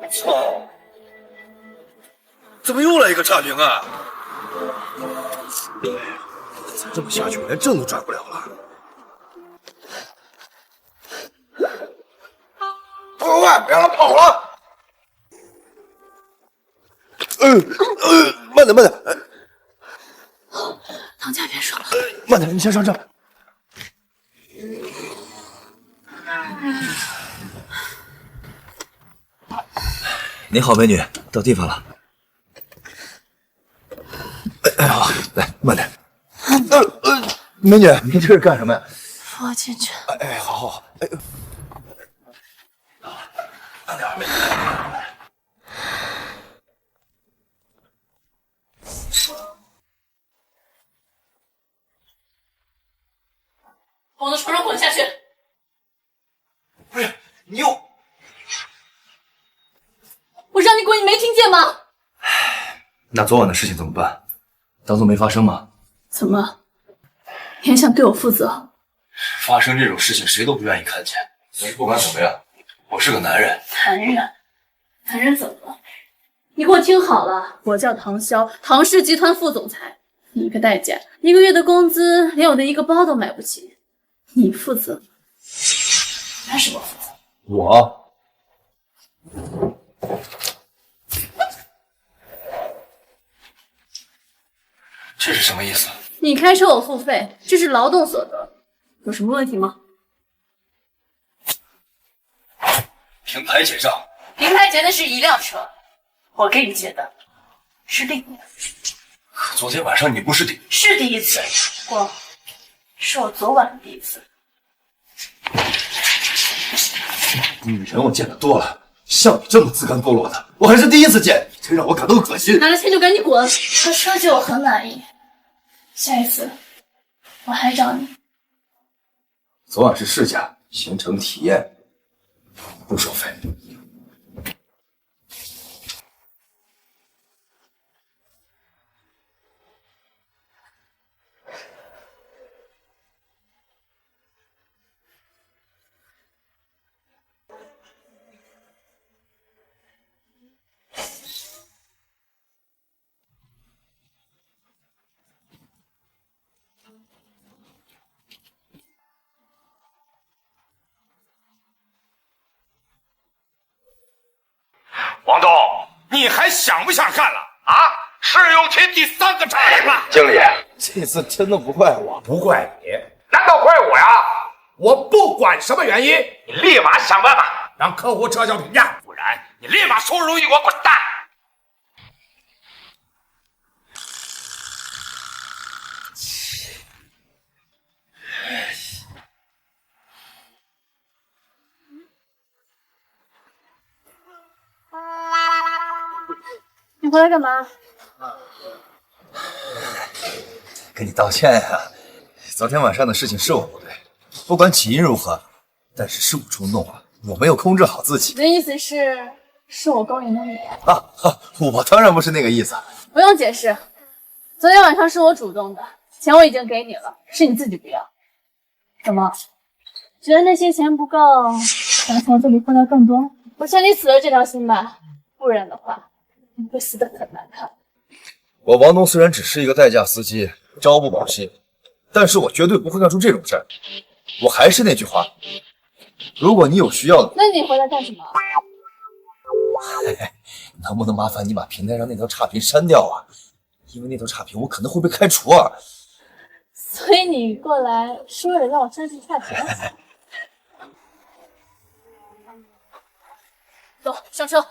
操！怎么又来一个差评啊？再这么下去，我连证都转不了了。喂，让他跑了！慢点，慢点。唐家别说了，慢点，你先上车。你好，美女，到地方了。哎呀，来，慢点。美女，你这是干什么呀？扶我进去。哎，好好。哎，慢点，美女。往我的床上滚下去！不是，你又……我让你滚，你没听见吗？那昨晚的事情怎么办？当做没发生吗？怎么，你还想对我负责？发生这种事情，谁都不愿意看见。但是不管怎么样，我是个男人。男人？男人怎么了？你给我听好了，我叫唐潇，唐氏集团副总裁。你一个代驾，一个月的工资连我的一个包都买不起，你负责？还是我负责？我？这是什么意思？你开车我付费，这是劳动所得，有什么问题吗？凭牌结账。平台结的是一辆车，我给你结的是另一辆。昨天晚上你不是是第一次，不过是我昨晚的第一次。女人我见得多了，像你这么自甘堕落的，我还是第一次见，真让我感到恶心。拿了钱就赶紧滚！这车技我很满意，下一次我还找你。昨晚是试驾，行程体验，不收费。王东，你还想不想干了啊？试用期第3个差评了。经理，这次真的不怪我，不怪你，难道怪我呀？我不管什么原因，你立马想办法让客户撤销评价，不然你立马收拾东西给我滚蛋！你回来干嘛？跟你道歉呀、昨天晚上的事情是我不对，不管起因如何，但是我冲动了，我没有控制好自己。你的意思是我勾引了你？我当然不是那个意思。不用解释，昨天晚上是我主动的，钱我已经给你了，是你自己不要。怎么，觉得那些钱不够，想从这里获得更多？我劝你死了这条心吧，不然的话，你会死得很难看。我王东虽然只是一个代驾司机，朝不保夕，但是我绝对不会干出这种事儿。我还是那句话，如果你有需要的，那你回来干什么？能不能麻烦你把平台上那条差评删掉啊？因为那条差评我可能会被开除啊。所以你过来是为了让我删除差评？走，上车。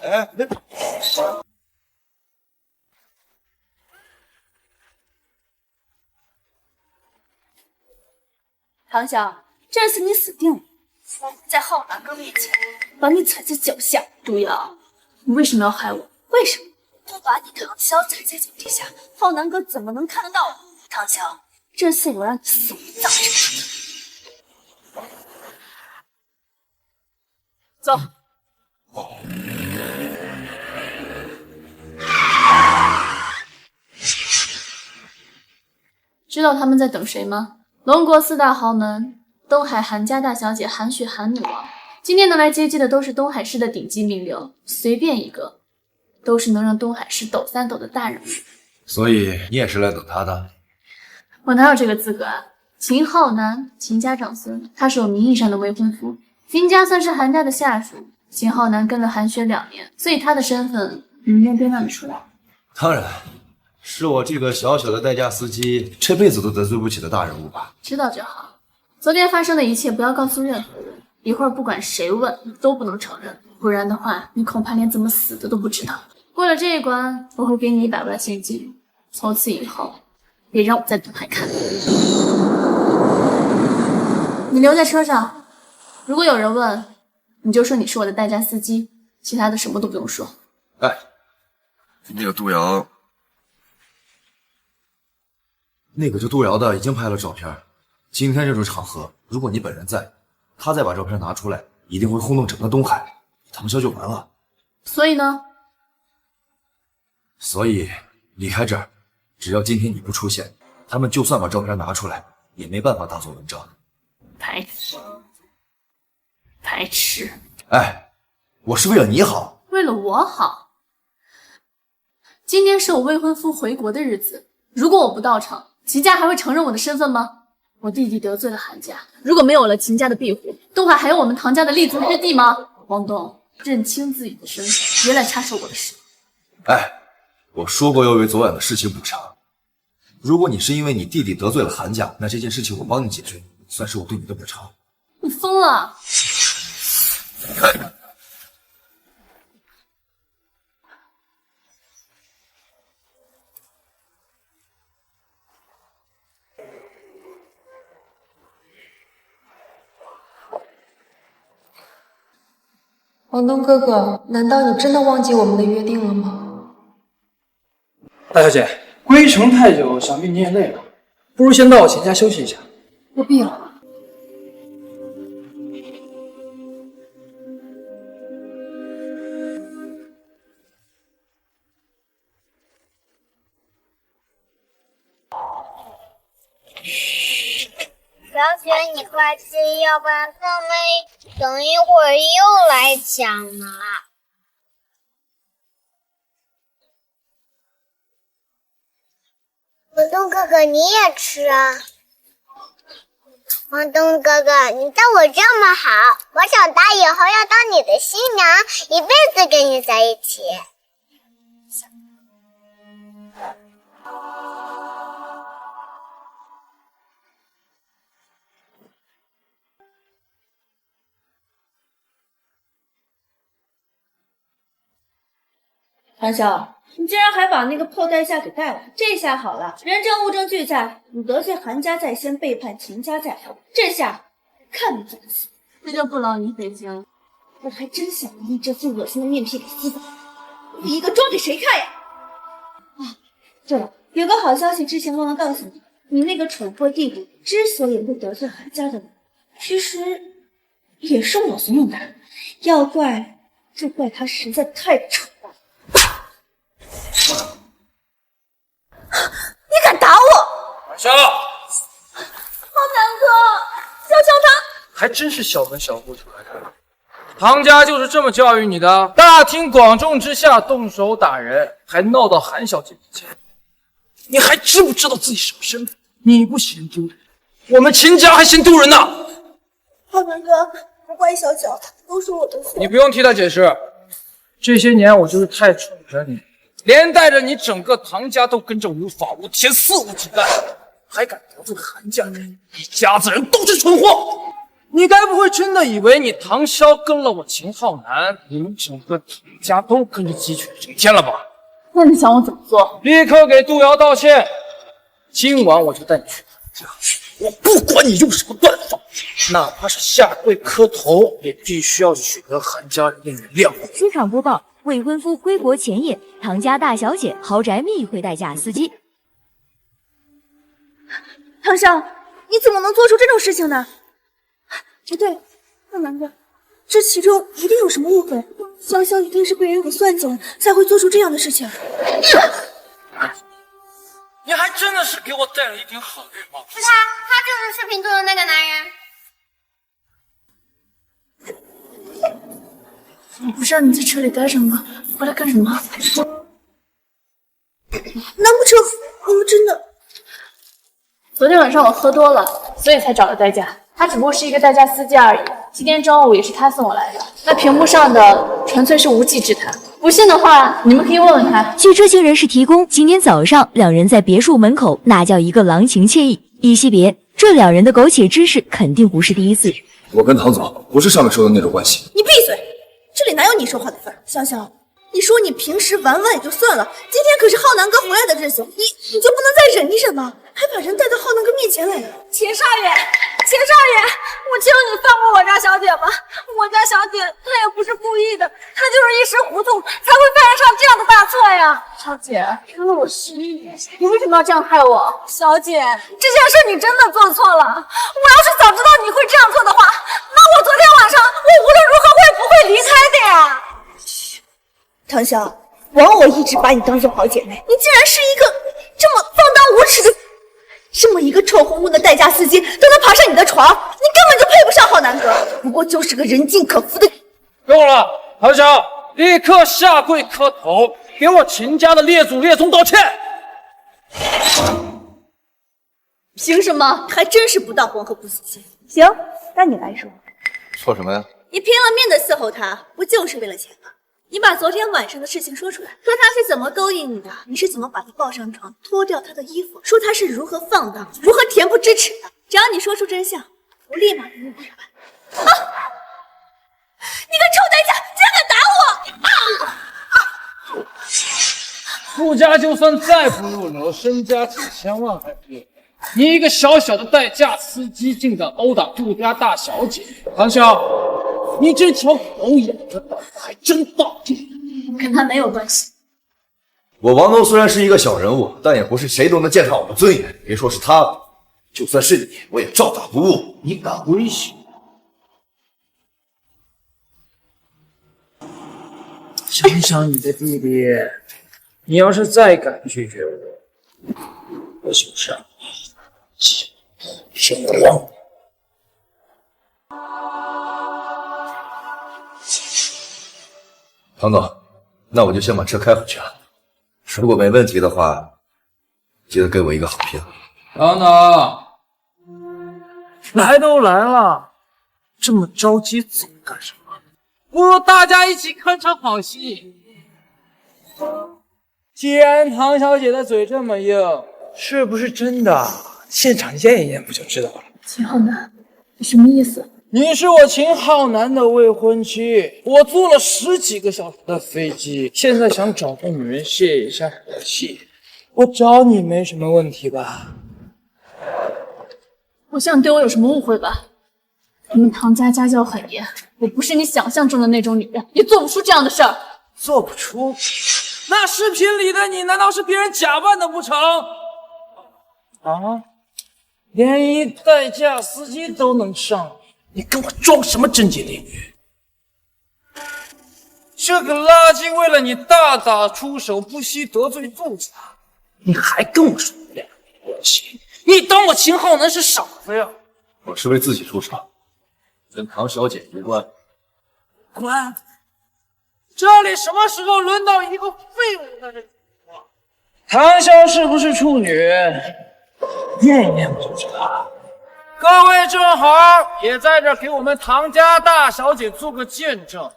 哎，那唐晓，这次你死定了！在浩南哥面前把你踩在脚下，杜瑶，你为什么要害我？为什么不把你唐潇踩在脚底下，浩南哥怎么能看得到我？唐潇，这次我让你死无葬身之地！走。知道他们在等谁吗？龙国4大豪门，东海韩家大小姐韩雪韩女王，今天能来接机的都是东海市的顶级名流，随便一个都是能让东海市抖三抖的大人物。所以你也是来等他的？我哪有这个资格啊？秦浩南，秦家长孙，他是有名义上的未婚夫，秦家算是韩家的下属。秦浩南跟了韩雪2年，所以他的身份你应该辨认得出来。当然，是我这个小小的代驾司机，这辈子都得罪不起的大人物吧？知道就好。昨天发生的一切不要告诉任何人，一会儿不管谁问，你都不能承认，不然的话，你恐怕连怎么死的都不知道。过了这一关，我会给你100万现金，从此以后，别让我在东海看。你留在车上，如果有人问，你就说你是我的代驾司机，其他的什么都不用说。哎，那个杜瑶，那个叫杜瑶的已经拍了照片。今天这种场合，如果你本人在，他再把照片拿出来，一定会轰动整个东海，唐潇就完了。所以呢？所以离开这儿，只要今天你不出现，他们就算把照片拿出来，也没办法大做文章。白痴，白痴！哎，我是为了你好，为了我好。今天是我未婚夫回国的日子，如果我不到场，秦家还会承认我的身份吗？我弟弟得罪了韩家，如果没有了秦家的庇护，东海还有我们唐家的立足之地吗？王东，认清自己的身份，别来插手我的事。哎，我说过要为昨晚的事情补偿。如果你是因为你弟弟得罪了韩家，那这件事情我帮你解决，算是我对你的补偿。你疯了！王东哥哥，难道你真的忘记我们的约定了吗？大小姐，归程太久，想必你也累了，不如先到我秦家休息一下。不必了。小雪，你快吃，要不然他们等一会儿又来抢了。王东哥哥，你也吃啊！王东哥哥，你对我这么好，我长大以后要当你的新娘，一辈子跟你在一起。韩晓，你竟然还把那个破代驾给带了，这下好了，人证物证俱在，你得罪韩家在先，背叛秦家在后，这下看你怎么死！这就不劳您费心了，我还真想把你这副恶心的面皮给撕走，你一个装给谁看呀？啊，对了，有个好消息之前忘了告诉你，你那个蠢货弟弟之所以会得罪韩家的人，其实也是我怂恿的，要怪就怪他实在太蠢了。你敢打我！小，好难哥，小乔他还真是小门小户就来看。唐家就是这么教育你的？大庭广众之下动手打人，还闹到韩小姐面前，你还知不知道自己什么身份？你不嫌丢人，我们秦家还嫌丢人呢。浩南哥，不怪小脚，都是我的错。你不用替他解释，这些年我就是太宠着你，连带着你整个唐家都跟着无法无天、肆无忌惮，还敢得罪韩家人，一家子人都是蠢货。你该不会真的以为你唐潇跟了我秦浩南，你们整个唐家都跟着鸡犬升天了吧？那你想我怎么做？立刻给杜瑶道歉，今晚我就带你去韩家，我不管你用什么办法，哪怕是下跪磕头，也必须要取得韩家人的原谅。出场播报：未婚夫归国前夜，唐家大小姐豪宅密会代驾司机。唐潇，你怎么能做出这种事情呢？不对，浩南哥，这其中一定有什么误会，潇潇一定是被人给算计了，才会做出这样的事情。你还真的是给我带了一顶好绿帽。是他就是视频中的那个男人。我不知道你在车里待着吗？回来干什么？难不成我们真的？昨天晚上我喝多了，所以才找了代驾。他只不过是一个代驾司机而已。今天中午也是他送我来的。那屏幕上的纯粹是无稽之谈。不信的话，你们可以问问他。据知情人士提供，今天早上两人在别墅门口，那叫一个郎情妾意。一惜别，这两人的苟且之事肯定不是第一次。我跟唐总不是上面说的那种关系。你闭嘴！这里哪有你说话的份儿？潇潇，你说你平时玩玩也就算了，今天可是浩南哥回来的日子，你就不能再忍一忍吗？还把人带到浩南哥面前来了。秦少爷，秦少爷，我求你放过我家小姐吧！我家小姐她也不是故意的，她就是一时糊涂才会犯上这样的大错呀！小姐，原来我失忆，你为什么要这样害我？小姐，这件事你真的做错了。我要是早知道你会这样做的话，那我昨天晚上我无论如何我也不会离开的呀！唐潇，枉我一直把你当做好姐妹，你竟然是一个这么放荡无耻的，这么一个臭烘烘的代驾司机都能爬上你的床，你根本就配不上浩南哥，不过就是个人尽可夫的。够了，唐潇，立刻下跪磕头，给我秦家的列祖列宗道歉！凭什么？还真是不到黄河不死心。行，那你来说，说什么呀？你拼了命的伺候他，不就是为了钱吗？你把昨天晚上的事情说出来，说他是怎么勾引你的，你是怎么把他抱上床，脱掉他的衣服，说他是如何放荡，如何恬不知耻的。只要你说出真相，我立马给你补办。啊！你个臭代驾，竟然敢打我！傅家就算再不入流，身家几千万还不够。你一个小小的代驾司机，竟敢殴打杜家大小姐！唐潇，你这条狗眼的胆子还真大。跟他没有关系。我王东虽然是一个小人物，但也不是谁都能践踏我的尊严。别说是他了，就算是你，我也照打不误。你敢威胁？想想你的弟弟，你要是再敢拒绝我，我就让你身亡。唐总，那我就先把车开回去了。如果没问题的话，记得给我一个好评。等等，来都来了，这么着急走干什么？不如大家一起看场好戏。既然唐小姐的嘴这么硬，是不是真的？现场验一验不就知道了。秦浩南，你什么意思？你是我秦浩南的未婚妻，我坐了10几个小时的飞机，现在想找个女人泄一下火气，我找你没什么问题吧？我想对我有什么误会吧？你们唐家家教很严，我不是你想象中的那种女人，也做不出这样的事儿。做不出？那视频里的你难道是别人假扮的不成？啊？连一代驾司机都能上，你跟我装什么贞洁烈女？这个垃圾为了你大打出手，不惜得罪杜家，你还跟我说两个关系？你当我秦浩南是傻子呀？我是为自己出手，跟唐小姐无关。滚！这里什么时候轮到一个废物在这里说话？唐潇是不是处女？验一验不就知道了。各位正好也在这给我们唐家大小姐做个见证，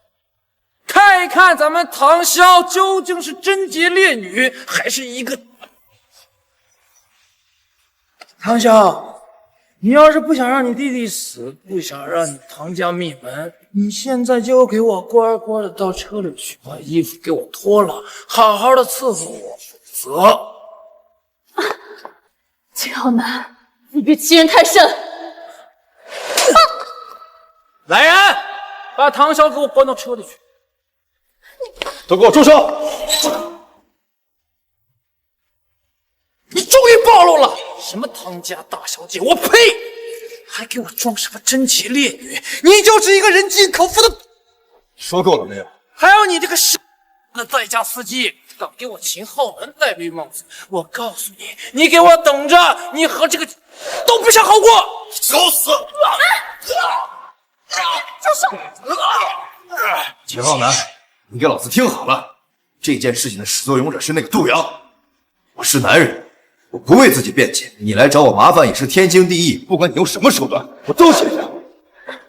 看一看咱们唐潇究竟是贞洁烈女，还是一个……唐潇，你要是不想让你弟弟死，不想让你唐家灭门，你现在就给我乖乖的到车里去，把衣服给我脱了，好好的伺候我，否则……秦浩南，你别欺人太甚！来人，把唐潇给我关到车里去！都给我住手！你终于暴露了！什么唐家大小姐，我呸！还给我装什么贞洁烈女？你就是一个人尽可夫的……说够了没有？还有你这个傻的在家司机，敢给我秦浩南戴绿帽子！我告诉你，你给我等着，你和这个都不想好过！找死！住手！秦浩南，你给老子听好了，这件事情的始作俑者是那个杜阳。我是男人，我不为自己辩解，你来找我麻烦也是天经地义。不管你用什么手段，我都接受。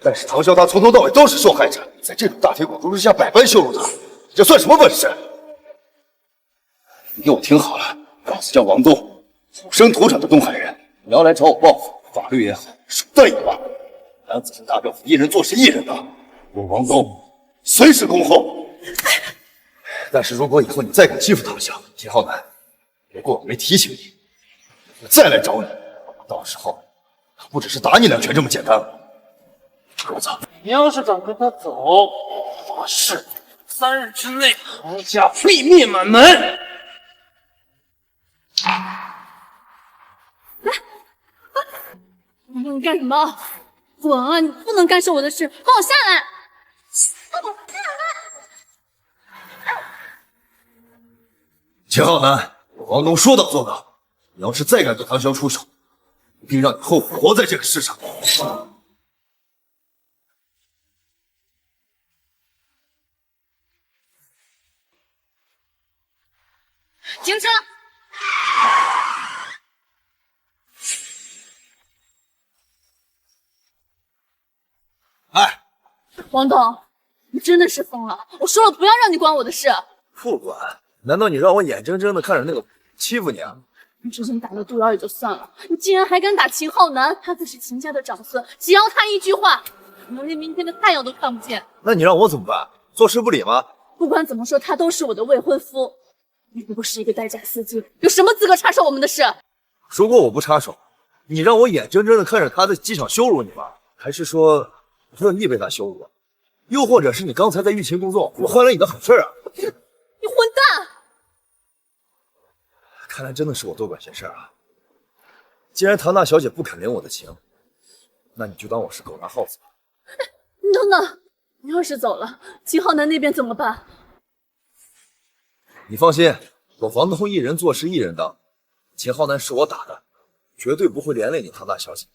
但是唐潇他从头到尾都是受害者，在这种大庭广众之下百般羞辱他，这算什么本事？你给我听好了，老子叫王东，土生土长的东海人。你要来找我报复，法律也好，手段也罢，男子汉大丈夫，一人做事一人当。我王东随时恭候。但是如果以后你再敢欺负唐潇，秦浩南，别怪我没提醒你，我再来找你，到时候可不只是打你2拳这么简单了。给我走！你要是敢跟他走，发誓3日之内唐家必灭满门。你干什么？滚啊！你不能干涉我的事，放我下来！秦浩南，我王东说到做到，你要是再敢对唐潇出手，我必让你后悔活在这个世上。停车！哎，王董，你真的是疯了！我说了不要让你管我的事。不管？难道你让我眼睁睁的看着那个欺负你啊？你之前打了杜瑶也就算了，你竟然还敢打秦浩南，他可是秦家的长孙，只要他一句话，可能连明天的太阳都看不见。那你让我怎么办？坐视不理吗？不管怎么说，他都是我的未婚夫。你不过是一个代驾司机，有什么资格插手我们的事？如果我不插手，你让我眼睁睁的看着他在机场羞辱你吗？还是说乐意被他羞辱？又或者是你刚才在玉琴工作，我换来你的好事啊？你混蛋！看来真的是我多管闲事啊。既然唐大小姐不肯领我的情，那你就当我是狗拿耗子吧。你等等，你要是走了，秦浩南那边怎么办？你放心，我房东一人做事一人当，秦浩南是我打的，绝对不会连累你唐大小姐。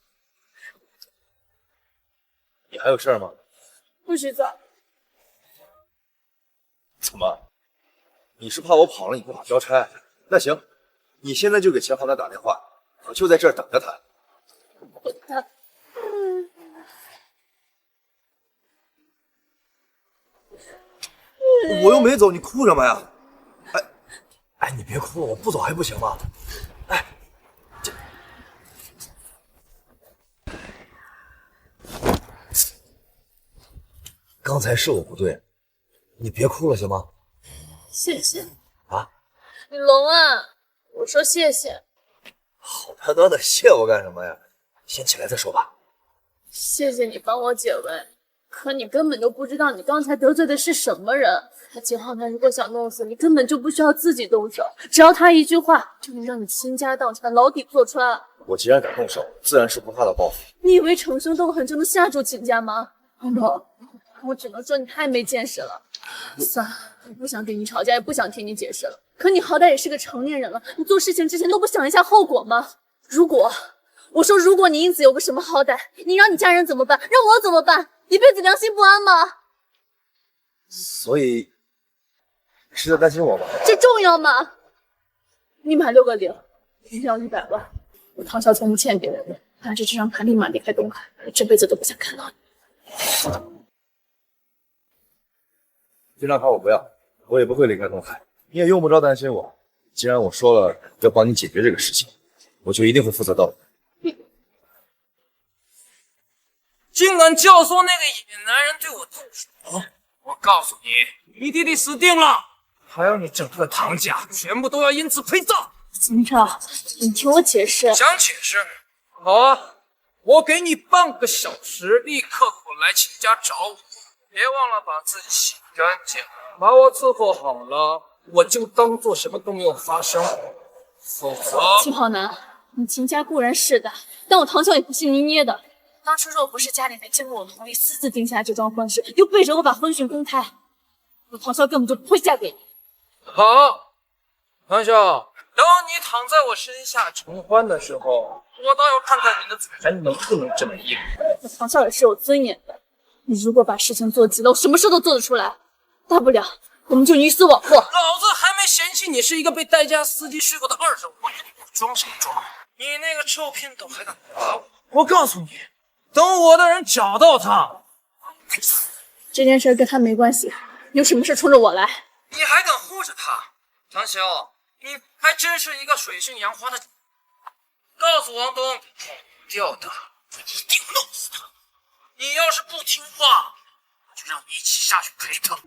你还有事儿吗？不许走！怎么？你是怕我跑了你不好交差？那行，你现在就给秦浩南打电话，我就在这儿等着他。我又没走，你哭什么呀？哎，你别哭了，我不走还不行吗？哎，刚才是我不对，你别哭了行吗？谢谢啊，李龙啊，我说谢谢。好端端的谢我干什么呀？先起来再说吧。谢谢你帮我解围，可你根本就不知道你刚才得罪的是什么人。他秦浩南如果想弄死你，根本就不需要自己动手，只要他一句话，就能让你倾家荡产、牢底坐穿。我既然敢动手，自然是不怕他报复。你以为逞凶斗狠就能吓住秦家吗？王总，我只能说你太没见识了。算了，我不想跟你吵架，也不想听你解释了。可你好歹也是个成年人了，你做事情之前都不想一下后果吗？如果你因此有个什么好歹，你让你家人怎么办？让我怎么办？一辈子良心不安吗？所以你是在担心我吗？这重要吗？你买6个0，一要100万。我唐潇从不欠别人的，拿着这张盘立马离开东海，我这辈子都不想看到你。这张卡我不要，我也不会离开东海，你也用不着担心我。既然我说了要帮你解决这个事情，我就一定会负责到底。竟敢教唆那个野男人对我动手！我告诉你，你弟弟死定了，还有你整个唐家全部都要因此陪葬。秦少，你听我解释。想解释？好啊，我给你半个小时，立刻滚来秦家找我，别忘了把自己洗干净，把我伺候好了，我就当做什么都没有发生，否则……秦浩南，你秦家固然是的，但我唐潇也不是你捏的。当初若不是家里没经过我同意，私自定下这桩婚事，又背着我把婚讯公开，我唐潇根本就不会嫁给你。好，唐潇，等你躺在我身下承欢的时候，我倒要看看你的嘴还能不能这么硬。我唐潇也是有尊严的，你如果把事情做急了，我什么事都做得出来。大不了我们就鱼死网破。老子还没嫌弃你是一个被代驾司机睡过的二手货，装什么装？你那个臭姘头还敢打我？我告诉你，等我的人找到他，这件事跟他没关系，有什么事冲着我来。你还敢护着他？唐潇，你还真是一个水性杨花的。告诉王东，掉的一定弄死他。你要是不听话，我就让你一起下去陪他。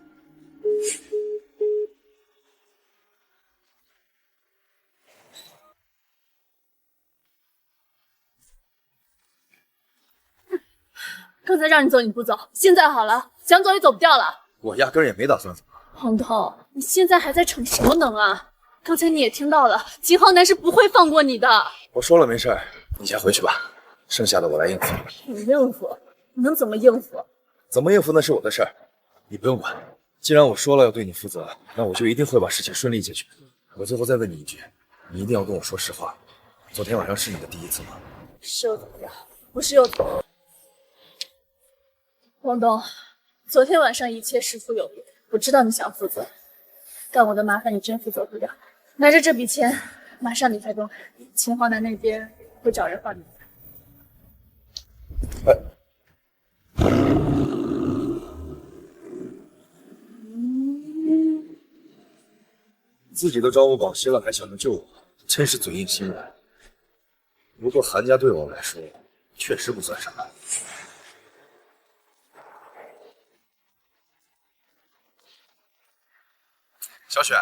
刚才让你走你不走，现在好了，想走也走不掉了。我压根儿也没打算走。黄东，你现在还在逞什么能啊？刚才你也听到了，秦昊南是不会放过你的。我说了没事儿，你先回去吧，剩下的我来应付。你应付？能怎么应付？怎么应付那是我的事儿，你不用管。既然我说了要对你负责，那我就一定会把事情顺利解决。我最后再问你一句，你一定要跟我说实话。昨天晚上是你的第一次吗？是又怎么样？不是又怎么样？王东，昨天晚上一切事出有因，我知道你想负责，但我的麻烦你真负责不了。拿着这笔钱，马上离开东海，秦昊南那边会找人放你。自己都招我保西了，还想着救我，真是嘴硬心软。不过韩家对我来说，确实不算什么。小雪，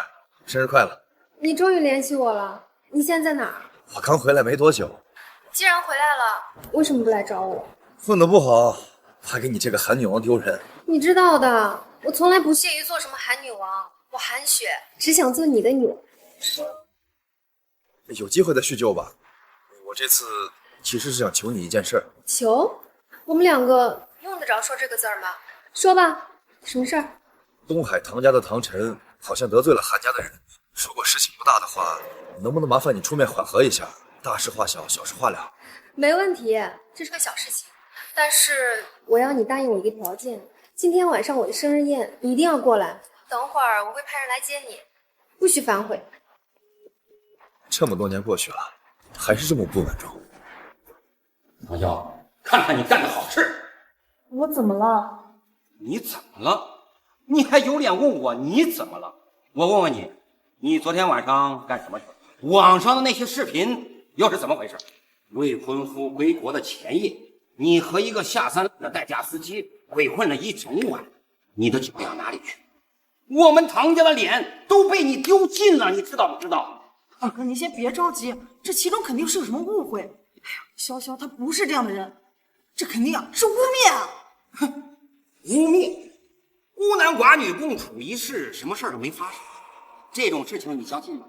生日快乐！你终于联系我了，你现在在哪儿？我刚回来没多久。既然回来了，为什么不来找我？混得不好，怕给你这个韩女王丢人。你知道的，我从来不屑于做什么韩女王，我韩雪只想做你的女儿。有机会再叙旧吧。我这次其实是想求你一件事儿。求？我们两个用得着说这个字儿吗？说吧，什么事儿？东海唐家的唐晨好像得罪了韩家的人，如果事情不大的话，能不能麻烦你出面缓和一下？大事化小，小事化了。没问题，这是个小事情，但是我要你答应我一个条件，今天晚上我的生日宴你一定要过来。等会儿我会派人来接你，不许反悔。这么多年过去了，还是这么不稳重。唐潇，看看你干的好事。我怎么了？你怎么了？你还有脸问我你怎么了？我问问你，你昨天晚上干什么去了？网上的那些视频又是怎么回事？未婚夫归国的前夜，你和一个下三滥的代驾司机鬼混了一整晚，你的脚要哪里去？我们唐家的脸都被你丢尽了，你知道不知道？二哥，你先别着急，这其中肯定是有什么误会。哎呀，潇潇他不是这样的人，这肯定是污蔑啊！哼，污蔑，孤男寡女共处一室，什么事儿都没发生，这种事情你相信吗？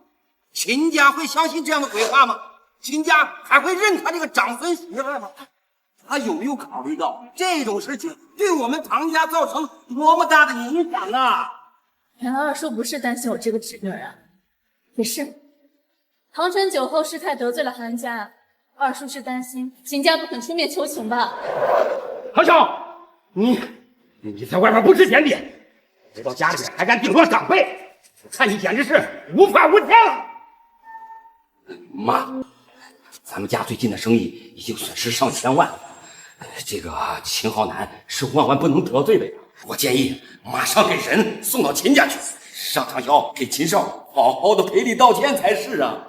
秦家会相信这样的鬼话吗？秦家还会认他这个长孙媳妇吗？他有没有考虑到这种事情对我们唐家造成多么大的影响啊？原来二叔不是担心我这个侄女啊，也是。唐晨酒后失态得罪了韩家，二叔是担心秦家不肯出面求情吧？唐潇，你在外面不知检点，回到家里还敢顶撞长辈，我看你简直是无法无天了。妈，咱们家最近的生意已经损失上千万了，这个秦昊南是万万不能得罪的呀。我建议马上给人送到秦家去，让唐潇给秦少好好的赔礼道歉才是啊。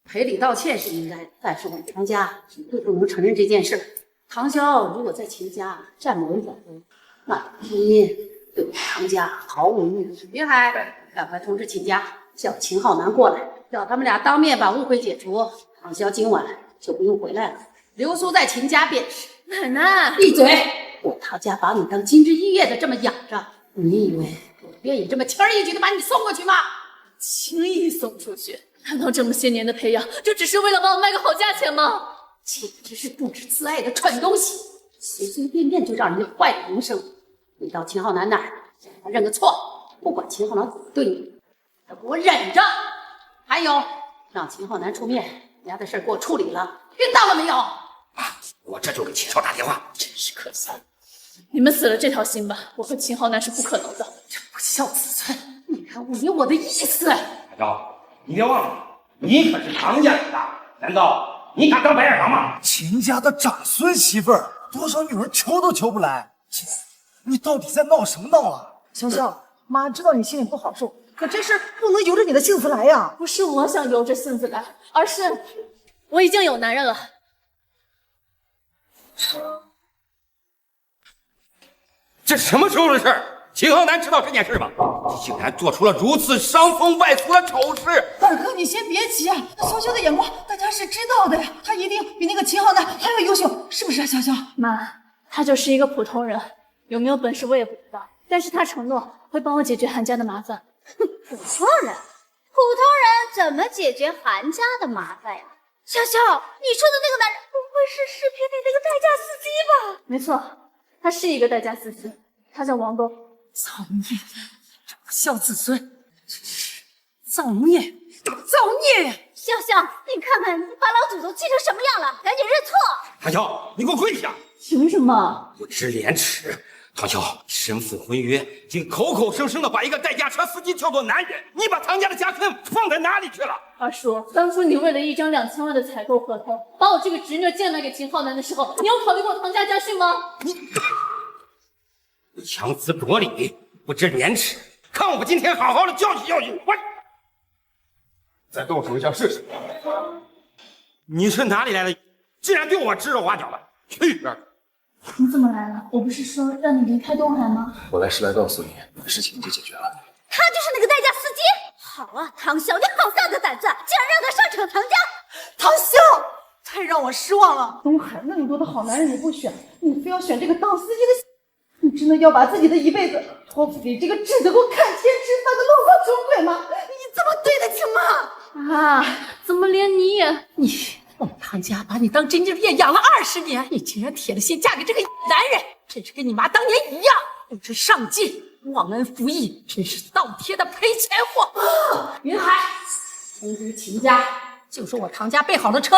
赔礼道歉是应该的，但是我们唐家绝对不能承认这件事。唐潇如果在秦家站不稳脚跟，那你对唐家毫无意义。云海，赶快通知秦家，叫秦昊南过来，叫他们俩当面把误会解除。唐潇今晚就不用回来了，留宿在秦家便是。奶奶，闭嘴！我唐家把你当金枝玉叶的这么养着，你以为我愿意这么轻而易举的把你送过去吗？轻易送出去？难道这么些年的培养，就只是为了把我卖个好价钱吗？简直是不知自爱的蠢东西，随随便便就让人家坏了名声。你到秦昊南那儿，向他认个错，不管秦昊南怎么对你，都给我忍着。还有，让秦昊南出面，人家的事给我处理了，听到了没有？我这就给秦少打电话。真是可笑！你们死了这条心吧，我和秦浩南是不可能的。这不孝子孙，你还误解我的意思。大昭，你别忘了，你可是唐家人大，难道你敢当白眼狼吗？秦家的长孙媳妇儿，多少女人求都求不来。你到底在闹什么闹啊？潇潇，妈知道你心里不好受，可这事不能由着你的性子来呀。不是我想由着性子来，而是我已经有男人了。这什么时候的事儿？秦浩南知道这件事吗？你竟然做出了如此伤风败俗的丑事！二哥，你先别急啊，潇潇的眼光大家是知道的呀，他一定比那个秦浩南还要优秀，是不是啊，潇潇？妈，他就是一个普通人，有没有本事我也不知道，但是他承诺会帮我解决韩家的麻烦。哼，普通人怎么解决韩家的麻烦呀？潇潇，你说的那个男人不会是视频里那个代驾司机吧？没错，他是一个代驾司机，他叫王东。造孽！这不孝子孙，造孽！造孽呀！潇潇，你看看你把老祖宗气成什么样了，赶紧认错！唐潇，你给我跪下！凭什么？不知廉耻！唐潇，身负婚约，竟口口声声的把一个代驾车司机叫做男人，你把唐家的家根放在哪里去了？二叔，当初你为了一张2000万的采购合同，把我这个侄女贱卖给秦浩南的时候，你有考虑过唐家家训吗？你强词夺理，不知廉耻！看我今天好好的教训教训我！再动手一下试试。你是哪里来的？竟然对我指手画脚的！去一边！你怎么来了？我不是说让你离开东海吗？我来是来告诉你，事情已经解决了。他就是那个代驾司机。好啊，唐潇，你好大的胆子，竟然让他上场唐家！唐潇，太让我失望了。东海那么多的好男人你不选，你非要选这个当司机的。你真的要把自己的一辈子托付给这个只能够看天吃饭的落魄穷鬼吗？你怎么对得起妈？啊，怎么连你也……我们唐家把你当真金片养了20年，你竟然铁了心嫁给这个男人，真是跟你妈当年一样，不知上进，忘恩负义，真是倒贴的赔钱货！云海，通知秦家，就说我唐家备好了车，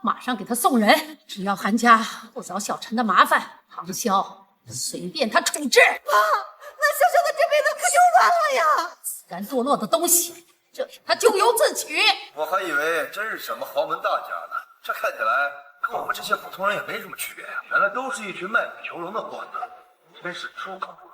马上给他送人。只要韩家不找小陈的麻烦，唐潇随便他处置。妈，那潇潇的这辈子可就完了呀！自甘堕落的东西，这是他咎由自取。我还以为真是什么豪门大家呢，这看起来跟我们这些普通人也没什么区别呀。原来都是一群卖腐求荣的货子，真是出口不入。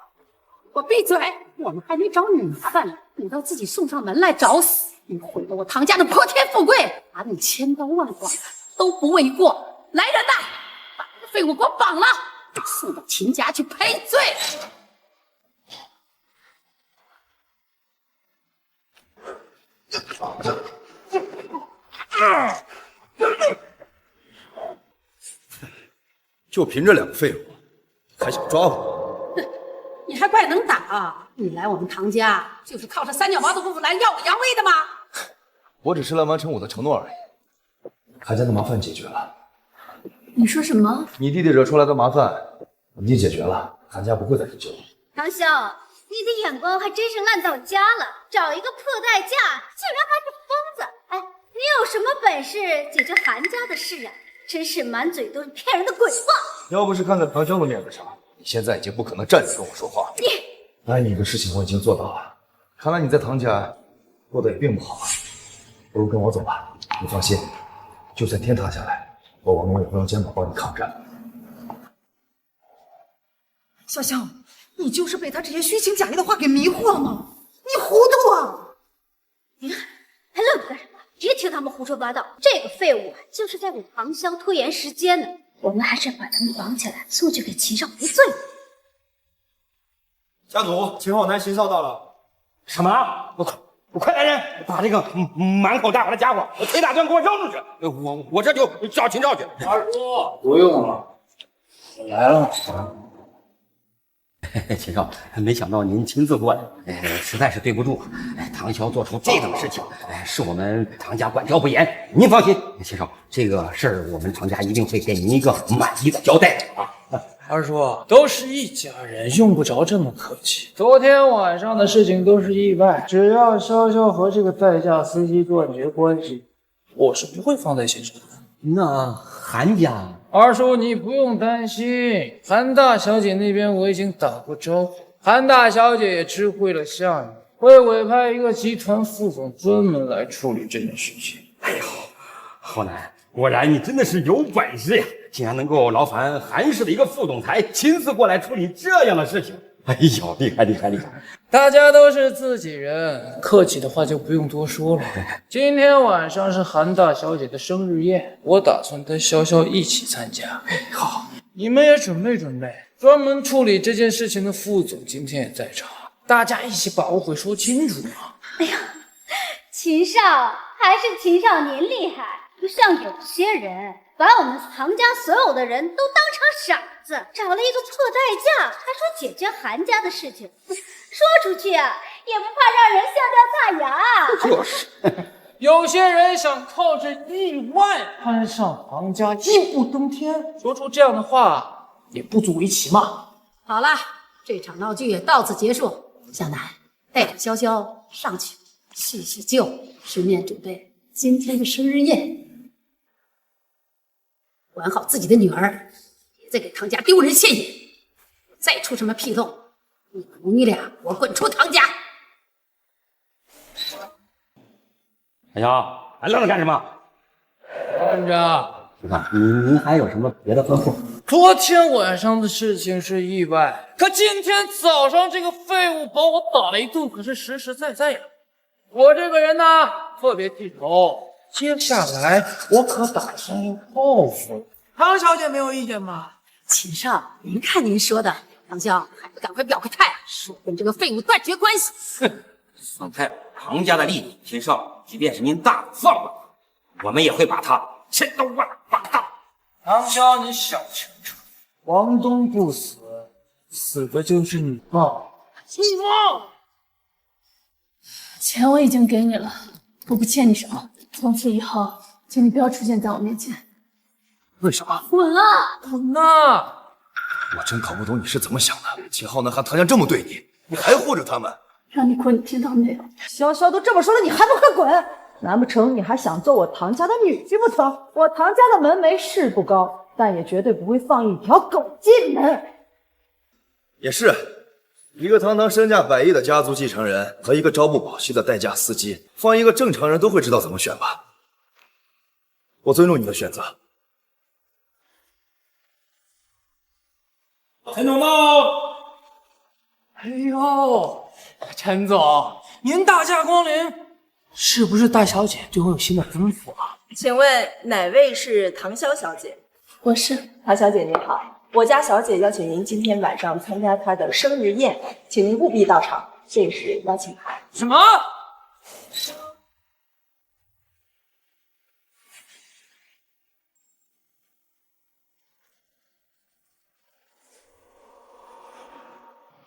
给我闭嘴！我们还没找你麻烦呢，你倒自己送上门来找死！你毁了我唐家的破天富贵，把你千刀万剐都不为过。来人呐，把这个废物给我绑了，送到秦家去赔罪！就凭这2个废物，还想抓我？你还怪能打啊！你来我们唐家就是靠着3脚猫的功夫来耀武扬威的吗？我只是来完成我的承诺而已。韩家的麻烦解决了。你说什么？你弟弟惹出来的麻烦已经解决了，韩家不会再追究你。唐潇，你的眼光还真是烂到家了，找一个破代驾，竟然还是疯子！哎，你有什么本事解决韩家的事啊？真是满嘴都是骗人的鬼话！要不是看在唐潇的面子上，你现在已经不可能站着跟我说话。答应你的事情我已经做到了，看来你在唐家过得也并不好，不如跟我走吧。你放心，就算天塌下来，我王龙也会用肩膀帮你抗战。潇潇，你就是被他这些虚情假意的话给迷惑了吗？你糊涂啊！你看，还愣着干什么？别听他们胡说八道，这个废物啊，就是在给唐潇拖延时间呢。我们还是把他们绑起来，送去给秦少赔罪。家主，秦浩南巡哨到了。什么？我快来人，把这个满口大话的家伙腿打断，给我扔出去！我这就叫秦少去。二叔，不用了，我来了。秦少，没想到您亲自过来，实在是对不住。唐潇做出这等事情，是我们唐家管教不严。您放心，秦少，这个事儿我们唐家一定会给您一个满意的交代啊。二叔，都是一家人，用不着这么客气。昨天晚上的事情都是意外，只要潇潇和这个代驾司机断绝关系，我是不会放在心上的。那韩家，二叔你不用担心，韩大小姐那边我已经打过招呼，韩大小姐也知会了夏雨，会委派一个集团副总专门来处理这件事情。哎呦，浩南，果然你真的是有本事呀，竟然能够劳烦韩氏的一个副总裁亲自过来处理这样的事情。哎呦，厉害厉害厉害！大家都是自己人，客气的话就不用多说了。今天晚上是韩大小姐的生日宴，我打算带潇潇一起参加。好，你们也准备准备。专门处理这件事情的副总今天也在场，大家一起把误会说清楚嘛。哎呀，秦少还是秦少您厉害，不像有些人把我们唐家所有的人都当成傻子，找了一个破代驾，还说解决韩家的事情，说出去啊，也不怕让人笑掉大牙。就是，有些人想靠着意外攀上唐家，一步登天，说出这样的话也不足为奇嘛。好了，这场闹剧也到此结束。向南，带着潇潇上去叙叙旧，顺便准备今天的生日宴。管好自己的女儿，别再给唐家丢人现眼。再出什么纰漏，母女俩我滚出唐家！哎呀，还愣着干什么？站着。局长，您还有什么别的吩咐？昨天晚上的事情是意外，可今天早上这个废物把我打了一顿，可是实实在在呀。我这个人呢，特别记仇。接下来我可打算要报复。唐小姐没有意见吧？秦少，您看您说的，唐潇还不赶快表个态，说跟这个废物断绝关系。哼，损害唐家的利益，秦少，即便是您大放了，我们也会把他千刀万剐的。唐潇，你想清楚，王东不死，死的就是你爸。秦风，钱我已经给你了，我不欠你什么。从此以后，请你不要出现在我面前。为什么？滚啊！滚啊！我真搞不懂你是怎么想的。秦昊南和唐家这么对你，你还护着他们？让你滚，你听到没有？潇潇都这么说了，你还不快滚？难不成你还想做我唐家的女婿不成？我唐家的门楣是不高，但也绝对不会放一条狗进门。也是，一个堂堂身价100亿的家族继承人和一个朝不保夕的代驾司机，放一个正常人都会知道怎么选吧。我尊重你的选择。陈总到。哎呦，陈总，您大驾光临，是不是大小姐对我有新的吩咐啊？请问哪位是唐潇小姐？我是。唐小姐您好，我家小姐邀请您今天晚上参加她的生日宴，请您务必到场，这是邀请函。什么？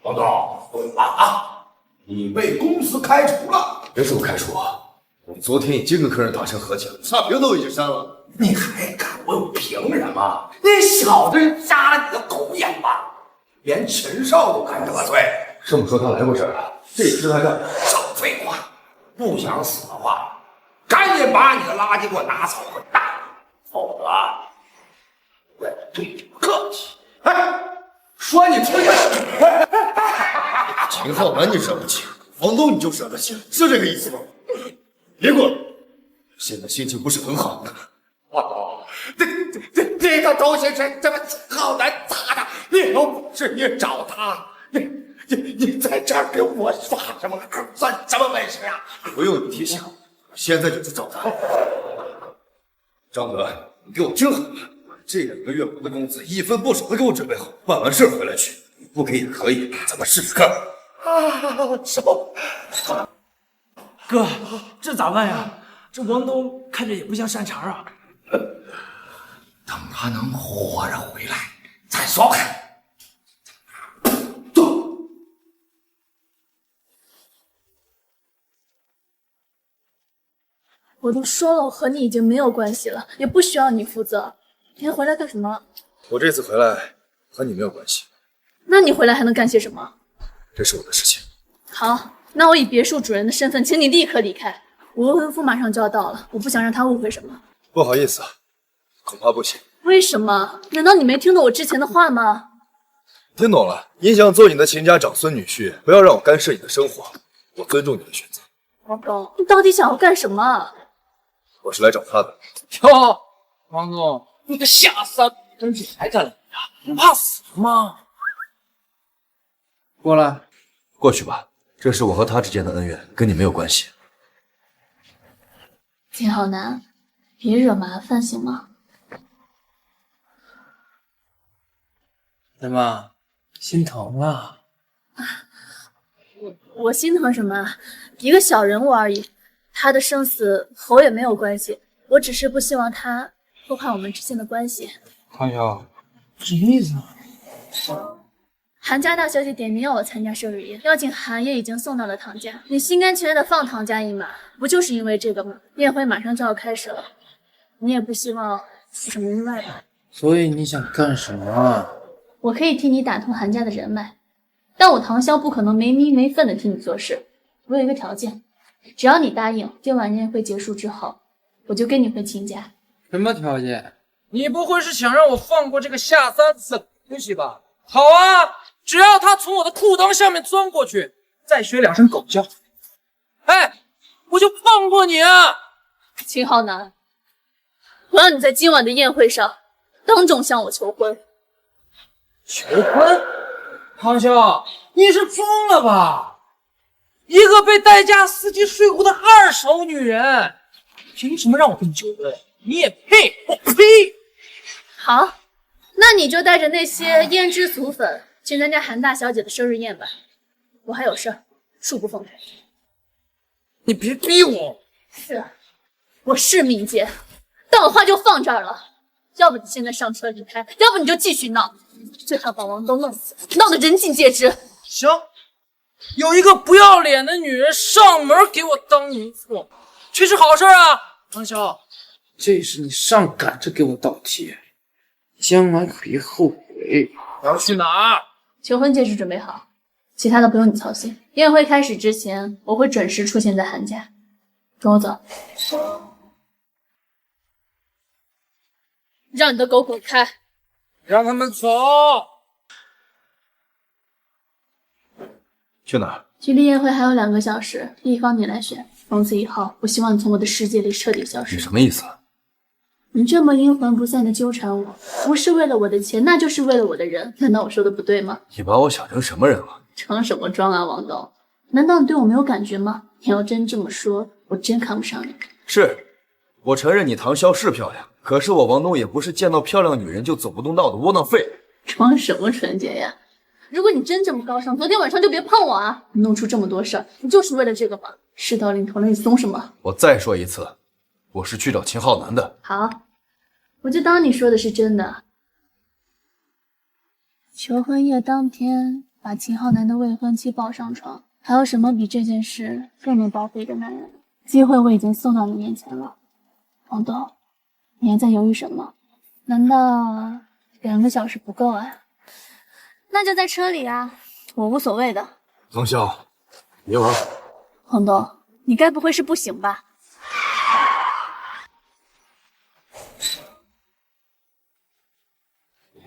王总，滚吧啊！你被公司开除了。别说我开除我，我们昨天已经跟客人达成和解了，差评都已经删了。你还敢问凭什么？那小子瞎了你的狗眼吧！连陈少都敢得罪。这么说他来过这儿了，这也是他干的。少废话！不想死的话，赶紧把你的垃圾给我拿走滚蛋，否则我对你不客气。哎，说你出去！秦昊南你惹不起，房东你就惹得起，是这个意思吗？别过来！现在心情不是很好。王总，这个周先生这么好难砸的，你有本事你找他，你在这儿给我耍什么横，算什么本事啊？不用你提醒，现在就去找他。张德，你给我听好了，这2个月我的工资1分不少的给我准备好，办完事回来取。你不给也可以，咱们试试看。收。哥，这咋办呀？这王东看着也不像善茬啊。等他能活着回来再说吧。我都说了，我和你已经没有关系了，也不需要你负责。你还回来干什么？我这次回来和你没有关系。那你回来还能干些什么？这是我的事情。好，那我以别墅主人的身份，请你立刻离开。我未婚夫马上就要到了，我不想让他误会什么。不好意思，恐怕不行。为什么？难道你没听懂我之前的话吗？听懂了，你想做你的秦家长孙女婿，不要让我干涉你的生活，我尊重你的选择。王总，你到底想要干什么？我是来找他的。哟，王总，你个下三滥，真是还敢来呀？不怕死吗？过来，过去吧，这是我和他之间的恩怨，跟你没有关系。秦浩南，别惹麻烦行吗？怎么心疼了？我心疼什么？一个小人物而已，他的生死和我也没有关系。我只是不希望他破坏我们之间的关系。唐潇，什么意思啊？韩家大小姐点名要我参加生日宴，邀请函也已经送到了唐家，你心甘情愿的放唐家一马，不就是因为这个吗？宴会马上就要开始了，你也不希望有什么意外吧？所以你想干什么？我可以替你打通韩家的人脉，但我唐潇不可能没名没分的替你做事。我有一个条件，只要你答应，今晚宴会结束之后，我就跟你回秦家。什么条件？你不会是想让我放过这个下三滥东西吧？好啊，只要他从我的裤裆下面钻过去，再学2声狗叫，哎，我就放过你啊！秦浩南，我要你在今晚的宴会上当众向我求婚。求婚？唐潇，你是疯了吧？一个被代驾司机睡过的2手女人，凭什么让我跟你求婚？你也配？我呸！好，那你就带着那些胭脂俗粉去参加韩大小姐的生日宴吧。我还有事儿，恕不奉陪。你别逼我。是啊，我是命贱，但我话就放这儿了。要不你现在上车离开，要不你就继续闹，最好把王东弄死，闹得人尽皆知。行，有一个不要脸的女人上门给我当奴妇，却是好事啊！唐潇，这是你上赶着给我倒贴，将来别后悔。我要去哪儿？求婚戒指准备好，其他的不用你操心。宴会开始之前，我会准时出现在韩家。跟我走。让你的狗滚开！让他们走。去哪儿？距离宴会还有2个小时，一方你来选。从此以后，我希望你从我的世界里彻底消失。你什么意思？你这么阴魂不散的纠缠我，不是为了我的钱，那就是为了我的人。难道我说的不对吗？你把我想成什么人了？成什么装啊，王董？难道你对我没有感觉吗？你要真这么说，我真看不上你。是，我承认你唐潇是漂亮，可是我王东也不是见到漂亮女人就走不动道的窝囊废。装什么纯洁呀？如果你真这么高尚，昨天晚上就别碰我啊！你弄出这么多事儿，你就是为了这个吗？事到临头了，你怂什么？我再说一次，我是去找秦浩南的。好，我就当你说的是真的。求婚夜当天，把秦浩南的未婚妻抱上床，还有什么比这件事更能报复一个男人？机会我已经送到你面前了，王东，你还在犹豫什么？难道2个小时不够啊？那就在车里啊，我无所谓的。唐潇，别玩。王东，你该不会是不行吧？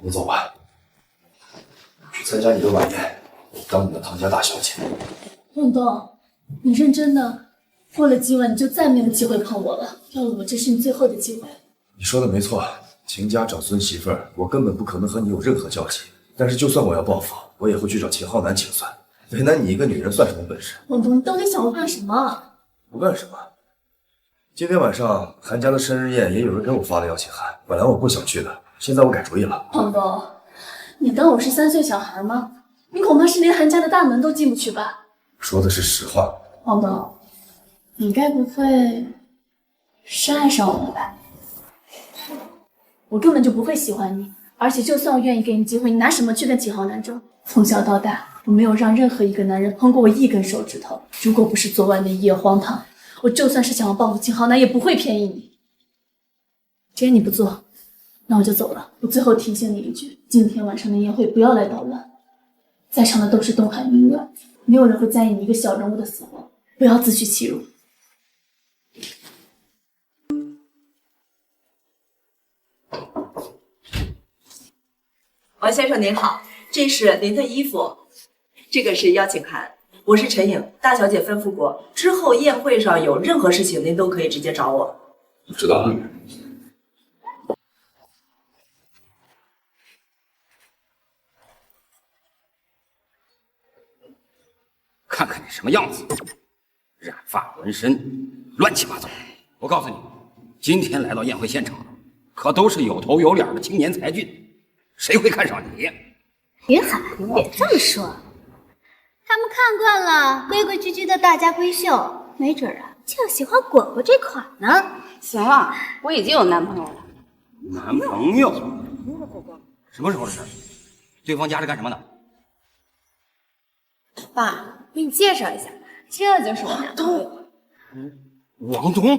你走吧，去参加你的晚宴，当你的唐家大小姐。王东，你认真的？过了今晚你就再没有机会碰我了。要我，这是你最后的机会。你说的没错，秦家长孙媳妇儿，我根本不可能和你有任何交集。但是就算我要报复，我也会去找秦浩南请算。为难你一个女人算什么本事？王东，你到底想要干什么？不干什么。今天晚上韩家的生日宴也有人给我发了邀请函，本来我不想去的，现在我改主意了。王东，你当我是3岁小孩吗？你恐怕是连韩家的大门都进不去吧？说的是实话。王东，你该不会是爱上我了吧？我根本就不会喜欢你，而且就算我愿意给你机会，你拿什么去跟秦浩南争？从小到大，我没有让任何一个男人碰过我1根手指头。如果不是昨晚那一夜荒唐，我就算是想要报复秦浩南，也不会便宜你。既然你不做，那我就走了。我最后提醒你一句，今天晚上的宴会不要来捣乱，在场的都是东海名媛，没有人会在意你一个小人物的死活，不要自取其辱。王先生您好，这是您的衣服，这个是邀请函。我是陈颖，大小姐吩咐过，之后宴会上有任何事情您都可以直接找我。我知道了。看看你什么样子，染发纹身，乱七八糟。我告诉你，今天来到宴会现场，可都是有头有脸的青年才俊，谁会看上你？云海，别这么说，他们看惯了规规矩矩的大家闺秀，没准啊就喜欢果果这款呢。行了，我已经有男朋友了。男朋友？什么时候的事？对方家是干什么的？爸，给你介绍一下，这就是我男朋友。王东，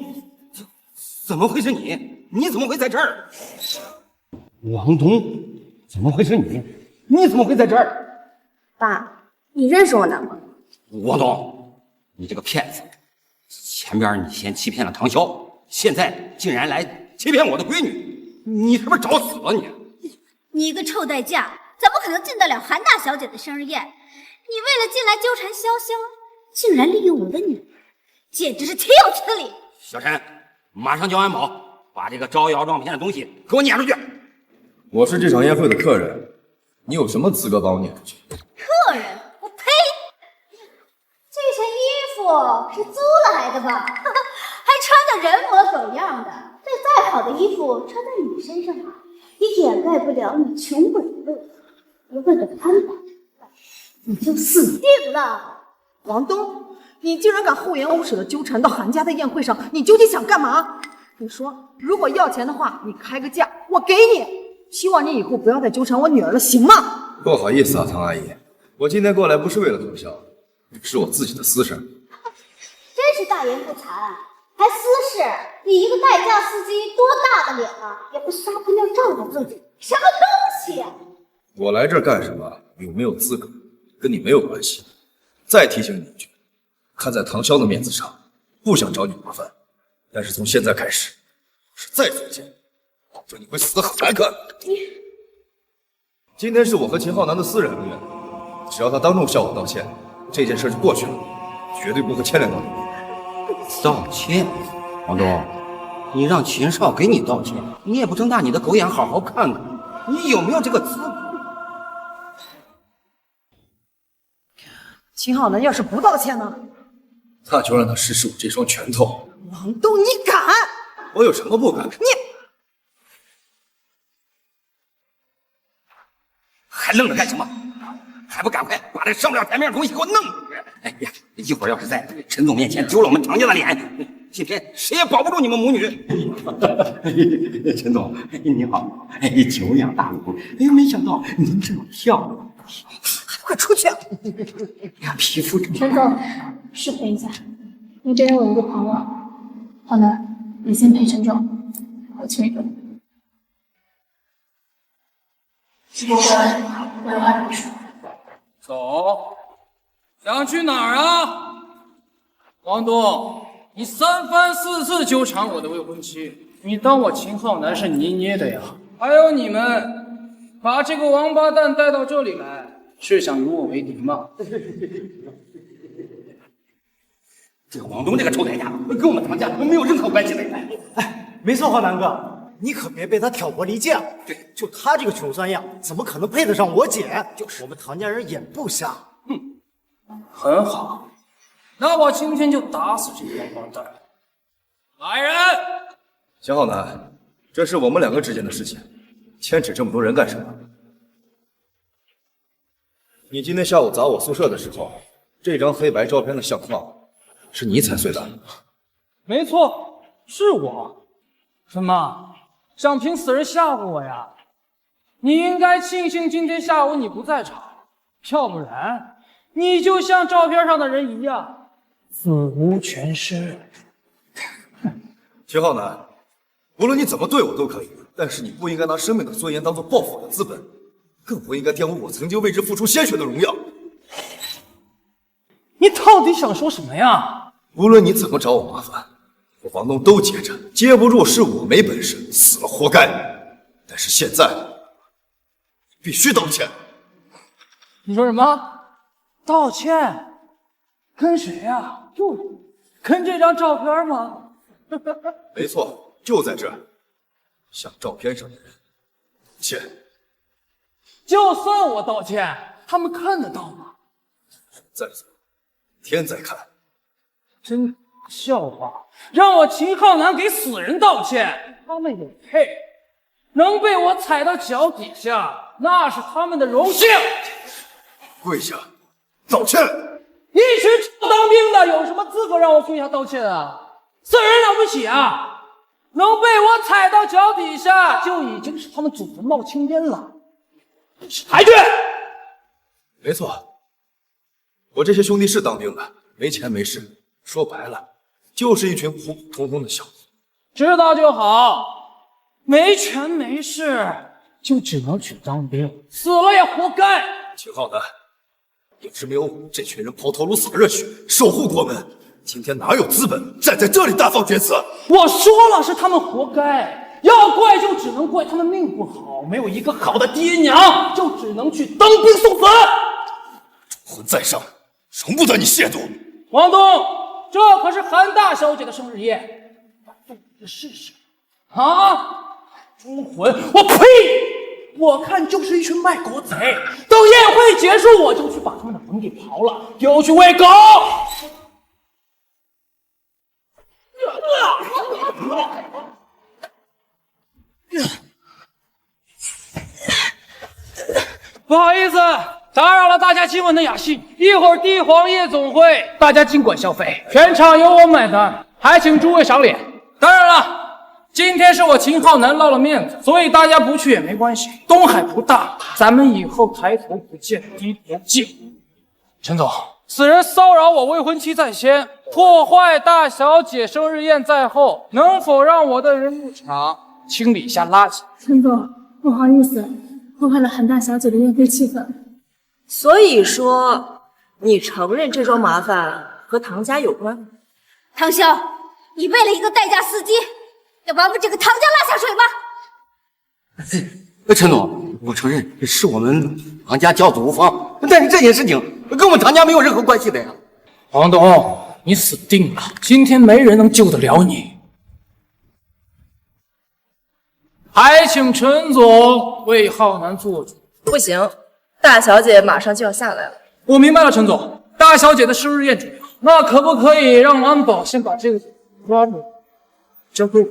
怎么会是你？你怎么会在这儿？王东，怎么会是你？你怎么会在这儿？爸，你认识我男朋友？王东，你这个骗子！前边你先欺骗了唐潇，现在竟然来欺骗我的闺女，你是不是找死啊你？你一个臭代驾，怎么可能进得了韩大小姐的生日宴？你为了进来纠缠潇潇，竟然利用我的女儿，简直是岂有此理！小陈，马上叫安保，把这个招摇撞骗的东西给我撵出去！我是这场宴会的客人，你有什么资格把我撵出去？客人，我呸！这身衣服是租来的吧？还穿得人模狗样的，这再好的衣服穿在你身上啊，也掩盖不了你穷鬼的乐。不为了安保，你就死定了！王东，你竟然敢厚颜无耻的纠缠到韩家的宴会上，你究竟想干嘛？你说，如果要钱的话，你开个价，我给你。希望你以后不要再纠缠我女儿了，行吗？不好意思啊，唐阿姨，我今天过来不是为了通宵，是我自己的私事。真是大言不惭，还私事！你一个代驾司机，多大的脸啊，也不撒泡尿照照自己，什么东西呀！我来这儿干什么，有没有资格，跟你没有关系。再提醒你一句，看在唐潇的面子上，不想找你麻烦，但是从现在开始，是再再见，保证你会死得很难看。今天是我和秦浩南的私人恩怨，只要他当众向我道歉，这件事就过去了，绝对不会牵连到你。道歉？王东，你让秦少给你道歉，你也不睁大你的狗眼好好看看，你有没有这个资格？秦浩南要是不道歉呢？那就让他试试我这双拳头。王东，你敢？我有什么不敢？你还愣着干什么？还不赶快把这上不了台面的东西给我弄出去！哎呀，一会儿要是在陈总面前丢了我们唐家的脸，今天谁也保不住你们母女。陈总，您好，久仰大名，哎，没想到您这么漂亮，快出去！呀，皮肤真陈总，视频一下，你这边有一个朋友，好的，你先陪陈总，我去一个。直播间，我有话跟你说。走，想去哪儿啊？王东，你3番4次纠缠我的未婚妻，你当我秦浩南是泥捏的呀？还有你们，把这个王八蛋带到这里来，是想与我为敌吗？这个王东这个臭代驾，跟我们唐家没有任何关系的。哎，没错，浩南哥，你可别被他挑拨离间。对，就他这个穷酸样，怎么可能配得上我姐？就是我们唐家人眼不瞎。很好，那我今天就打死这个王八蛋。来人！秦浩南，这是我们2个之间的事情，牵扯这么多人干什么？你今天下午砸我宿舍的时候，这张黑白照片的相框是你踩碎的？没错，是我。什么？想凭死人吓唬我呀？你应该庆幸今天下午你不在场，要不然你就像照片上的人一样，死无全尸。秦浩南，无论你怎么对我都可以，但是你不应该拿生命的尊严当做报复的资本，更不应该玷污我曾经为之付出鲜血的荣耀。你到底想说什么呀？无论你怎么找我麻烦，我房东都接着，接不住是我没本事，死了活该。但是现在，必须道歉。你说什么？道歉？跟谁呀？就跟这张照片吗？没错，就在这儿，向照片上的人道歉。就算我道歉，他们看得到吗？再说，天在看。真笑话！让我秦浩南给死人道歉，他们也配？能被我踩到脚底下，那是他们的荣幸。跪下，道歉！一群臭当兵的有什么资格让我跪下道歉啊？死人了不起啊！能被我踩到脚底下，就已经是他们祖坟冒青烟了。抬举！没错，我这些兄弟是当兵的，没钱没势，说白了就是一群普普通通的小子。知道就好，没权没势就只能去当兵，死了也活该。秦浩南，要是没有我这群人抛头颅洒热血守护国门，今天哪有资本站在这里大放厥词？我说了，是他们活该，要怪就只能怪他们命不好，没有一个好的爹娘，就只能去当兵送死。主魂在上，容不得你亵渎。王东，这可是韩大小姐的生日宴，动你的试试啊！忠魂，我呸！我看就是一群卖国贼。等宴会结束，我就去把他们的坟给刨了，丢去喂狗。不好意思，打扰了大家今晚的雅兴。一会儿帝皇夜总会，大家尽管消费，全场由我买单，还请诸位赏脸。当然了，今天是我秦浩南落了面子，所以大家不去也没关系。东海不大，咱们以后抬头不见低头见。陈总，此人骚扰我未婚妻在先，破坏大小姐生日宴在后，能否让我的人入场清理一下垃圾？陈总，不好意思，破坏了韩大小姐的宴会气氛。所以说，你承认这桩麻烦和唐家有关？唐潇，你为了一个代驾司机，要把我们整个唐家拉下水吗？陈总，我承认是我们唐家教子无方，但是这件事情跟我们唐家没有任何关系的呀。王董，你死定了！今天没人能救得了你。还请陈总为浩南做主。不行，大小姐马上就要下来了。我明白了，陈总，大小姐的生日宴主要，那可不可以让安保先把这个抓住，交给我？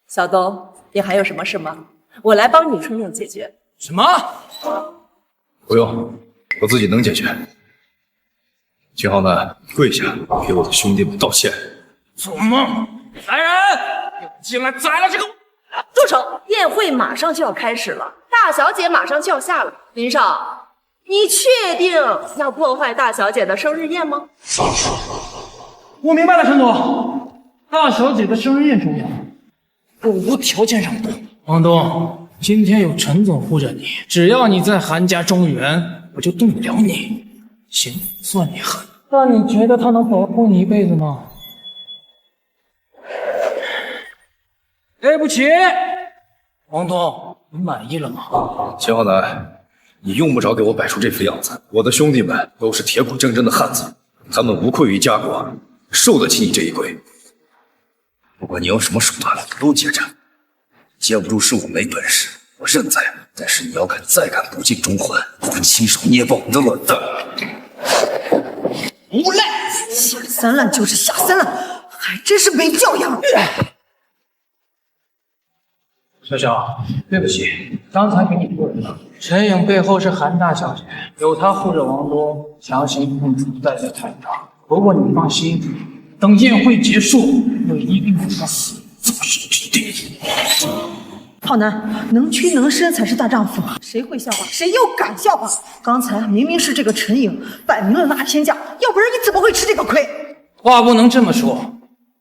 小东，你还有什么事吗？我来帮你春影解决。什么？不用，我自己能解决。秦浩南，跪下，给我的兄弟们道歉。做梦！来人，给我进来宰了这个！住手！宴会马上就要开始了，大小姐马上就要下了。林少，你确定要破坏大小姐的生日宴吗？我明白了，陈总，大小姐的生日宴重要，我无条件让步。王东，今天有陈总护着你，只要你在韩家中原，我就动不了你。行，算你狠。但你觉得他能保护你一辈子吗？对不起，王东，你满意了吗？秦浩南，你用不着给我摆出这副样子。我的兄弟们都是铁骨铮铮的汉子，他们无愧于家国，受得起你这一跪。不管你用什么手段，都接着。接不住是我没本事，我认栽。但是你要再敢不敬忠魂，我会亲手捏爆你的卵蛋！无赖，下三滥就是下三滥，还真是没教养。小小，对不起，刚才给你误人了。陈颖背后是韩大小姐，有她护着王东，强行碰触代价太大。不过你放心，等宴会结束，我一定让他死在这地。浩南，能屈能伸才是大丈夫，谁会笑话，谁又敢笑话？刚才明明是这个陈颖摆明了拉偏架，要不然你怎么会吃这个亏？话不能这么说。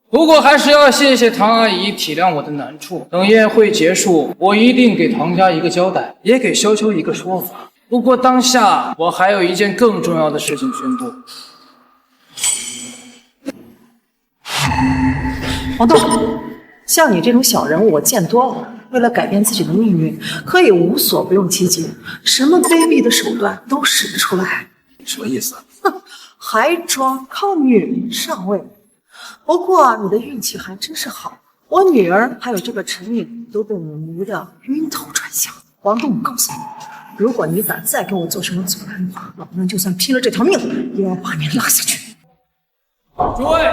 不过还是要谢谢唐阿姨体谅我的难处。等宴会结束，我一定给唐家一个交代，也给潇潇一个说法。不过当下我还有一件更重要的事情宣布。王东，像你这种小人物我见多了，为了改变自己的命运，可以无所不用其极，什么卑鄙的手段都使得出来。什么意思？哼，还装靠女人上位。不过你的运气还真是好，我女儿还有这个陈颖都被你迷得晕头转向。王栋，我告诉你，如果你敢再给我做什么阻拦的话，老娘就算拼了这条命，也要把你拉下去。诸位，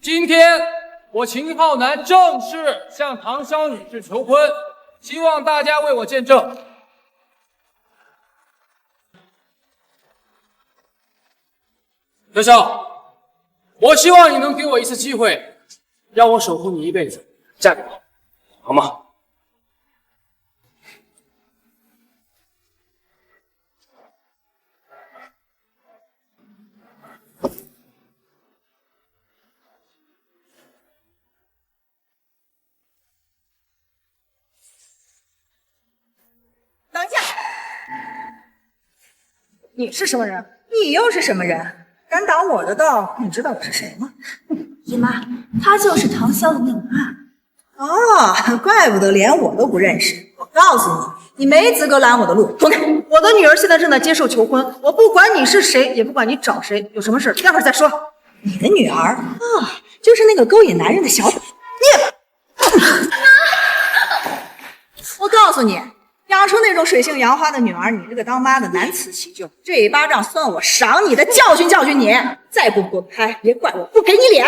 今天我秦浩南正式向唐潇女士求婚，希望大家为我见证。潇潇，我希望你能给我一次机会，让我守护你一辈子，嫁给我，好吗？当家！你是什么人？你又是什么人？敢挡我的道，你知道我是谁吗？姨妈，她就是唐潇的那个妈。哦，怪不得连我都不认识。我告诉你，你没资格拦我的路，滚开！我的女儿现在正在接受求婚，我不管你是谁，也不管你找谁，有什么事待会儿再说。你的女儿啊，就是那个勾引男人的小你。我告诉你，养出那种水性杨花的女儿，你这个当妈的难辞其咎。这一巴掌算我赏你的，教训教训你。再不滚开，别怪我不给你脸。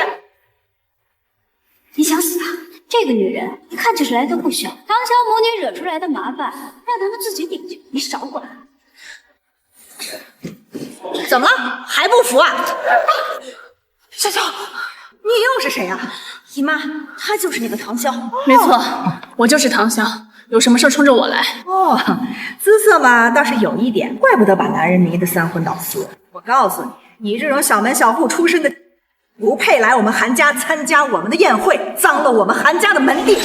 你想死啊？这个女人一看就是来头不小，唐潇母女惹出来的麻烦，让他们自己顶去，你少管。怎么了？还不服啊？潇潇，你又是谁啊？姨妈，她就是那个唐潇。没错，我就是唐潇，有什么事冲着我来。哦，姿色嘛倒是有一点，怪不得把男人迷得三魂倒四。我告诉你，你这种小门小户出身的，不配来我们韩家参加我们的宴会，脏了我们韩家的门第。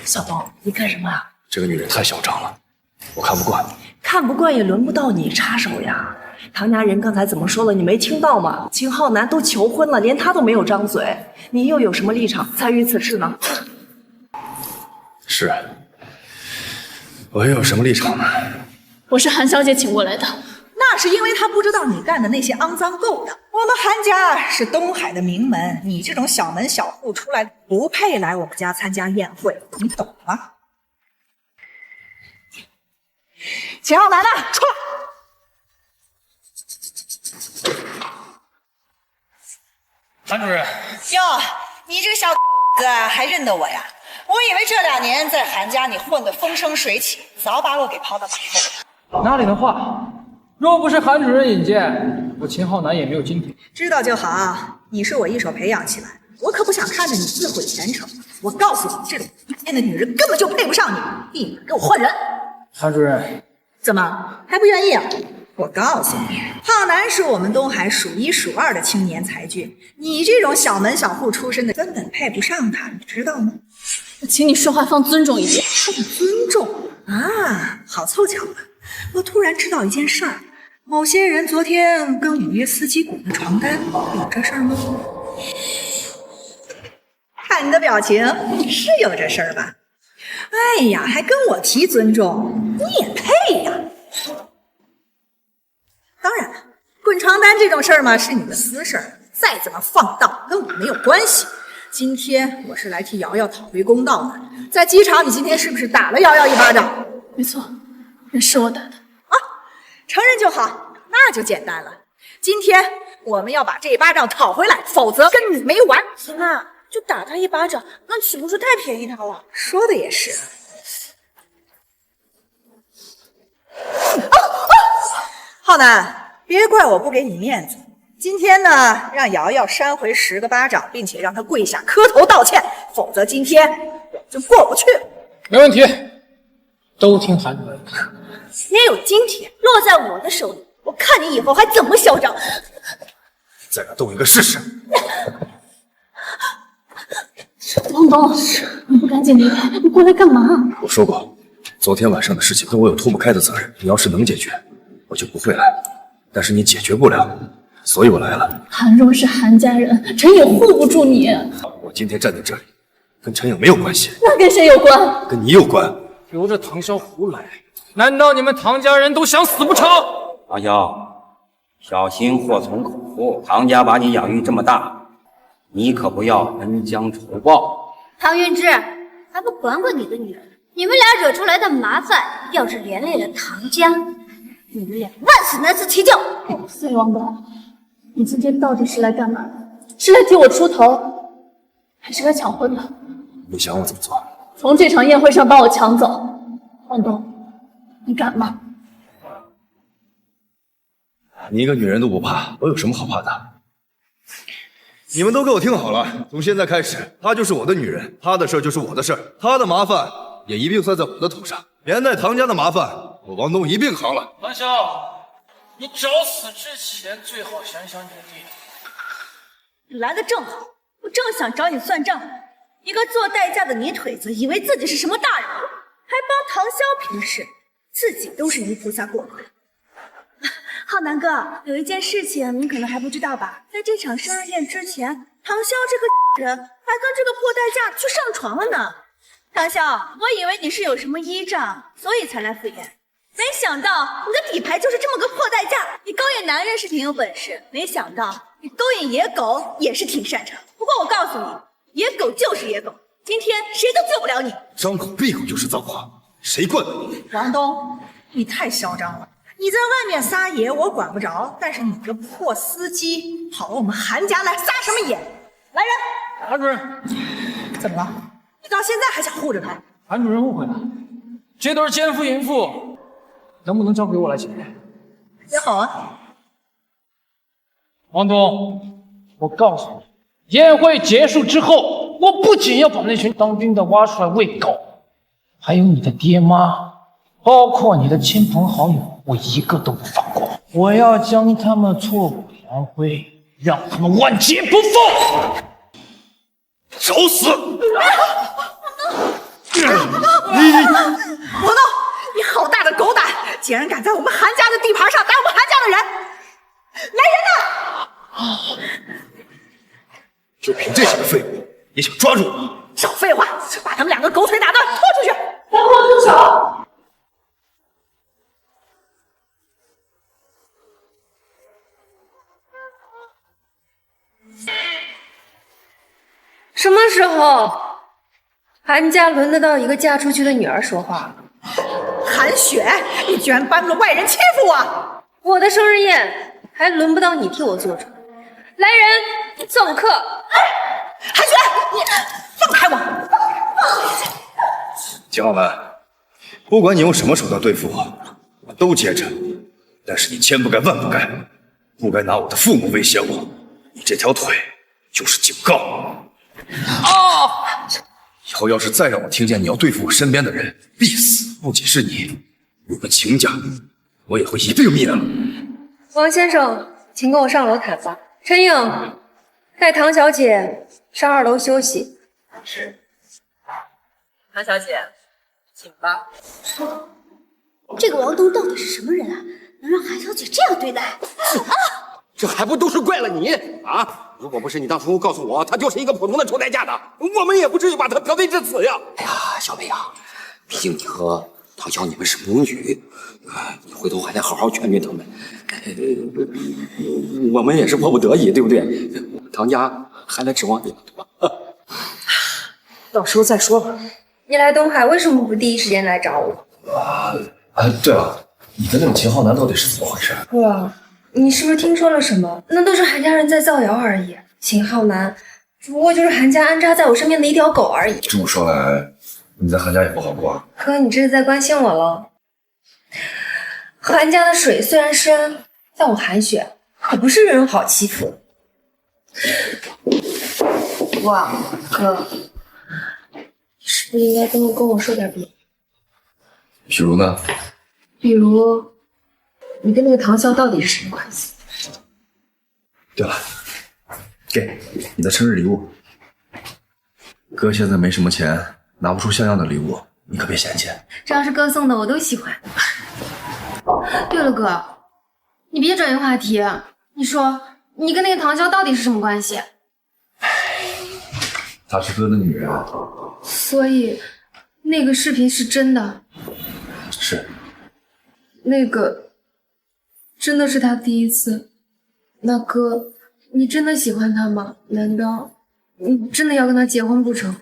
小东，你干什么啊？这个女人太嚣张了，我看不惯。看不惯也轮不到你插手呀。唐家人刚才怎么说了？你没听到吗？秦浩南都求婚了，连他都没有张嘴，你又有什么立场参与此事呢？是，我又有什么立场呢？我是韩小姐请过来的。那是因为他不知道你干的那些肮脏勾当。我们韩家是东海的名门，你这种小门小户出来不配来我们家参加宴会，你懂吗？秦浩南呢？出来！韩主任，哟，你这个小子还认得我呀？我以为这2年在韩家你混得风生水起，早把我给抛到脑后了。哪里的话？若不是韩主任引荐，我秦浩南也没有今天。知道就好，你是我一手培养起来，我可不想看着你自毁前程。我告诉你，这种阴间的女人根本就配不上你，立马给我换人。韩主任，怎么还不愿意啊？我告诉你，浩南是我们东海数1数2的青年才俊，你这种小门小户出身的根本配不上他，你知道吗？请你说话放尊重一点。放尊重啊，好凑巧啊！我突然知道一件事儿，某些人昨天跟5月司机滚的床单，有这事儿吗？看你的表情，是有这事儿吧？哎呀，还跟我提尊重，你也配呀？当然了，滚床单这种事儿嘛，是你的私事儿，再怎么放荡跟我没有关系。今天我是来替瑶瑶讨回公道的。在机场，你今天是不是打了瑶瑶一巴掌？没错，人是我打的。啊，承认就好，那就简单了。今天我们要把这一巴掌讨回来，否则跟你没完。行啊，就打他一巴掌，那岂不是太便宜他了？说的也是。浩南，别怪我不给你面子。今天呢，让瑶瑶扇回10个巴掌，并且让她跪下磕头道歉，否则今天我就过不去。没问题，都听韩主任的。也有今天，落在我的手里，我看你以后还怎么嚣张！再敢动一个试试！王东，你不赶紧离开，你过来干嘛？我说过，昨天晚上的事情跟我有脱不开的责任。你要是能解决，我就不会来了。但是你解决不了，所以我来了。韩若是韩家人，陈也护不住你。我今天站在这里，跟陈颖没有关系。那跟谁有关？跟你有关。留着唐潇胡来，难道你们唐家人都想死不成？唐潇，小心祸从口出。唐家把你养育这么大，你可不要恩将仇报。唐云芝，还不管管你的女儿？你们俩惹出来的麻烦，要是连累了唐家，你们俩万死难辞其咎。所以王东，你今天到底是来干嘛的？是来替我出头，还是来抢婚的？你想我怎么做？从这场宴会上把我抢走，王东，你敢吗？你一个女人都不怕，我有什么好怕的？你们都给我听好了，从现在开始，她就是我的女人，她的事就是我的事，她的麻烦也一并算在我的头上，连带唐家的麻烦，我王东一并扛了。唐潇，你找死之前最好想想你弟。你来的正好，我正想找你算账。一个做代驾的泥腿子，以为自己是什么大人物，还帮唐潇平事，自己都是泥菩萨过河。浩南哥，有一件事情您可能还不知道吧？在这场生日宴之前，唐潇这个人还跟这个破代驾去上床了呢。唐潇，我以为你是有什么依仗，所以才来赴宴，没想到你的底牌就是这么个破代驾。你勾引男人是挺有本事，没想到你勾引野狗也是挺擅长。不过我告诉你，野狗就是野狗，今天谁都救不了你。张口闭口就是脏话，谁惯的你？王东，你太嚣张了！你在外面撒野我管不着，但是你个破司机跑我们韩家来撒什么野？来人！韩主任，怎么了？你到现在还想护着他？韩主任误会了，这对奸夫淫妇能不能交给我来检验？也好啊。王东，我告诉你，宴会结束之后，我不仅要把那群当兵的挖出来喂狗，还有你的爹妈，包括你的亲朋好友，我一个都不放过。我要将他们挫骨扬灰，让他们万劫不复。找死！王东，你好大的狗胆，竟然敢在我们韩家的地盘上打我们韩家的人！来人呐！就凭这些个废物，也想抓住我？少废话，把他们两个狗腿打断，拖出去！等我住手！什么时候韩家轮得到一个嫁出去的女儿说话？韩雪，你居然帮着外人欺负我！我的生日宴还轮不到你替我做主。来人，送客！韩雪，你放开我！江浩南，不管你用什么手段对付我，我都接着。但是你千不该万不该，不该拿我的父母威胁我。你这条腿就是警告。以后要是再让我听见你要对付我身边的人，必死！不仅是你，我们秦家，我也会一并灭了。王先生，请跟我上楼谈吧。陈颖，带唐小姐上2楼休息。是。唐小姐，请吧。这个王东到底是什么人啊？能让韩小姐这样对待？这还不都是怪了你啊！如果不是你当初告诉我他就是一个普通的出代驾的，我们也不至于把他调配至此呀！哎呀，小梅啊，毕竟你和唐潇你们是母女，你回头还得好好劝劝他们。我们也是迫不得已，对不对？唐家还来指望你了，对吧？到时候再说吧。你来东海为什么不第一时间来找我？对了，你跟那个秦浩南到底是怎么回事？哥，你是不是听说了什么？那都是韩家人在造谣而已。秦浩南只不过就是韩家安扎在我身边的一条狗而已。这么说来，你在韩家也不好过。哥，你这是在关心我了。韩家的水虽然深，但我韩雪可不是人好欺负。哇，哥，你是不是应该跟我说点别的？比如呢？比如，你跟那个唐潇到底是什么关系？对了，给你的生日礼物。哥现在没什么钱，拿不出像样的礼物，你可别嫌弃。只要是哥送的，我都喜欢。对了，哥，你别转移话题。你说，你跟那个唐潇到底是什么关系？她是哥的女人。所以那个视频是真的？是。那个真的是他第一次？那哥，你真的喜欢他吗？难道你真的要跟他结婚不成？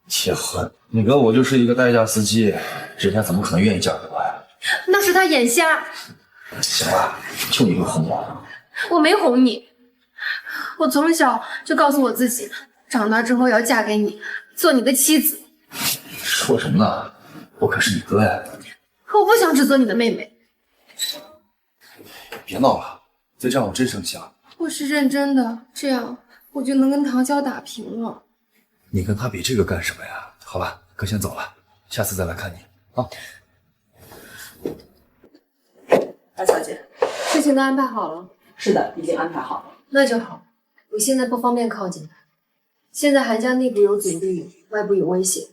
结婚？你哥我就是一个代驾司机，人家怎么可能愿意嫁给我呀？那是他眼瞎。行了，就你会哄我。我没哄你，我从小就告诉我自己，长大之后要嫁给你，做你的妻子。说什么呢？我可是你哥呀！可我不想只做你的妹妹。别闹了，再这样我真生气了。我是认真的，这样我就能跟唐潇打平了。你跟他比这个干什么呀？好了，哥先走了，下次再来看你啊。大小姐，事情都安排好了。是的，已经安排好了。那就好。我现在不方便靠近他，现在韩家内部有阻力，外部有威胁，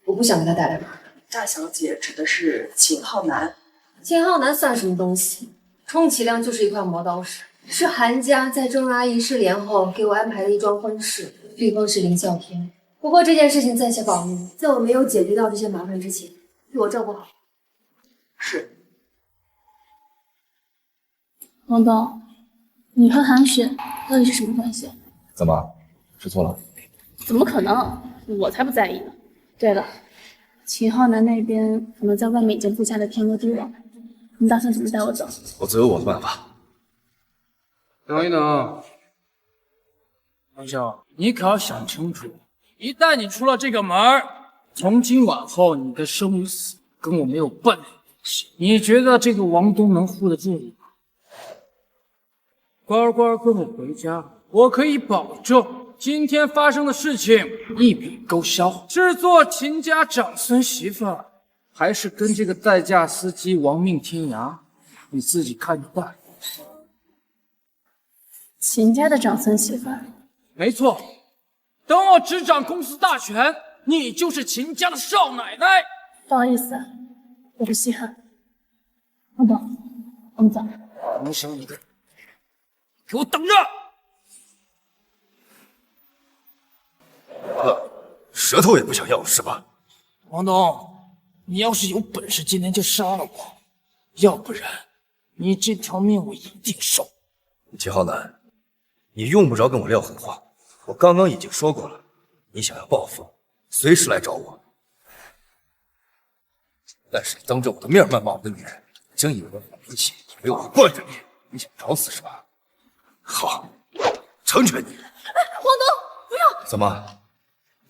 我不想给他带来麻烦。大小姐指的是秦浩南。秦浩南算什么东西？充其量就是一块磨刀石。是韩家在郑阿姨失联后给我安排的一桩婚事，对方是林啸天。不过这件事情暂且保密，在我没有解决掉这些麻烦之前，替我照顾好。是。王东，你和韩雪到底是什么关系？怎么，吃错了？怎么可能？我才不在意呢。对了，秦浩南那边可能在外面已经布下了天罗地网，你打算怎么带我走？我自有我的办法。等一等，唐潇，你可要想清楚，一旦你出了这个门儿，从今往后你的生与死跟我没有半点关系。你觉得这个王东能护得住你吗？乖乖跟我回家，我可以保证今天发生的事情一笔勾销。是做秦家长孙媳妇儿，还是跟这个代驾司机亡命天涯，你自己看着办。秦家的长孙媳妇儿？没错，等我执掌公司大权，你就是秦家的少奶奶。不好意思，我不稀罕。王东，我们走。你想你个，给我等着！舌头也不想要是吧？王东，你要是有本事，今天就杀了我，要不然你这条命我一定收。秦浩南，你用不着跟我撂狠话，我刚刚已经说过了，你想要报复，随时来找我。但是你当着我的面谩骂我的女人，竟以为我脾气，以为我惯着你，你想找死是吧？好，成全你。王东，不要！怎么，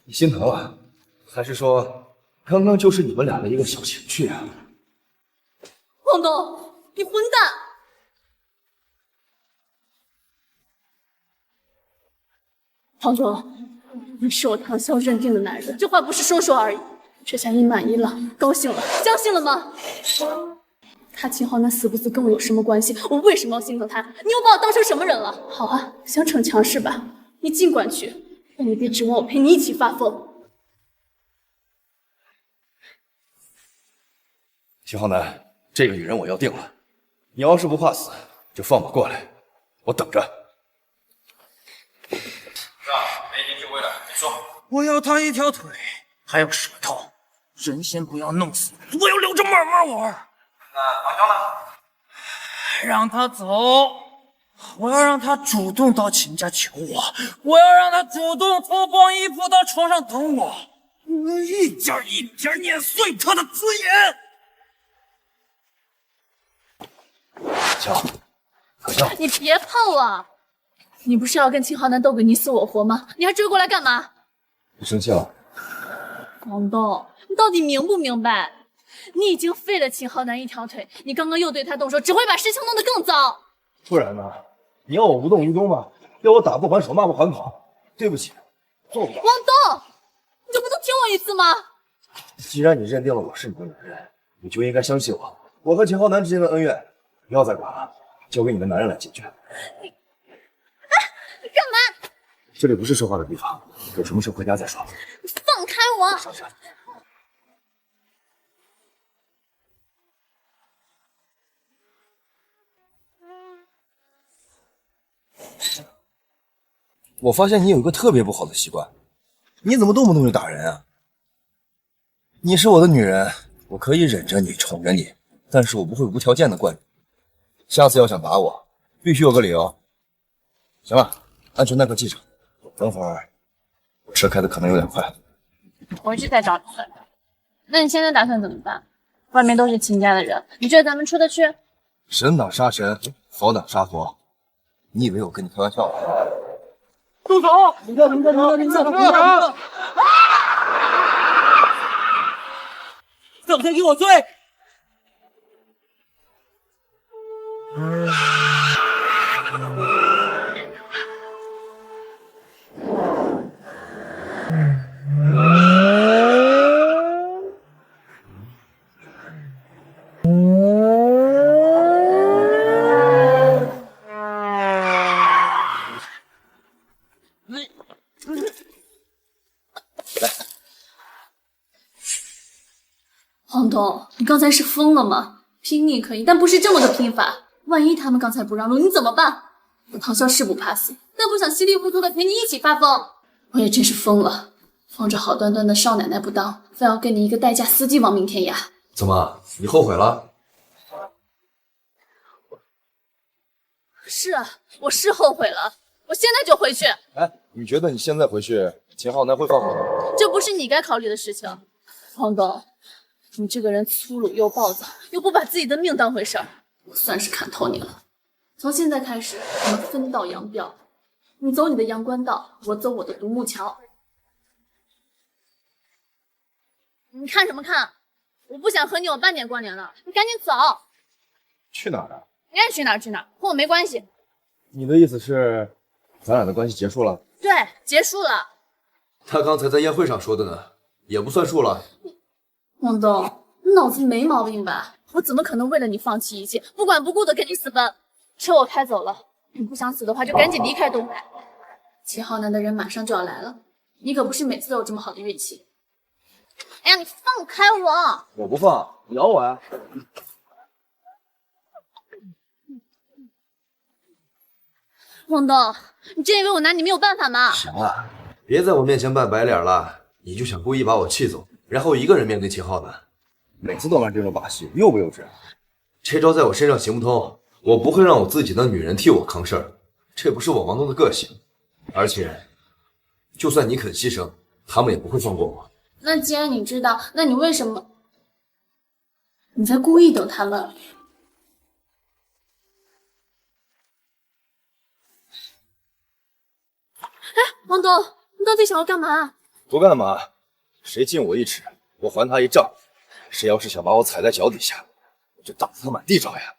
你心疼了？还是说，刚刚就是你们俩的一个小情趣啊？王东，你混蛋！王东，你是我唐潇认定的男人，这话不是说说而已。这下你满意了，高兴了，相信了吗？他秦浩南死不死跟我有什么关系？我为什么要心疼他？你又把我当成什么人了？好啊，想逞强是吧？你尽管去，但你别指望我陪你一起发疯。秦浩南，这个女人我要定了，你要是不怕死，就放马过来，我等着。是啊，没您就位了，你说。我要他一条腿，还有舌头，人先不要弄死，我要留着慢慢玩。那唐潇呢？让他走，我要让他主动到秦家求我，我要让他主动脱光衣服到床上等我，我要一点一点碾碎他的尊严。可笑！你别碰我！你不是要跟秦浩南斗个你死我活吗？你还追过来干嘛？你生气了？王东，你到底明不明白？你已经废了秦浩南一条腿，你刚刚又对他动手，只会把事情弄得更糟。不然呢？你要我无动于衷吗？要我打不还手，骂不还口？对不起，做不到。王东，你就不能听我一次吗？既然你认定了我是你的男人，你就应该相信我。我和秦浩南之间的恩怨，不要再管了，交给你的男人来解决。你干嘛？这里不是说话的地方，有什么事回家再说。你放开我！上山。我发现你有一个特别不好的习惯，你怎么动不动就打人啊？你是我的女人，我可以忍着你、宠着你，但是我不会无条件的惯你。下次要想打我，必须有个理由。行了，安全带快系上，等会儿车开的可能有点快。回去再找你算账。那你现在打算怎么办？外面都是秦家的人，你觉得咱们出得去？神挡杀神，佛挡杀佛，你以为我跟你开玩笑吗？住手！停车！整天给我追！黄东，你刚才是疯了吗？拼你可以，但不是这么个拼法。万一他们刚才不让路，你怎么办？我唐潇是不怕死，但不想稀里糊涂的陪你一起发疯。我也真是疯了，放着好端端的少奶奶不当，非要跟你一个代驾司机亡命天涯。怎么，你后悔了？是啊，我是后悔了，我现在就回去。哎，你觉得你现在回去，秦昊南会放过你吗？这不是你该考虑的事情。黄东，你这个人粗鲁又暴躁，又不把自己的命当回事儿，我算是看透你了。从现在开始，我们分道扬镳，你走你的阳关道，我走我的独木桥。你看什么看？我不想和你有半点关联了，你赶紧走。去哪儿啊？你爱去哪儿去哪儿，和我没关系。你的意思是，咱俩的关系结束了？对，结束了。他刚才在宴会上说的呢，也不算数了。黄东，你脑子没毛病吧？我怎么可能为了你放弃一切，不管不顾的跟你私奔？车我开走了，你不想死的话就赶紧离开东海。秦昊南的人马上就要来了，你可不是每次都有这么好的运气。哎呀，你放开我！我不放，你咬我呀！黄东，你真以为我拿你没有办法吗？行了，别在我面前扮白脸了，你就想故意把我气走，然后一个人面对秦昊南，每次都玩这种把戏，幼不幼稚？这招在我身上行不通，我不会让我自己的女人替我扛事儿，这不是我王东的个性。而且，就算你肯牺牲，他们也不会放过我。那既然你知道，那你为什么？你在故意等他们？哎，王东，你到底想要干嘛？不干嘛？谁敬我一尺，我还他一丈。谁要是想把我踩在脚底下，我就打他满地找牙。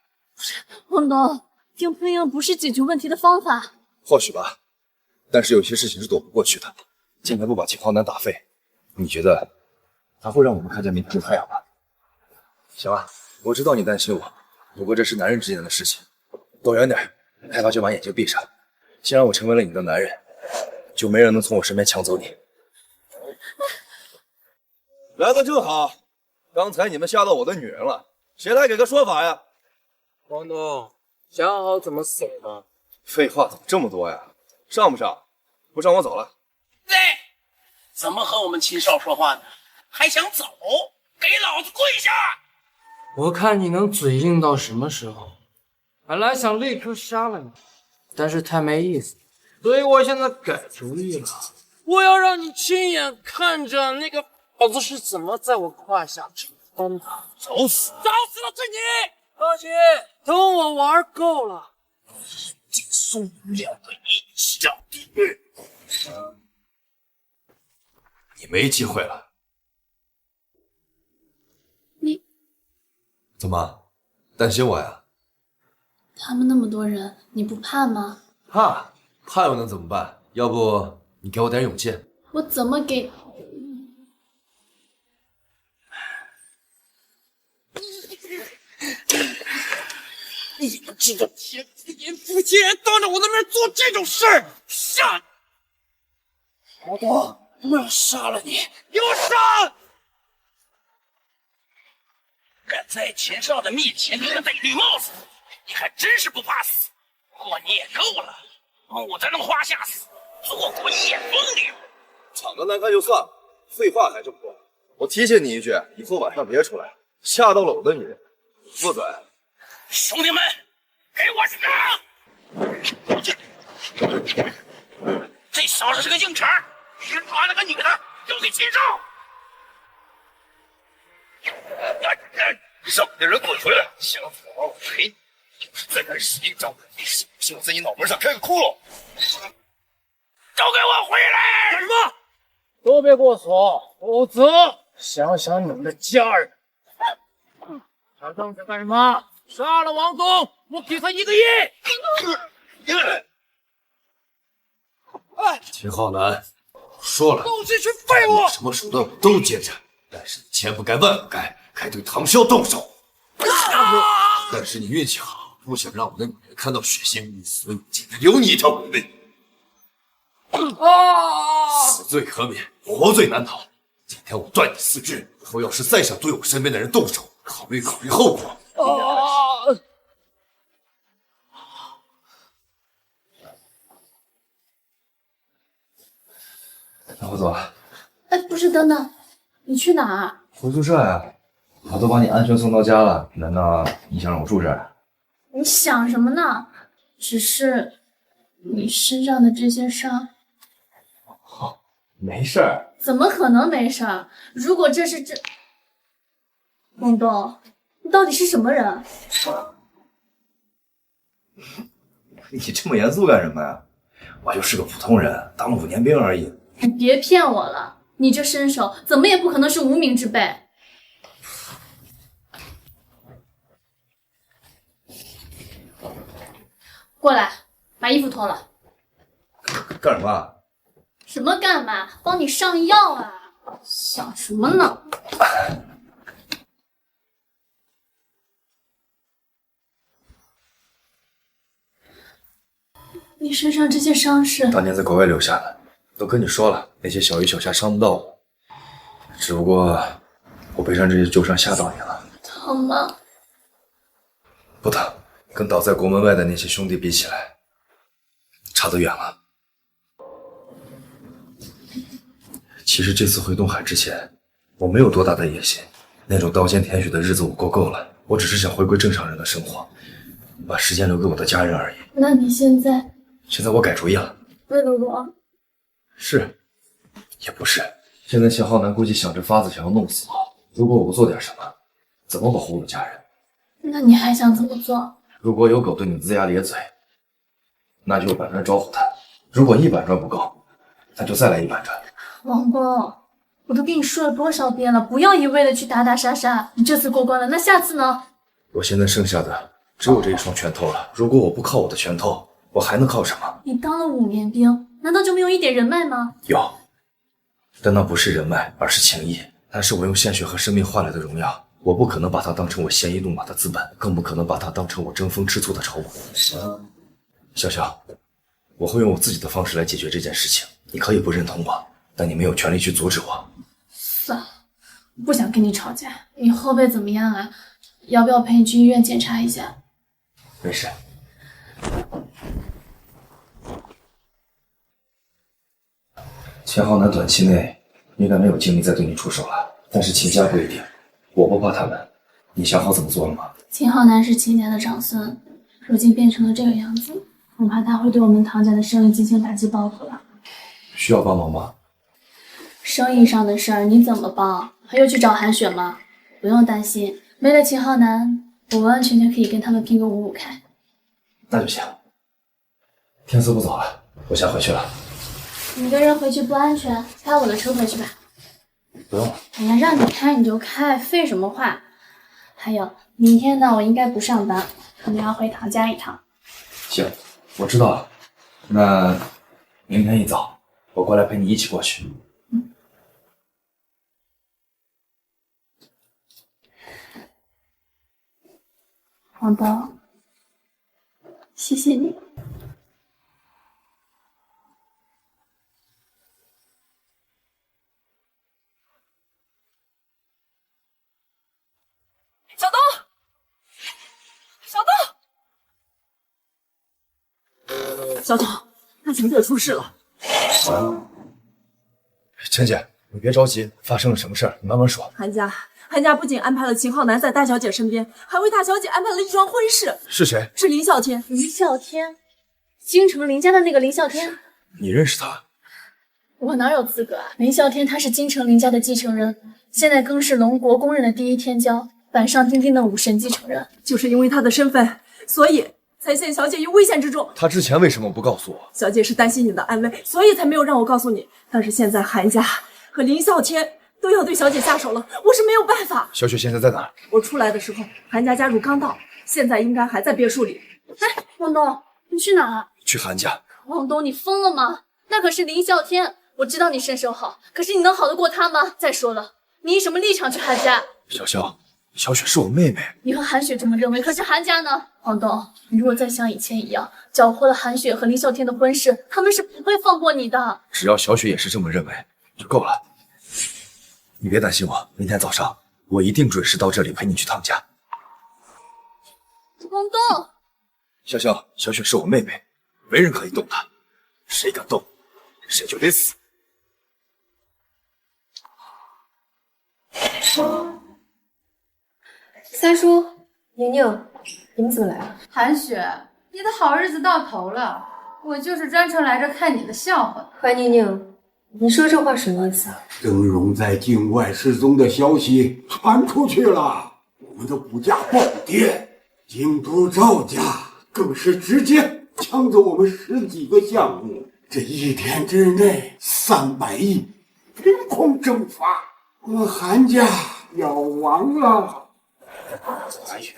王东，硬碰硬不是解决问题的方法。或许吧，但是有些事情是躲不过去的。今天不把秦昊南打废，你觉得他会让我们看见明天的太阳吗？行了，我知道你担心我，不过这是男人之间的事情，躲远点，害怕就把眼睛闭上。既然我成为了你的男人，就没人能从我身边抢走你。来的正好，刚才你们吓到我的女人了，谁来给个说法呀？王东，想好怎么死吗？废话怎么这么多呀？上不上？不上我走了。对，怎么和我们秦少说话呢？还想走？给老子跪下！我看你能嘴硬到什么时候？本来想立刻杀了你，但是太没意思，所以我现在改主意了。我要让你亲眼看着那个婊子是怎么在我胯下扯翻的。找死！找死了是你！放心，等我玩够了，一定送你们两个一起上地狱。你没机会了。你怎么担心我呀？他们那么多人，你不怕吗？怕又能怎么办？要不你给我点勇气？我怎么给？你们这个天子眼夫妻人当着我的面做这种事儿，杀！老东，我要杀了你！给我杀！敢在秦少的面前给他戴绿帽子，你还真是不怕死。不过你也够了，木在那花下死，做过一眼风流。长得难看就算了，废话还这么多。我提醒你一句，以后晚上别出来，吓到了我的女人。负责。兄弟们，给我上！这小子是个硬茬，只抓了个女的就得禽兽。让你的人滚回来！想死我赔你！再敢使一招，你信不信我在你脑门上开个窟窿？都给我回来！干什么？都别给我走，否则想想你们的家人。还愣着干什么？杀了王总，我给他1个亿！秦浩南，说了，都是群废物！什么手段我都接着，但是你千不该万不该，该对唐潇动手。但是你运气好，不想让我的女人看到血腥，所以今天留你一条狗命。死罪可免，活罪难逃。今天我断你4肢，以后要是再想对我身边的人动手，考虑后果。那我走了。哎，不是，等等，你去哪儿？回宿舍呀，我都把你安全送到家了，难道你想让我住这儿？你想什么呢？只是你身上的这些伤，没事儿。怎么可能没事儿？如果这是东东，你到底是什么人？你这么严肃干什么呀？我就是个普通人，当了5年兵而已。你别骗我了，你这身手怎么也不可能是无名之辈。过来，把衣服脱了。干什么？什么干嘛？帮你上药啊！想什么呢？你身上这些伤是当年在国外留下的，都跟你说了，那些小鱼小虾伤不到我，只不过我背上这些旧伤吓到你了。疼吗？不疼，跟倒在国门外的那些兄弟比起来，差得远了。其实这次回东海之前，我没有多大的野心，那种刀尖舔血的日子我过够了，我只是想回归正常人的生活，把时间留给我的家人而已。那你现在我改主意了。为了我？是，也不是。现在秦浩南估计想着法子想要弄死我，如果我不做点什么，怎么保护我的家人？那你还想怎么做？如果有狗对你龇牙咧嘴，那就板砖招呼他；如果1板砖不够，那就再来1板砖。王公，我都跟你说了多少遍了，不要一味的去打打杀杀。你这次过关了，那下次呢？我现在剩下的只有这一双拳头了。如果我不靠我的拳头，我还能靠什么？你当了5年兵，难道就没有一点人脉吗？有，但那不是人脉，而是情谊。那是我用鲜血和生命换来的荣耀。我不可能把它当成我鲜衣怒马的资本，更不可能把它当成我争风吃醋的筹码。潇潇，我会用我自己的方式来解决这件事情。你可以不认同我，但你没有权利去阻止我。算了，不想跟你吵架。你后背怎么样啊？要不要陪你去医院检查一下？没事。秦浩南短期内应该没有精力再对你出手了，但是秦家不一定。我不怕他们，你想好怎么做了吗？秦浩南是秦家的长孙，如今变成了这个样子，恐怕他会对我们唐家的生意进行打击报复了。需要帮忙吗？生意上的事儿你怎么帮？还用去找韩雪吗？不用担心，没了秦浩南，我完完全全可以跟他们拼个5-5开。那就行。天色不早了，我先回去了。你一个人回去不安全，开我的车回去吧。不用了。哎呀，让你开你就开，废什么话？还有，明天呢，我应该不上班，可能要回唐家一趟。行，我知道了。那明天一早，我过来陪你一起过去。王东，谢谢你。小东，小东，小东，那情姐出事了，陈姐，你别着急，发生了什么事儿，你慢慢说。韩家不仅安排了秦浩南在大小姐身边，还为大小姐安排了一桩婚事。是谁？是林啸天。林啸天，京城林家的那个林啸天。你认识他？我哪有资格啊？林啸天他是京城林家的继承人，现在更是龙国公认的第一天骄，板上钉钉的武神继承人。就是因为他的身份，所以才陷小姐于危险之中。他之前为什么不告诉我？小姐是担心你的安危，所以才没有让我告诉你。但是现在韩家和林啸天都要对小姐下手了，我是没有办法。小雪现在在哪儿？我出来的时候，韩家家主刚到，现在应该还在别墅里。哎，王东，你去哪儿？去韩家。王东，你疯了吗？那可是林啸天，我知道你身手好，可是你能好得过他吗？再说了，你以什么立场去韩家？小雪是我妹妹。你和韩雪这么认为，可是韩家呢？王东，你如果再像以前一样搅和了韩雪和林啸天的婚事，他们是不会放过你的。只要小雪也是这么认为，就够了。你别担心我，明天早上我一定准时到这里陪你去唐家。王东，小雪是我妹妹，没人可以动她，谁敢动，谁就得死。三叔、宁宁，你们怎么来了？韩雪，你的好日子到头了，我就是专程来这看你的笑话。怀宁宁，你说这话什么意思啊？峥嵘在境外失踪的消息传出去了，我们的股价暴跌，京都赵家更是直接抢走我们10几个项目，这一天之内300亿凭空蒸发，我们韩家要亡了。韩雪，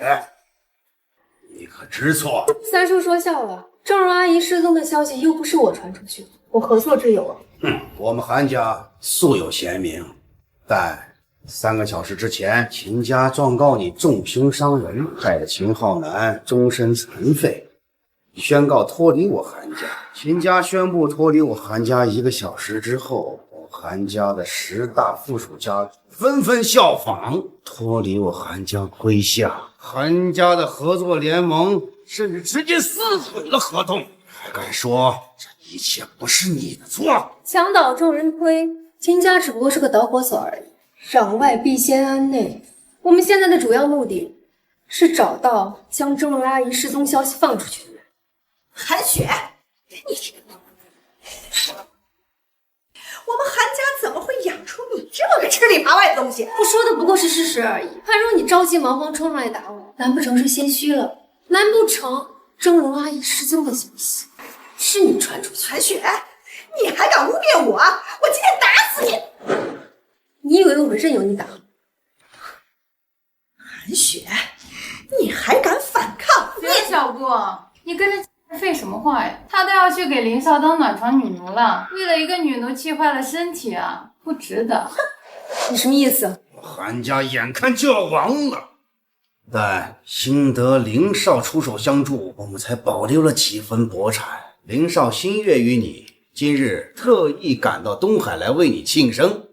你可知错？三叔说笑了，郑荣阿姨失踪的消息又不是我传出去的，我何错之有啊？我们韩家素有贤名，但3个小时之前，秦家状告你重凶伤人，害得秦浩南终身残废，宣告脱离我韩家。秦家宣布脱离我韩家1个小时之后，我韩家的10大附属家纷纷效仿，脱离我韩家麾下。韩家的合作联盟甚至直接撕毁了合同，还敢说这一切不是你的错？墙倒众人推，秦家只不过是个导火索而已。攘外必先安内，我们现在的主要目的是找到将郑荣阿姨失踪消息放出去的人。韩雪，你我们韩家怎么会养出你这么个吃里扒外的东西？我说的不过是事实而已。潘若，你着急忙慌冲上来打我，难不成是心虚了？难不成郑荣阿姨失踪的消息是你传出去？韩雪，你还敢污蔑我？我今天打死你！你以为我任由你打？韩雪，你还敢反抗？小姑，你跟着废什么话呀？他都要去给林少当暖床女奴了，为了一个女奴气坏了身体啊，不值得。你什么意思？韩家眼看就要亡了，但幸得林少出手相助，我们才保留了几分薄产。林少心悦于你，今日特意赶到东海来为你庆生，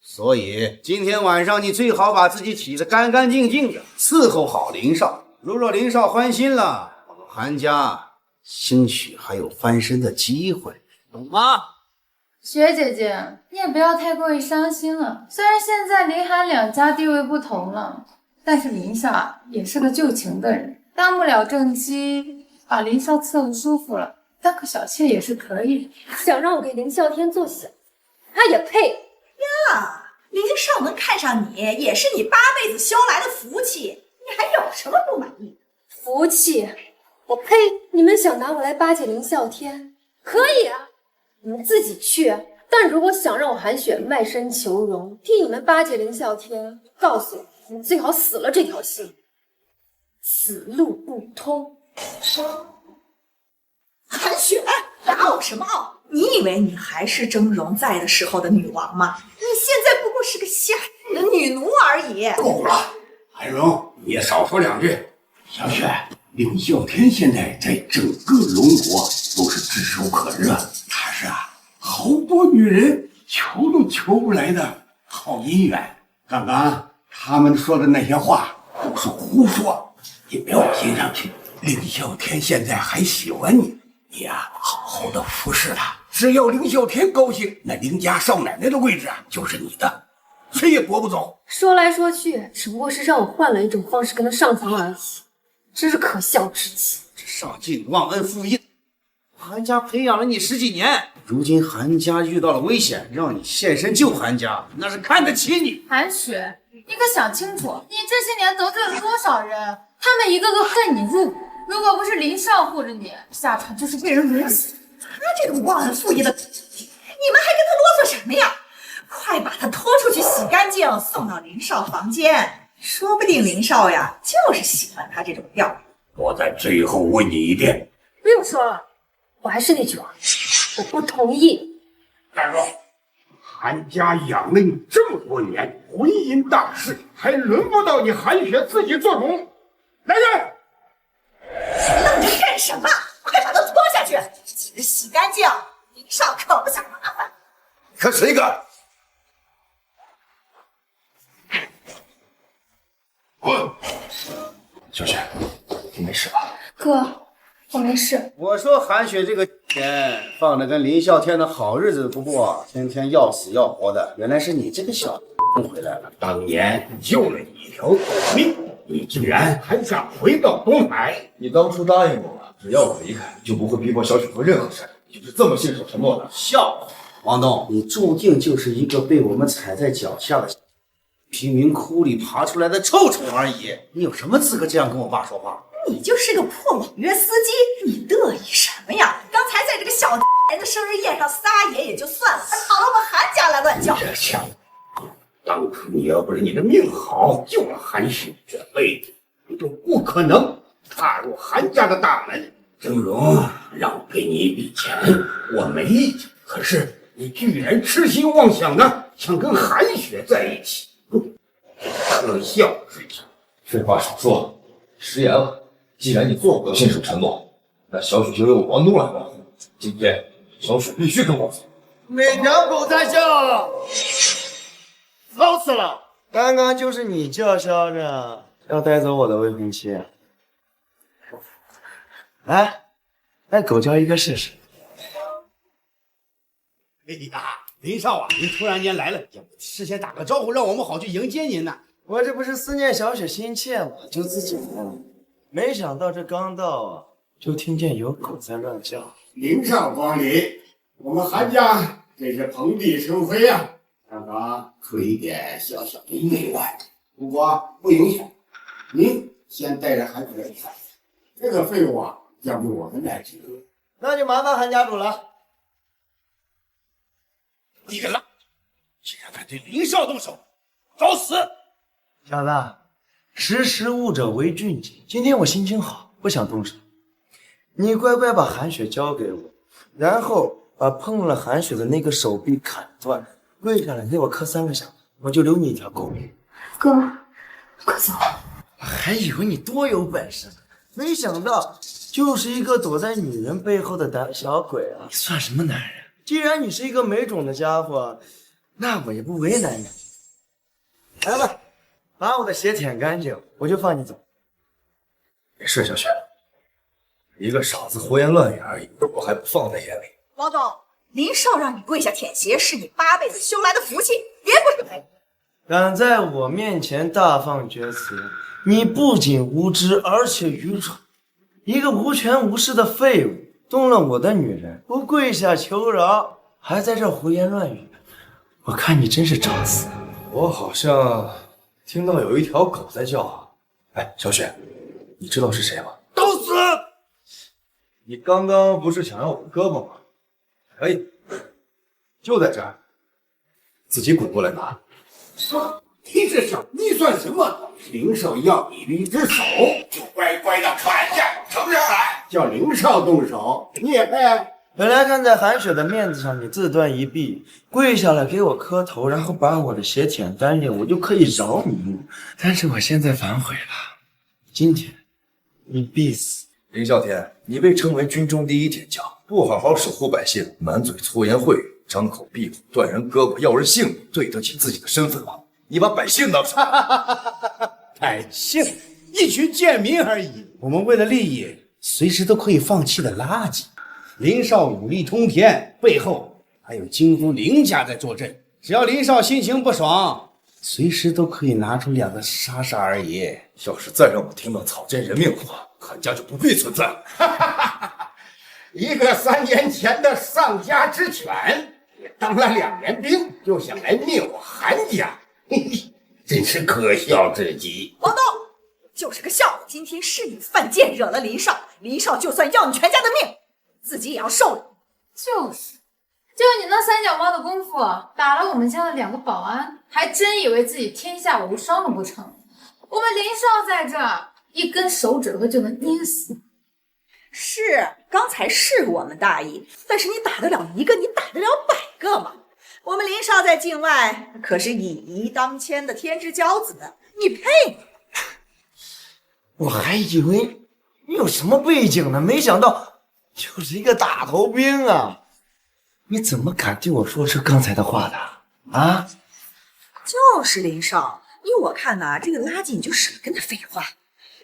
所以今天晚上你最好把自己洗得干干净净的，伺候好林少。如若林少欢心了，我们韩家兴许还有翻身的机会，懂吗？雪姐姐，你也不要太过于伤心了。虽然现在林韩两家地位不同了，但是林少也是个旧情的人，当不了正妻，把林少伺候舒服了，当个小妾也是可以。想让我给林啸天做小，他也配呀？林少能看上你，也是你8辈子修来的福气。你还有什么不满意的？福气？我呸！你们想拿我来巴结林啸天，可以啊，你们自己去。但如果想让我韩雪卖身求荣，替你们巴结林啸天，告诉你，你们最好死了这条心，此路不通。韩雪，打我什么傲？你以为你还是峥嵘在的时候的女王吗？你现在不过是个下贱的女奴而已。够了，韩荣，你也少说2句。小雪，林啸天现在在整个龙国都是炙手可热，他是好多女人求都求不来的好姻缘。刚刚他们说的那些话都是胡说，你别往心上去。林啸天现在还喜欢你，你好好的服侍他，只要凌啸天高兴，那凌家少奶奶的位置啊就是你的，谁也夺不走。说来说去，只不过是让我换了一种方式跟他上床而已，真是可笑至极。这上进忘恩负义，韩家培养了你10几年，如今韩家遇到了危险，让你现身救韩家，那是看得起你。韩雪，你可想清楚，你这些年得罪了多少人？他们一个个恨你入骨。如果不是林少护着你，下场就是被人勒死。他这种忘恩负义的，你们还跟他啰嗦什么呀？快把他拖出去洗干净，送到林少房间。说不定林少呀就是喜欢他这种调。我再最后问你一遍，不用说了，我还是那句话，我不同意。大哥，韩家养了你这么多年，婚姻大事还轮不到你韩雪自己做主。来人！愣着干什么？快把他拖下去，记得洗干净。林少可不想麻烦。看谁敢！滚！小雪，你没事吧？哥，我没事。我说韩雪这个天放着跟林啸天的好日子不过，天天要死要活的，原来是你这个小回来了。当年救了你一条狗命，你竟然还想回到东海？你当初答应我了，只要我离开，就不会逼迫小雪做任何事。你就是这么信守承诺的？笑话！王东，你注定就是一个被我们踩在脚下的贫民窟里爬出来的臭虫而已。你有什么资格这样跟我爸说话？你就是个破网约司机，你得意什么呀？刚才在这个小人的生日宴上撒野也就算了，还跑到我们韩家来乱叫。这想，当初你要不是你的命好，救了韩雪，这辈子你就不可能踏入韩家的大门。峥嵘让我给你一笔钱，我没意见。可是你居然痴心妄想的想跟韩雪在一起，可笑之极。废话少说，食言了。既然你做不到信守承诺，那小雪就由我王东来保护。今天小雪必须跟我走。美条狗在叫，操死了！刚刚就是你叫嚣着要带走我的未婚妻，来，带狗叫一个试试。哎呀，林少啊，您突然间来了，也不事先打个招呼，让我们好去迎接您呢。我这不是思念小雪心切吗？就自己来了。没想到这刚到啊，就听见有狗在乱叫。林少光临，我们韩家真是蓬荜生辉啊！刚刚出了一点小小的意外，不过不影响。您先带着韩主任离开，这个费用啊，交给我们来支付。那就麻烦韩家主了。你个烂，竟然敢对林少动手，找死！小子，识时务者为俊杰。今天我心情好，不想动手，你乖乖把韩雪交给我，然后把碰了韩雪的那个手臂砍断，跪下来给我磕3个响，我就留你一条狗命。哥，快走！还以为你多有本事，没想到就是一个躲在女人背后的胆小鬼啊！你算什么男人？既然你是一个没种的家伙，那我也不为难你。来吧，把我的血舔干净，我就放你走。没事，小雪，一个傻子胡言乱语而已，我还不放在眼里。王总，林少让你跪下舔鞋，是你8辈子修来的福气，别不是赔。敢在我面前大放厥词，你不仅无知，而且愚蠢。一个无权无势的废物，动了我的女人，不跪下求饶，还在这胡言乱语，我看你真是找死！我好像听到有一条狗在叫啊！哎，小雪，你知道是谁吗？都死！你刚刚不是想要我的胳膊吗？可以，就在这儿，自己滚过来拿。你这小你算什么？林少要你的一只手，就乖乖的砍下，承认来，叫林少动手，你也配？本来看在韩雪的面子上，你自断一臂，跪下来给我磕头，然后把我的血舔干净，我就可以饶你一命。但是我现在反悔了，今天你必死！林啸天，你被称为军中第一铁匠，不好好守护百姓，满嘴粗言秽语，张口闭口断人胳膊要人性命，对得起自己的身份吗？你把百姓当啥？百姓，一群贱民而已。我们为了利益，随时都可以放弃的垃圾。林少武力冲天，背后还有金夫林家在坐镇。只要林少心情不爽，随时都可以拿出2个杀杀而已。要是再让我听到草菅人命话，韩家就不必存在了。一个3年前的丧家之犬，也当了2年兵，就想来灭我韩家，嘿嘿，真是可笑至极。王东就是个笑话，今天是你犯贱惹了林少，林少就算要你全家的命，自己也要受了。就是你那3脚猫的功夫，打了我们家的2个保安，还真以为自己天下无双了不成？我们林少在这儿，一根手指头就能捏死。是，刚才是我们大意，但是你打得了1个，你打得了100个吗？我们林少在境外可是以仪当千的天之骄子，你配吗？我还以为你有什么背景呢，没想到就是一个大头兵啊！你怎么敢对我说出刚才的话的啊？就是林少，依我看呐，这个垃圾你就少跟他废话，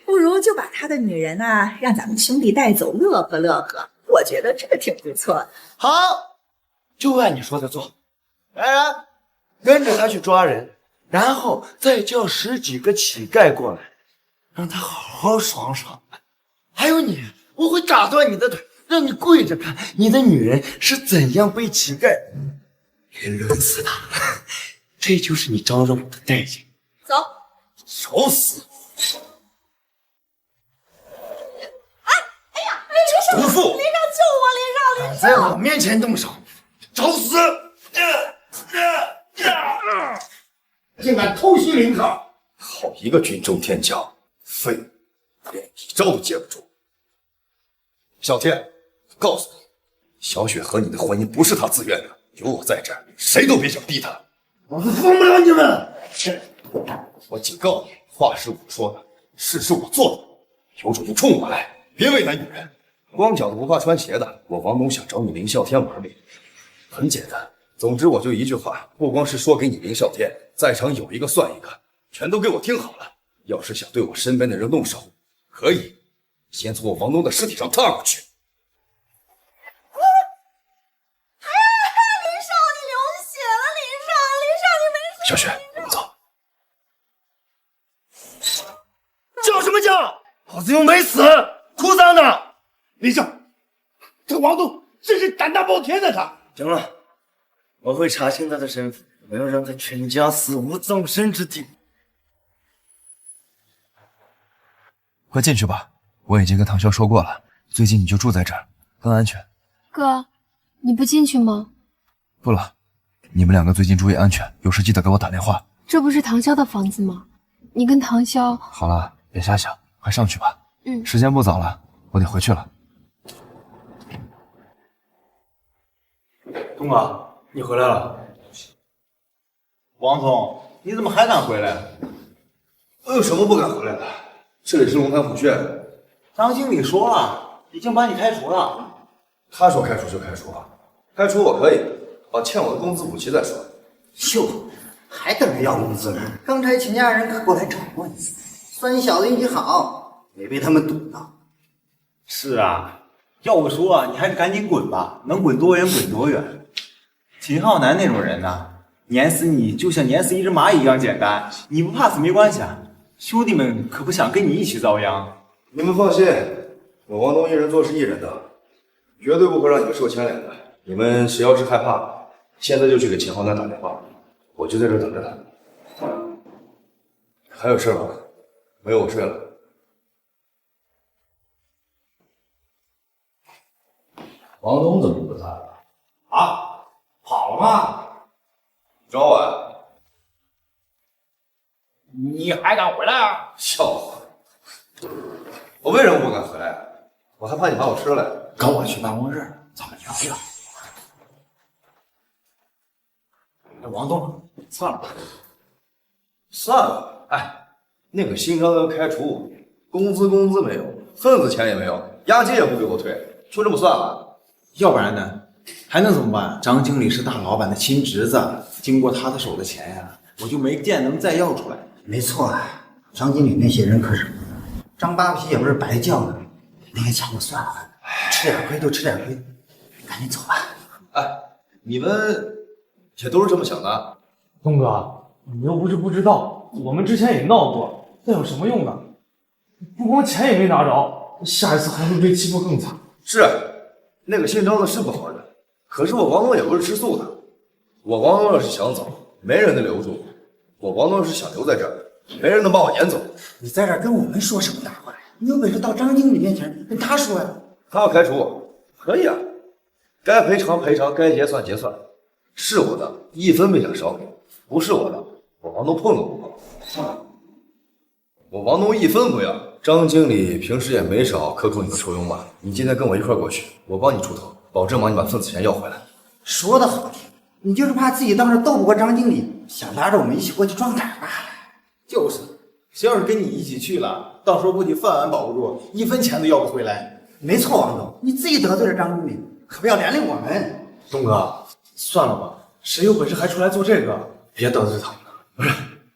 不如就把他的女人呐，让咱们兄弟带走，乐呵乐呵。我觉得这个挺不错的。好，就按你说的做。然，跟着他去抓人，然后再叫10几个乞丐过来，让他好好爽爽。还有你，我会打断你的腿，让你跪着看你的女人是怎样被乞丐给勒死的。这就是你招惹我的代价。走，找死！哎呀，林少，毒妇林少救我！林少，敢在我面前动手，找死！竟敢偷袭林少！好一个军中天将，废物，连一招都接不住。小天，告诉你，小雪和你的婚姻不是她自愿的，有我在这儿，谁都别想逼她。我是疯不了你们！我警告你，话是我说的，事是我做的，有种就冲我来，别为难女人。光脚的不怕穿鞋的，我王东想找你林啸天玩命，很简单。总之我就一句话，不光是说给你林啸天，在场有一个算一个，全都给我听好了。要是想对我身边的人动手，可以先从我王东的尸体上踏过去。林少，你流血了！林少，你没事。小雪，我们走。叫什么叫？老子又没死，哭丧呢！林少，这王东真是胆大包天的他。行了，我会查清他的身份，我要让他全家死无葬身之地。快进去吧，我已经跟唐潇说过了，最近你就住在这儿，更安全。哥，你不进去吗？不了，你们2个最近注意安全，有事记得给我打电话。这不是唐潇的房子吗？你跟唐潇……好了，别瞎想，快上去吧。嗯，时间不早了，我得回去了。东哥，你回来了。王总，你怎么还敢回来？有什么不敢回来的？这里是龙潭虎穴。张经理说了，已经把你开除了。他说开除就开除，开除我可以，把欠我的工资补齐再说。哟，还等着要工资呢？刚才秦家人可过来找过你，说你小子运气好，没被他们堵到。是啊，要我说，你还是赶紧滚吧，能滚多远滚多远。秦浩南那种人呢，碾死你就像碾死一只蚂蚁一样简单，你不怕死没关系啊。兄弟们可不想跟你一起遭殃。你们放心，我王东一人做事一人的，绝对不会让你们受牵连的。你们谁要是害怕，现在就去给秦浩南打电话，我就在这等着他。还有事吗？没有，我睡了。王东怎么不在了？啊，跑了吗？找我呀？你还敢回来啊？笑话！我为什么不敢回来？我还怕你把我吃了。跟我去办公室，咱们聊聊。王东，算了吧。算了，哎，那个新张要开除我，工资没有，份子钱也没有，押金也不给我退，就这么算了？要不然呢？还能怎么办？张经理是大老板的亲侄子，经过他的手的钱呀，我就没见能再要出来。没错啊，张经理那些人可是张扒皮也不是白叫的，那些钱就算了，吃点亏就吃点亏，赶紧走吧。哎，你们也都是这么想的？东哥，你又不是不知道，我们之前也闹过，那有什么用呢？不光钱也没拿着，下一次还会被欺负更惨。是，那个姓张的是不好人，可是我王东也不是吃素的。我王东要是想走，没人能留住；我王东要是想留在这儿，没人能把我撵走。你在这儿跟我们说什么大话呀？你有本事到张经理面前跟他说呀。他要开除我，可以啊，该赔偿赔偿，该结算结算，是我的一分没想少给，不是我的，我王东碰都不碰。我王东一分不要。张经理平时也没少克扣你的酬庸吧？你今天跟我一块过去，我帮你出头，保证帮你把份子钱要回来。说的好听，你就是怕自己到时候斗不过张经理，想拉着我们一起过去壮胆罢了。就是，谁要是跟你一起去了，到时候不仅饭碗保不住，一分钱都要不回来。没错，王总，你自己得罪了张经理，可不要连累我们。东哥，算了吧，谁有本事还出来做这个？别得罪他们了。不是，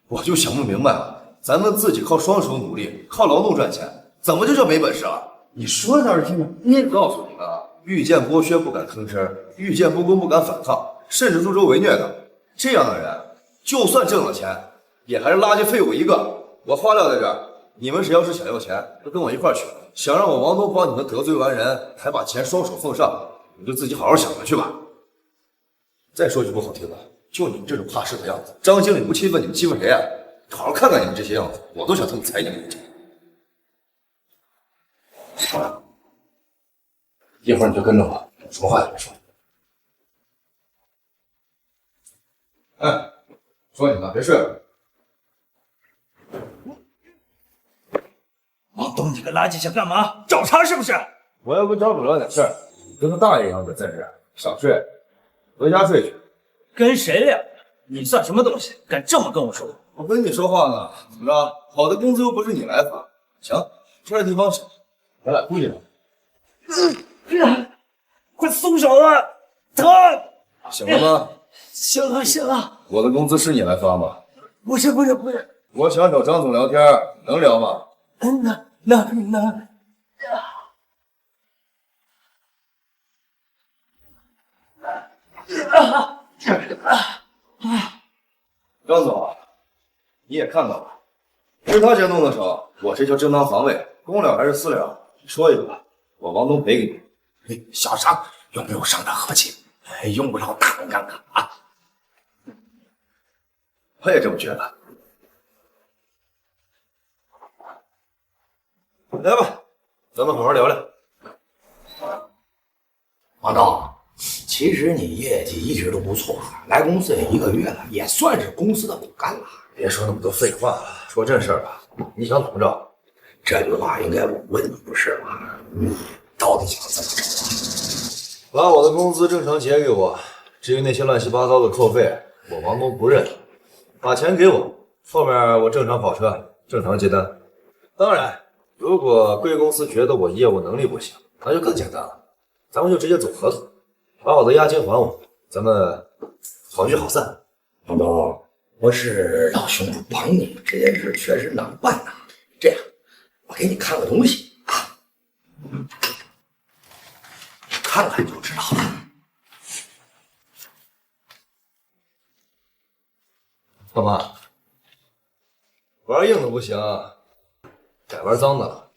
我就想不明白了。咱们自己靠双手努力，靠劳动赚钱，怎么就叫没本事了？你说的倒是听着，你告诉你们啊，遇见剥削不敢吭声，遇见不公不敢反抗，甚至助纣为虐的，这样的人，就算挣了钱，也还是垃圾废物一个。我话撂在这儿，你们谁要是想要钱，就跟我一块儿去。想让我王东帮你们得罪完人，还把钱双手奉上，你就自己好好想着去吧。再说句不好听的，就你们这种怕事的样子，张经理不欺负你们，欺负谁啊？好好看看你们这些样子，我都想他们踩你们一脚。一会儿你就跟着我，有什么话也别说。哎，说你呢，别睡了。王东，你个垃圾想干嘛？找茬是不是？我要跟张主聊点事儿，跟个大爷一样的在这儿，少睡，回家睡去。跟谁聊？你算什么东西？敢这么跟我说？我跟你说话呢，怎么着？好的工资又不是你来发，行，出来地方省，咱俩出去吧。快松手啊！疼！醒了吗？醒了，醒了。我的工资是你来发吗？不是。我想找张总聊天，能聊吗？能。张总，你也看到了，是他先动的手，我这叫正当防卫，公了还是私了？你说一个吧，我王东赔给你。小张用不用伤点和气？用不着打看看啊！我也这么觉得。来吧，咱们好好聊聊。王东，其实你业绩一直都不错，来公司也1个月了，也算是公司的骨干了。别说那么多废话了，说正事儿吧。你想怎么着？这句话应该我问你不是吗？你到底想怎么着？把我的工资正常结给我，至于那些乱七八糟的扣费，我王东不认。把钱给我，后面我正常跑车，正常接单。当然，如果贵公司觉得我业务能力不行，那就更简单了，咱们就直接走合同，把我的押金还我，咱们好聚好散。王东，我是老兄弟帮你，这件事确实难办呐。这样，我给你看个东西啊，看看就知道了。干嘛？玩硬的不行，改玩脏的了。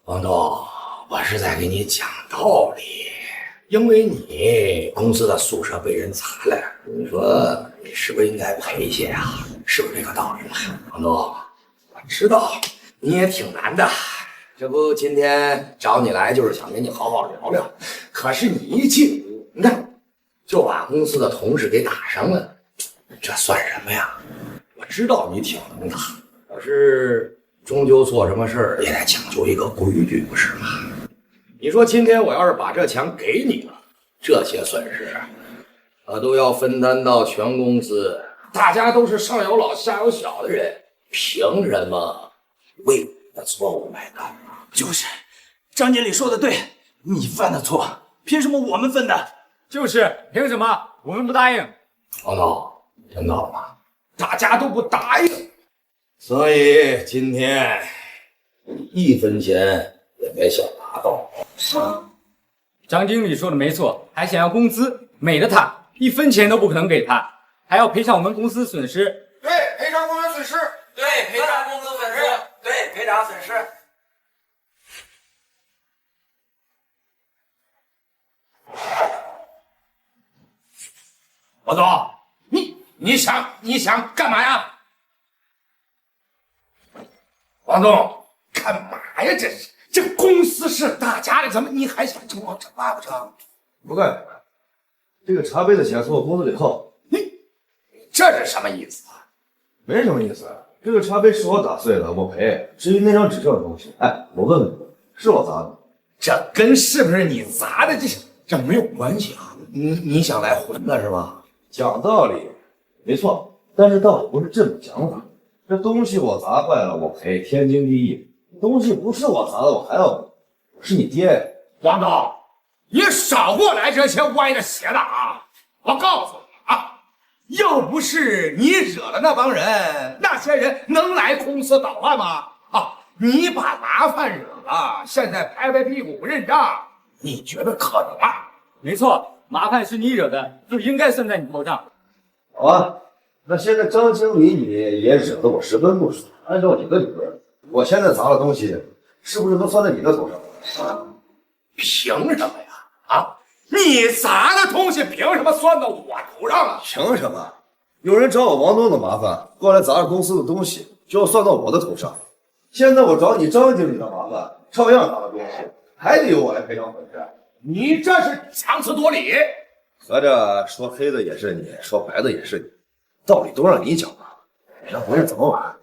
王东，我是在给你讲道理，因为你公司的宿舍被人砸了，你说你是不是应该赔一些啊？是不是这个道理？王东，我知道你也挺难的，这不今天找你来就是想跟你好好聊聊，可是你一进屋，你看就把公司的同事给打伤了，这算什么呀？我知道你挺能打，可是终究做什么事儿也得讲究一个规矩，不是吗？你说今天我要是把这钱给你了，这些损失都要分担到全公司，大家都是上有老下有小的人，凭什么为你的错误买单啊？就是张经理说的对，你犯的错，凭什么我们分担？就是凭什么我们不答应？王东，听到了吗？大家都不答应，所以今天1分钱也别想拿到。张经理说的没错，还想要工资，美的他1分钱都不可能给他，还要赔偿我们公司损失。对，赔偿工资损失。对，赔偿公司损失。对，赔偿损失。王总，你想干嘛呀？王总，干嘛呀？这公司是大家的，怎么你还想成王成霸不成？不干，这个茶杯的钱从我工资里扣。这是什么意思啊？没什么意思，这个茶杯是我打碎的，我赔。至于那张纸上的东西，哎，我问问你，是我砸的？这跟是不是你砸的这没有关系啊！你想来混的是吧？讲道理，没错，但是道理不是这么讲法。这东西我砸坏了，我赔，天经地义。东西不是我砸的，我还要赔，我是你爹。王总，你少给我来这些歪的邪的啊！我告诉你啊，要不是你惹了那帮人，那些人能来公司捣乱吗？啊，你把麻烦惹了，现在拍拍屁股不认账，你觉得可能吗？没错，麻烦是你惹的，就应该算在你头上。好啊，那现在张经理你也惹得我十分不爽。按照你的理论，我现在砸了东西，是不是都算在你的头上？啊，凭什么呀？啊，你砸的东西凭什么算到我头上啊？凭什么？有人找我王东的麻烦，过来砸了公司的东西，就要算到我的头上。现在我找你张经理的麻烦，照样砸了东西，还得由我来赔偿损失。你这是强词夺理。合着说黑的也是你，说白的也是你，道理都让你讲了，这回是怎么玩？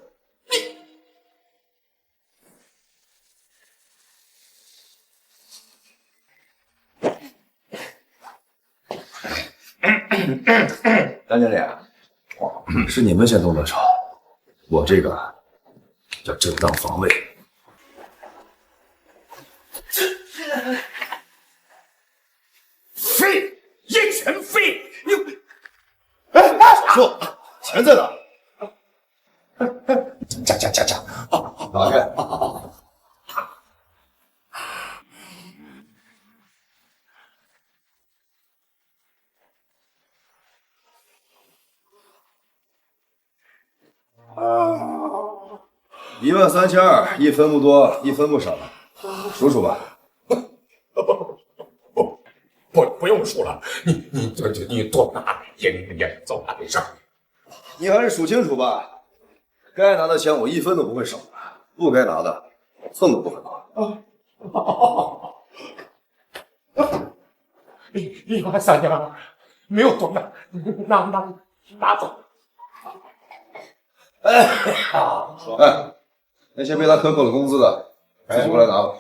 张经理，是你们先动的手，我这个叫正当防卫。废，一群废！你，小树，钱在哪？加，拿开。13200，一分不多，一分不少，数数吧。不用数了，你多拿也走了，没事儿。你还是数清楚吧，该拿的钱我一分都不会少的，不该拿的蹭都不会拿。13200，没有多的，拿走。哎，那些被他克扣了工资的，自己过来拿吧。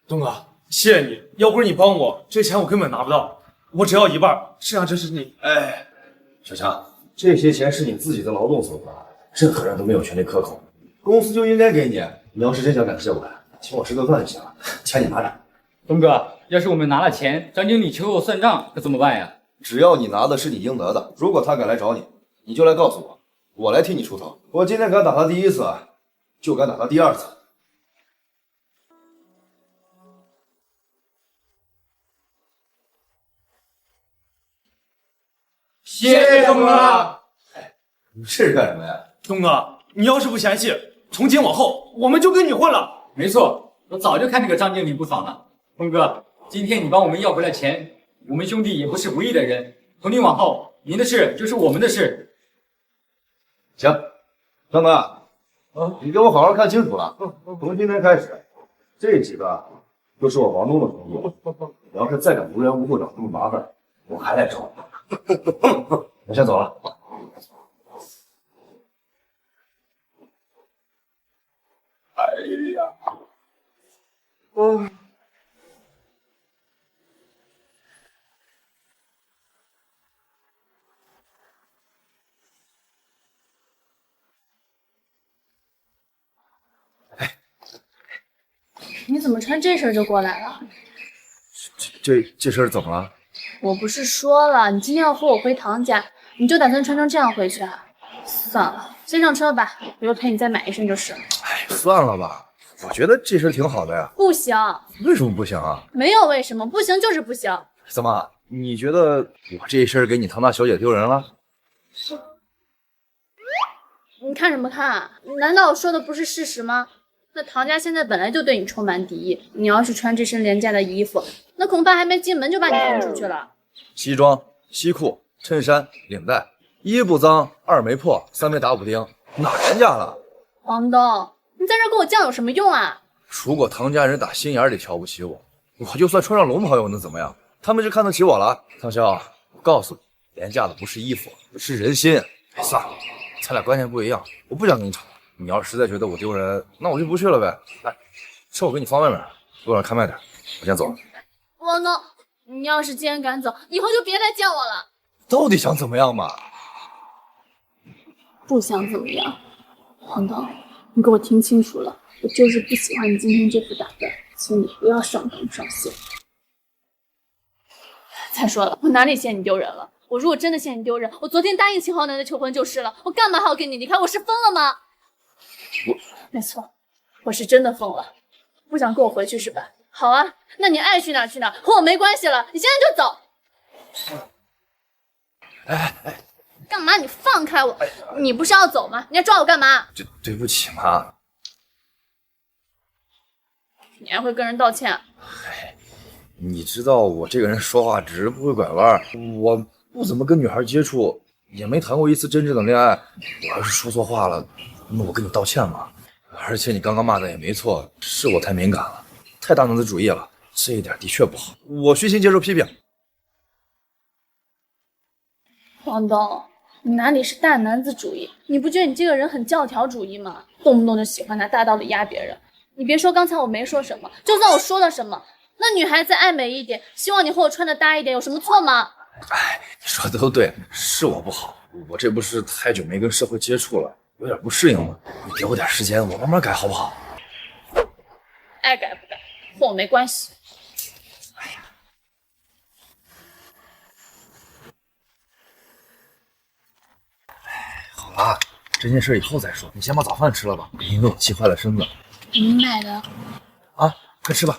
东哥，谢谢你，要不是你帮我，这钱我根本拿不到，我只要一半，剩下这是你。哎，小强，这些钱是你自己的劳动所得，任何人都没有权利克扣，公司就应该给你。你要是真想感谢我，请我吃顿饭就行了，钱你拿着。东哥，要是我们拿了钱，张经理求我算账，可怎么办呀？只要你拿的是你应得的，如果他敢来找你，你就来告诉我，我来替你出头。我今天敢打他第一次，就敢打他第二次。谢谢东哥。哎，你这是干什么呀？东哥，你要是不嫌弃，从今往后我们就跟你混了。没错，我早就看这个张经理不爽了。东哥，今天你帮我们要回来钱，我们兄弟也不是无义的人。从今往后，您的事就是我们的事。行，张哥，你给我好好看清楚了。从今天开始，这几个都是我房东的同意。你要是再敢无缘无故找他们麻烦，我还来找你。我先走了。哎呀，你怎么穿这身就过来了？这事儿怎么了？我不是说了，你今天要和我回唐家，你就打算穿成这样回去啊？算了，先上车吧，回头陪你再买一身就是。哎，算了吧，我觉得这身挺好的呀。不行，为什么不行啊？没有为什么，不行就是不行。怎么？你觉得我这一身给你唐大小姐丢人了？你看什么看？难道我说的不是事实吗？那唐家现在本来就对你充满敌意，你要是穿这身廉价的衣服，那恐怕还没进门就把你轰出去了。西装、西裤、衬衫、领带，一不脏，二没破，三没打补丁，哪廉价了？黄东，你在这跟我犟有什么用啊？如果唐家人打心眼里瞧不起我，我就算穿上龙袍又能怎么样？他们就看得起我了。唐潇，我告诉你，廉价的不是衣服，是人心。哎，算了，咱俩观念不一样，我不想跟你吵。你要是实在觉得我丢人，那我就不去了呗。来，车我给你放外面，路上看慢点。我先走了。黄东，你要是既然敢走，以后就别再见我了。到底想怎么样嘛？不想怎么样。黄东，你给我听清楚了，我就是不喜欢你今天这副打扮，请你不要上纲上线。再说了，我哪里嫌你丢人了？我如果真的嫌你丢人，我昨天答应秦浩南的求婚就是了，我干嘛还要跟你离开？我是疯了吗？没错，我是真的疯了。不想跟我回去是吧？好啊，那你爱去哪去哪，和我没关系了。你现在就走。哎，干嘛？你放开我！你不是要走吗？你要抓我干嘛？对不起嘛。你还会跟人道歉？你知道我这个人说话直不会拐弯，我不怎么跟女孩接触，也没谈过一次真正的恋爱。我要是说错话了，那我跟你道歉嘛。而且你刚刚骂的也没错，是我太敏感了，太大男子主义了，这一点的确不好，我虚心接受批评。黄东，你哪里是大男子主义？你不觉得你这个人很教条主义吗？动不动就喜欢拿大道理压别人。你别说刚才我没说什么，就算我说了什么，那女孩子爱美一点，希望你和我穿的搭一点，有什么错吗？哎，你说的都对，是我不好，我这不是太久没跟社会接触了，有点不适应吗？你给我点时间，我慢慢改好不好？爱改不改和我没关系。好了，这件事以后再说，你先把早饭吃了吧，因为我气坏了身子。你买的？啊，快吃吧。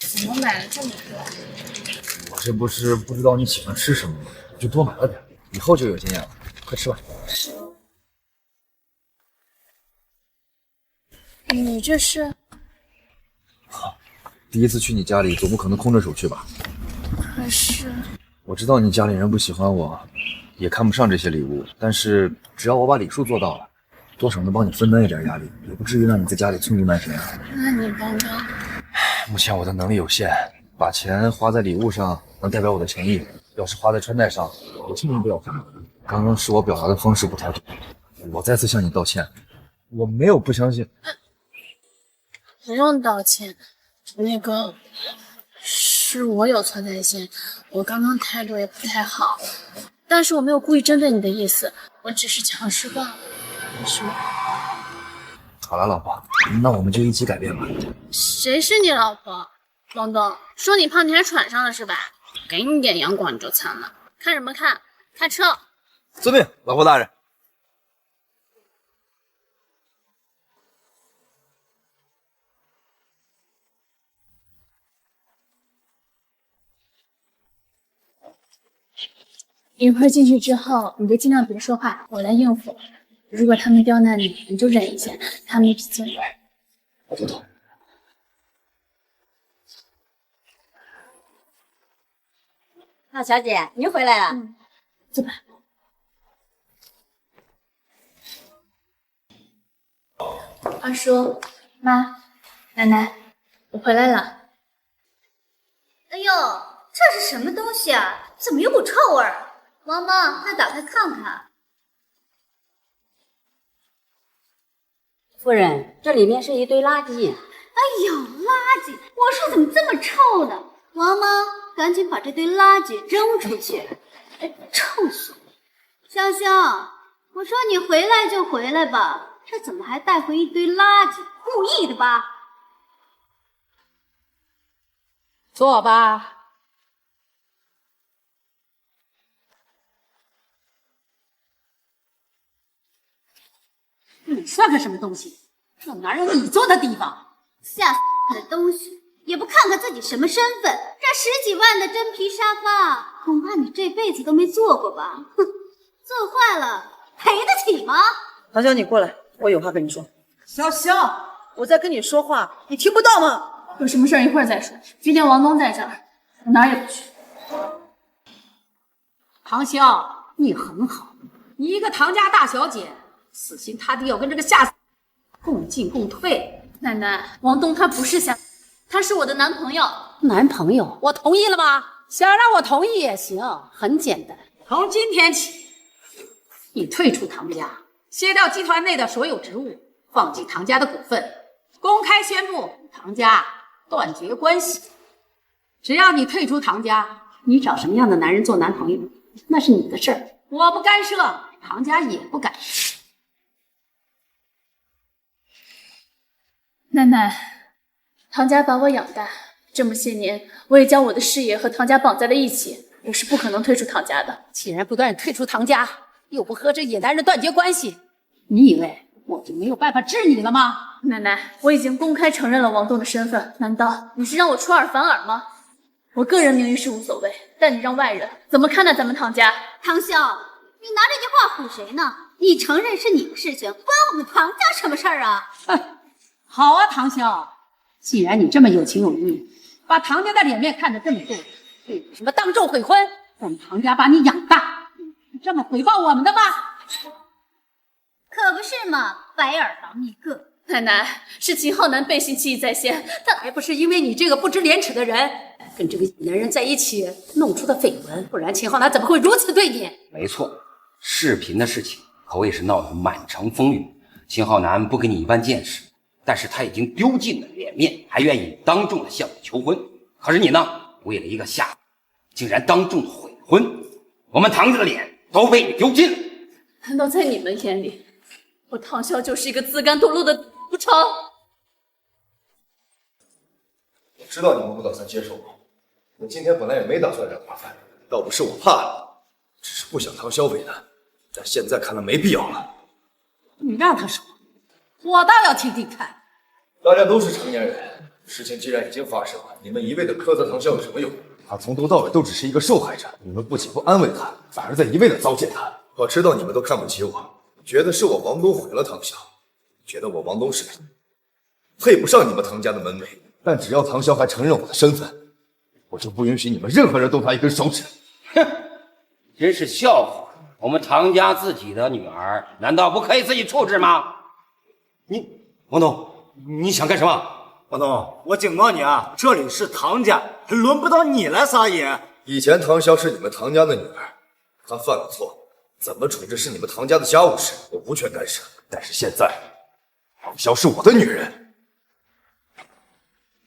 怎么买了这么多？我这不是不知道你喜欢吃什么吗？就多买了点，以后就有经验了。快吃吧。你这是？第一次去你家里，总不可能空着手去吧？可是我知道你家里人不喜欢我，也看不上这些礼物，但是只要我把礼数做到了，多少能帮你分担一点压力，也不至于让你在家里寸步难行啊。那你帮帮。目前我的能力有限，把钱花在礼物上能代表我的诚意，要是花在穿戴上，我千万不要看。刚刚是我表达的方式不太对，我再次向你道歉。我没有不相信。不用道歉，那个是我有错在先，我刚刚态度也不太好，但是我没有故意针对你的意思，我只是强势罢了。没事。好了，老婆，那我们就一起改变吧。谁是你老婆？王东，说你胖你还喘上了是吧？给你点阳光你就惨了。看什么看？开车。遵命，老婆大人。一会儿进去之后，你就尽量别说话，我来应付。如果他们刁难你，你就忍一下，他们毕竟……我不懂。大小姐，您回来了。走吧。二叔、妈、奶奶，我回来了。哎呦，这是什么东西啊？怎么有股臭味儿？王妈，快打开看看。夫人，这里面是一堆垃圾。哎呦，垃圾！我说怎么这么臭呢？王妈，赶紧把这堆垃圾扔出去！哎，臭死了！香香，我说你回来就回来吧，这怎么还带回一堆垃圾？故意的吧？坐吧。你算个什么东西？这哪有你坐的地方？下死的东西，也不看看自己什么身份，这10几万的真皮沙发，恐怕你这辈子都没坐过吧？哼，坐坏了赔得起吗？唐潇，你过来，我有话跟你说。潇潇，我在跟你说话，你听不到吗？有什么事儿一会儿再说。今天王东在这儿，我哪儿也不去。唐潇，你很好，你一个唐家大小姐，死心塌地要跟这个下共进共退。奶奶，王东他不是下，他是我的男朋友。男朋友，我同意了吗？想让我同意也行，很简单，从今天起，你退出唐家，卸掉集团内的所有职务，放弃唐家的股份，公开宣布唐家断绝关系。只要你退出唐家，你找什么样的男人做男朋友，那是你的事儿，我不干涉，唐家也不干涉。奶奶，唐家把我养大，这么些年，我也将我的事业和唐家绑在了一起，我是不可能退出唐家的。既然不断退出唐家，又不和这野男人断绝关系，你以为我就没有办法治你了吗？奶奶，我已经公开承认了王栋的身份，难道你是让我出尔反尔吗？我个人名誉是无所谓，但你让外人怎么看待咱们唐家？唐潇，你拿这句话唬谁呢？你承认是你的事情，关我们唐家什么事儿啊？好啊，唐潇，既然你这么有情有义，把唐家的脸面看得这么重，为什么当众悔婚？让唐家把你养大，是这么回报我们的吗？可不是嘛，白眼狼一个。奶奶，是秦浩南背信弃义在先，他还不是因为你这个不知廉耻的人跟这个男人在一起弄出的绯闻，不然秦浩南怎么会如此对你？没错，视频的事情可谓是闹得满城风雨。秦浩南不跟你一般见识，但是他已经丢尽了脸面，还愿意当众的向你求婚。可是你呢，为了一个下，竟然当众悔婚，我们唐家的脸都被你丢尽了。难道在你们眼里，我唐潇就是一个自甘堕落的不成？我知道你们不打算接受我，我今天本来也没打算惹麻烦，倒不是我怕你，只是不想唐潇为难。但现在看来没必要了。你让他说，我倒要听听看。大家都是成年人，事情既然已经发生了，你们一味的苛责唐潇有什么用？他从头到尾都只是一个受害者，你们不仅不安慰他，反而在一味的糟践他。我知道你们都看不起我，觉得是我王东毁了唐潇，觉得我王东是配不上你们唐家的门楣。但只要唐潇还承认我的身份，我就不允许你们任何人动他一根手指。哼，真是笑话！我们唐家自己的女儿，难道不可以自己处置吗？王东，你想干什么？王东，我警告你啊，这里是唐家，还轮不到你来撒野。以前唐潇是你们唐家的女儿，她犯了错，怎么处置是你们唐家的家务事，我无权干涉。但是现在，唐潇是我的女人。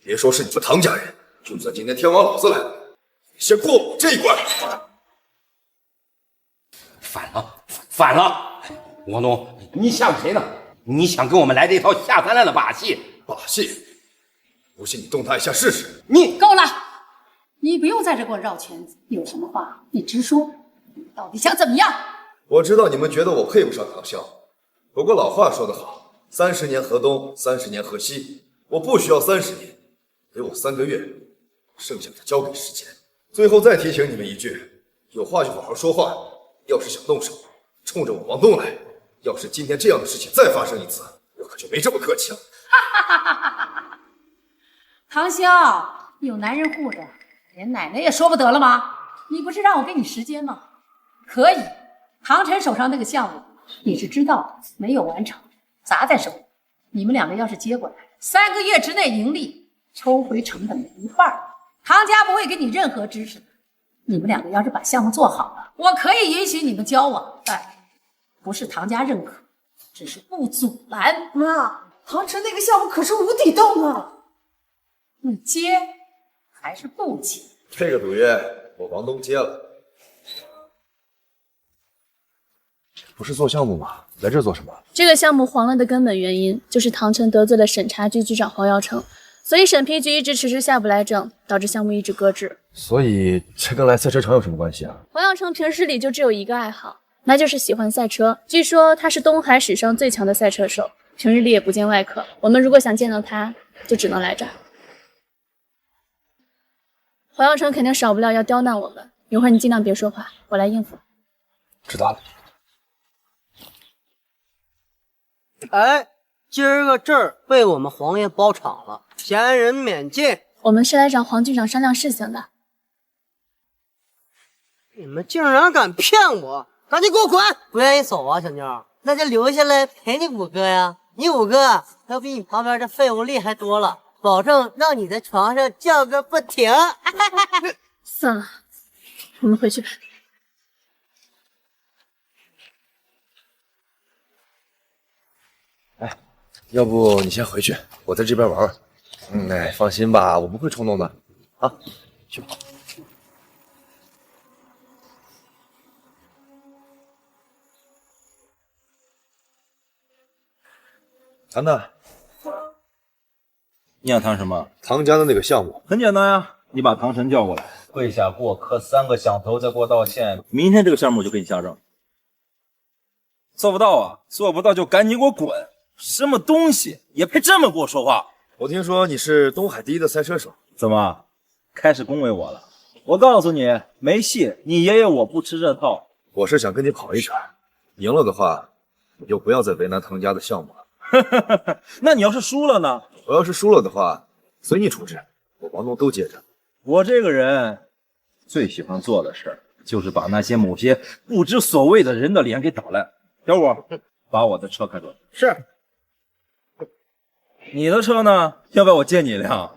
别说是你们唐家人，就算今天天王老子来了，先过我这一关。反了！王东，你像谁呢？你想跟我们来这套下三滥的把戏？把戏？不信你动他一下试试。你够了！你不用在这给我绕圈子，有什么话你直说。你到底想怎么样？我知道你们觉得我配不上唐潇，不过老话说得好，30年河东，30年河西。我不需要30年，给我3个月，剩下的交给时间。最后再提醒你们一句，有话就好好说话，要是想动手，冲着我王东来。要是今天这样的事情再发生一次，我可就没这么客气了。唐潇，有男人护着，连奶奶也说不得了吗？你不是让我给你时间吗？可以，唐晨手上那个项目你是知道的，没有完成，砸在手里。你们两个要是接过来，3个月之内盈利，抽回成本的1半，唐家不会给你任何支持的。你们两个要是把项目做好了，我可以允许你们交往，但不是唐家认可，只是不阻拦。妈，唐晨那个项目可是无底洞啊！你接还是不接？这个赌约我王东接了。不是做项目吗？来这做什么？这个项目黄了的根本原因就是唐晨得罪了审查局局长黄耀成，所以审批局一直迟迟下不来证，导致项目一直搁置。所以这跟来赛车场有什么关系啊？黄耀成平时里就只有一个爱好，那就是喜欢赛车。据说他是东海史上最强的赛车手，平日里也不见外客。我们如果想见到他，就只能来这儿。黄耀成肯定少不了要刁难我们，一会儿你尽量别说话，我来应付。知道了。哎，今儿个这儿被我们黄爷包场了，闲人免进。我们是来找黄局长商量事情的。你们竟然敢骗我！赶紧给我滚！不愿意走啊，小妞？那就留下来陪你五哥呀。你五哥要比你旁边这废物厉害多了，保证让你在床上叫个不停。算了，我们回去吧。哎，要不你先回去，我在这边玩玩。哎，放心吧，我不会冲动的。啊，去吧。谈谈，你想谈什么？唐家的那个项目很简单呀，你把唐晨叫过来，跪下给我磕3个响头，再给我道歉。明天这个项目我就给你下证。做不到啊，做不到就赶紧给我滚！什么东西也配这么跟我说话？我听说你是东海第一的赛车手，怎么开始恭维我了？我告诉你，没戏，你爷爷我不吃这套。我是想跟你跑一圈，赢了的话，你就不要再为难唐家的项目了。那你要是输了呢？我要是输了的话，随你处置，我王东都接着。我这个人最喜欢做的事儿，就是把那些某些不知所谓的人的脸给打烂。小五，把我的车开出来。是。你的车呢？要不要我借你一辆？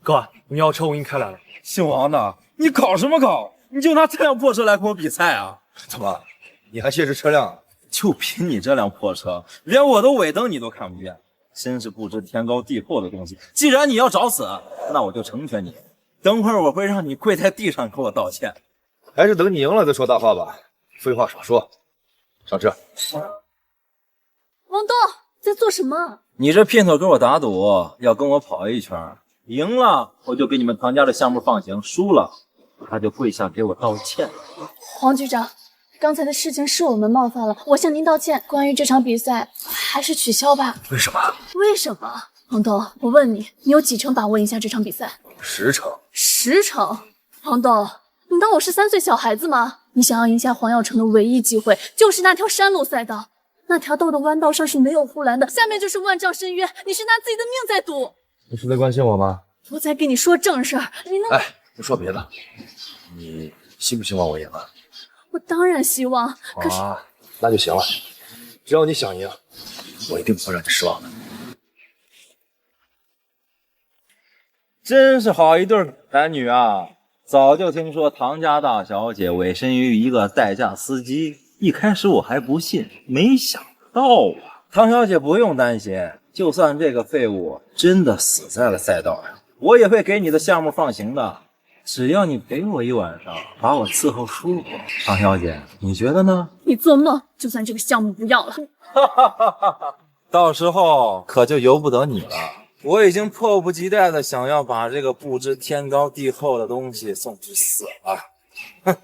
哥，你要车我给你开来了。姓王的，你搞什么搞？你就拿这辆破车来跟我比赛啊？怎么，你还谢这车辆啊？就凭你这辆破车，连我的尾灯你都看不见，真是不知天高地厚的东西。既然你要找死，那我就成全你。等会儿我会让你跪在地上给我道歉。还是等你赢了再说大话吧。废话少说，上车。王东在做什么？你这姘头跟我打赌，要跟我跑一圈，赢了我就给你们唐家的项目放行，输了他就跪下给我道歉。黄局长，刚才的事情是我们冒犯了，我向您道歉。关于这场比赛，还是取消吧。为什么？为什么？王东，我问你，你有几成把握赢下这场比赛？10成。10成？王东，你当我是3岁小孩子吗？你想要赢下黄耀成的唯一机会，就是那条山路赛道。那条道的弯道上是没有护栏的，下面就是万丈深渊，你是拿自己的命在赌。你是在关心我吗？我在跟你说正事儿，你能……哎，不说别的，你希不希望我赢啊？我当然希望，可是……那就行了，只要你想赢，我一定不会让你失望的。真是好一对男女啊！早就听说唐家大小姐委身于一个代驾司机，一开始我还不信，没想到啊，唐小姐不用担心，就算这个废物真的死在了赛道上，我也会给你的项目放行的，只要你陪我一晚上，把我伺候舒服。唐小姐，你觉得呢？你做梦！就算这个项目不要了，到时候可就由不得你了。我已经迫不及待的想要把这个不知天高地厚的东西送去死了。哼！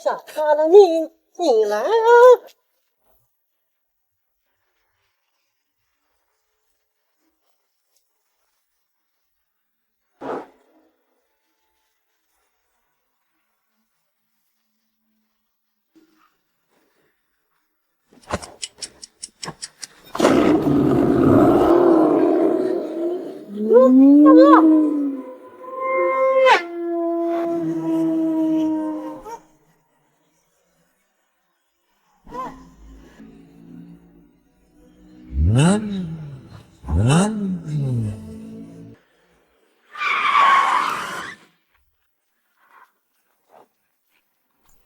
想看了你来啊！大哥。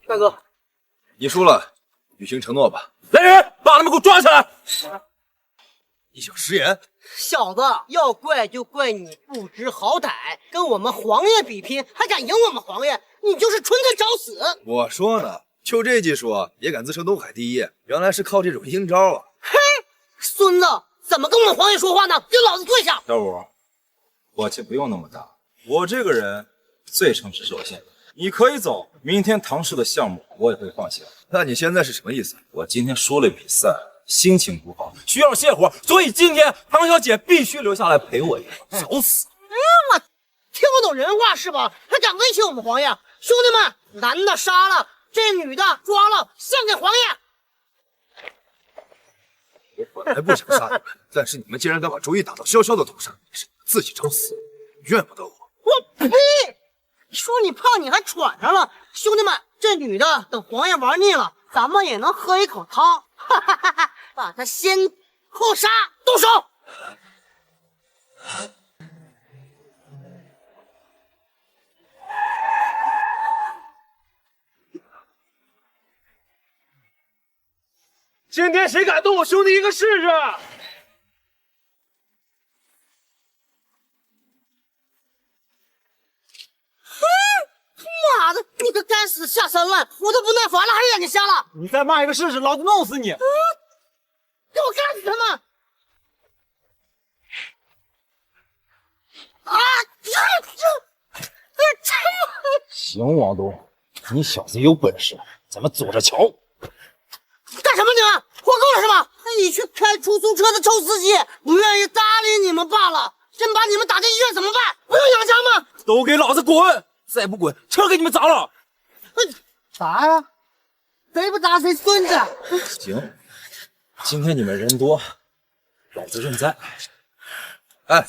大哥，你输了，履行承诺吧。来人，把他们给我抓起来！你想食言？小子，要怪就怪你不知好歹，跟我们黄爷比拼，还敢赢我们黄爷，你就是纯粹找死！我说呢，就这技术也敢自称东海第一，原来是靠这种阴招啊！嘿，孙子，怎么跟我们黄爷说话呢？给老子跪下！小五，火气不用那么大，我这个人最诚实守信。你可以走，明天唐氏的项目我也会放下。那你现在是什么意思？我今天输了比赛，心情不好，需要歇会儿，所以今天唐小姐必须留下来陪我一场，找死！我听不懂人话是吧？还敢威胁我们黄爷？兄弟们，男的杀了，这女的抓了，献给黄爷！我本来不想杀你们，但是你们竟然敢把主意打到潇潇的头上，是自己找死，怨不得我。我呸！说你胖你还喘上了，兄弟们，这女的等黄爷玩腻了，咱们也能喝一口汤，哈哈哈哈！把她先后杀，动手！今天谁敢动我兄弟一个试试？妈的，你个该死的下三滥，我都不耐烦了，还眼睛瞎了！你再骂一个试试，老子弄死你！给我干死他们！啊！行，王东，你小子有本事，咱们走着瞧。干什么你们？活够了是吧？你去开出租车的臭司机，不愿意搭理你们罢了。真把你们打进医院怎么办？不用养家吗？都给老子滚！再不滚，车给你们砸了！啥呀？谁不砸谁孙子？行，今天你们人多，老子认栽。哎，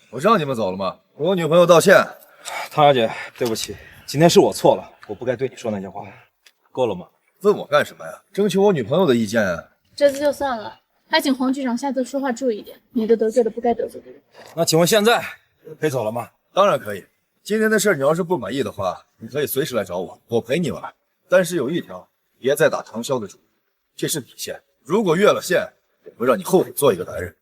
我让你们走了吗？我女朋友道歉。唐小姐，对不起，今天是我错了，我不该对你说那些话。够了吗？问我干什么呀？征求我女朋友的意见啊。这次就算了，还请黄局长下次说话注意点，你都得罪了不该得罪的人。那请问现在可以走了吗？当然可以。今天的事你要是不满意的话，你可以随时来找我，我陪你玩。但是有一条，别再打唐潇的主意，这是底线。如果越了线，我会让你后悔做一个男人。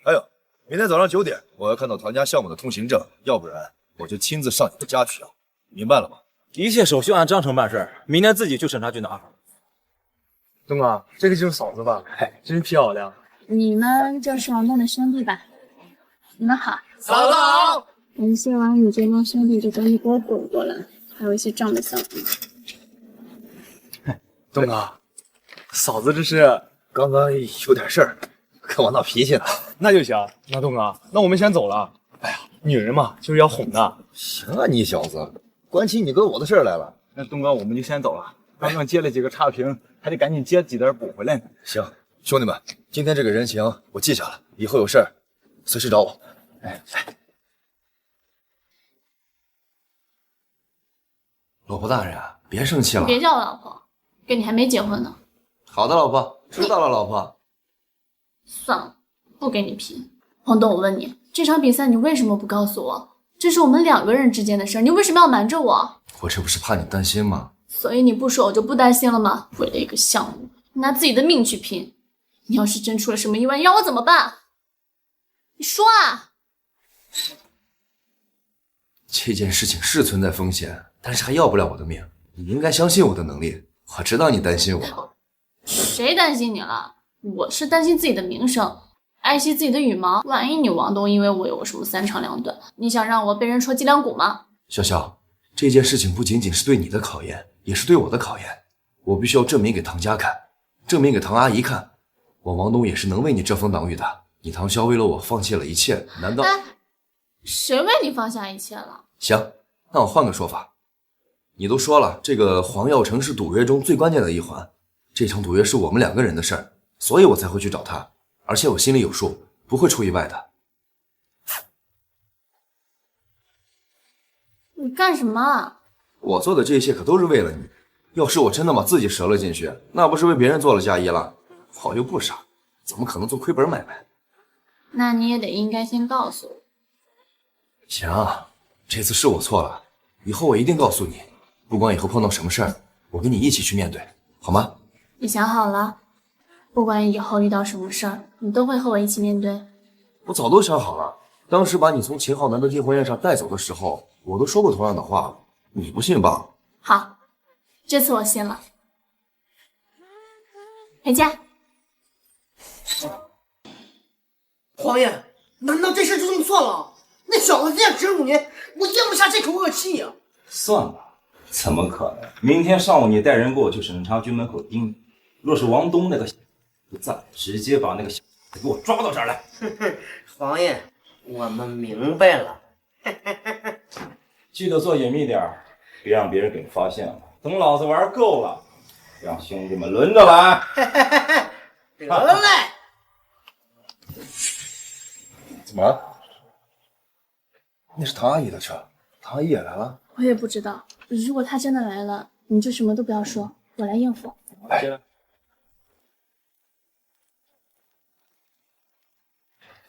还有，明天早上9点，我要看到唐家项目的通行证，要不然我就亲自上你的家去要，明白了吗？一切手续按章程办事，明天自己去审查局拿。东哥，这个就是嫂子吧？哎，真漂亮。你们就是王东的兄弟吧？你们好。嫂子好。感谢完你这帮兄弟就东西给我滚过来，还有一些账没算完。东哥，嫂子这是刚刚有点事儿，跟我闹脾气呢。那就行。那东哥，那我们先走了。哎呀，女人嘛，就是要哄的。行啊，你小子，关起你跟我的事儿来了。那东哥，我们就先走了。刚刚接了几个差评，还得赶紧接几单补回来呢。行，兄弟们，今天这个人情我记下了，以后有事儿随时找我。哎，老婆大人，别生气了。别叫我老婆，跟你还没结婚呢。好的，老婆，知道了，老婆。算了，不跟你拼。黄东，我问你，这场比赛你为什么不告诉我？这是我们2个人之间的事，你为什么要瞒着我？我这不是怕你担心吗？所以你不说我就不担心了吗？为了一个项目，你拿自己的命去拼，你要是真出了什么意外，你让我怎么办？你说啊！这件事情是存在风险，但是还要不了我的命。你应该相信我的能力。我知道你担心我。谁担心你了？我是担心自己的名声，爱惜自己的羽毛。万一你王东因为我有什么3长2短，你想让我被人戳脊梁骨吗？潇潇，这件事情不仅仅是对你的考验，也是对我的考验。我必须要证明给唐家看，证明给唐阿姨看，我王东也是能为你遮风挡雨的。你唐潇为了我放弃了一切，难道？谁为你放下一切了？行，那我换个说法。你都说了，这个黄耀成是赌约中最关键的一环，这场赌约是我们2个人的事儿，所以我才会去找他，而且我心里有数，不会出意外的。你干什么？我做的这些可都是为了你。要是我真的把自己折了进去，那不是为别人做了嫁衣了？我又不傻，怎么可能做亏本买卖？那你也得应该先告诉我。行，这次是我错了，以后我一定告诉你，不管以后碰到什么事儿，我跟你一起去面对，好吗？你想好了？不管以后遇到什么事儿，你都会和我一起面对。我早都想好了，当时把你从秦浩南的订婚宴上带走的时候，我都说过同样的话，你不信吧？好，这次我信了。回家。黄爷，难道这事就这么算了？那小子竟然指辱您，我咽不下这口恶气呀！算了，怎么可能？明天上午你带人过去审查局门口盯你，若是王东那个不在，直接把那个给我抓到这儿来。黄爷，我们明白了。记得做隐秘点儿，别让别人给你发现了。等老子玩够了，让兄弟们轮着来。得嘞。怎么了？那是唐阿姨的车，唐阿姨也来了。我也不知道，如果他真的来了，你就什么都不要说，我来应付。来，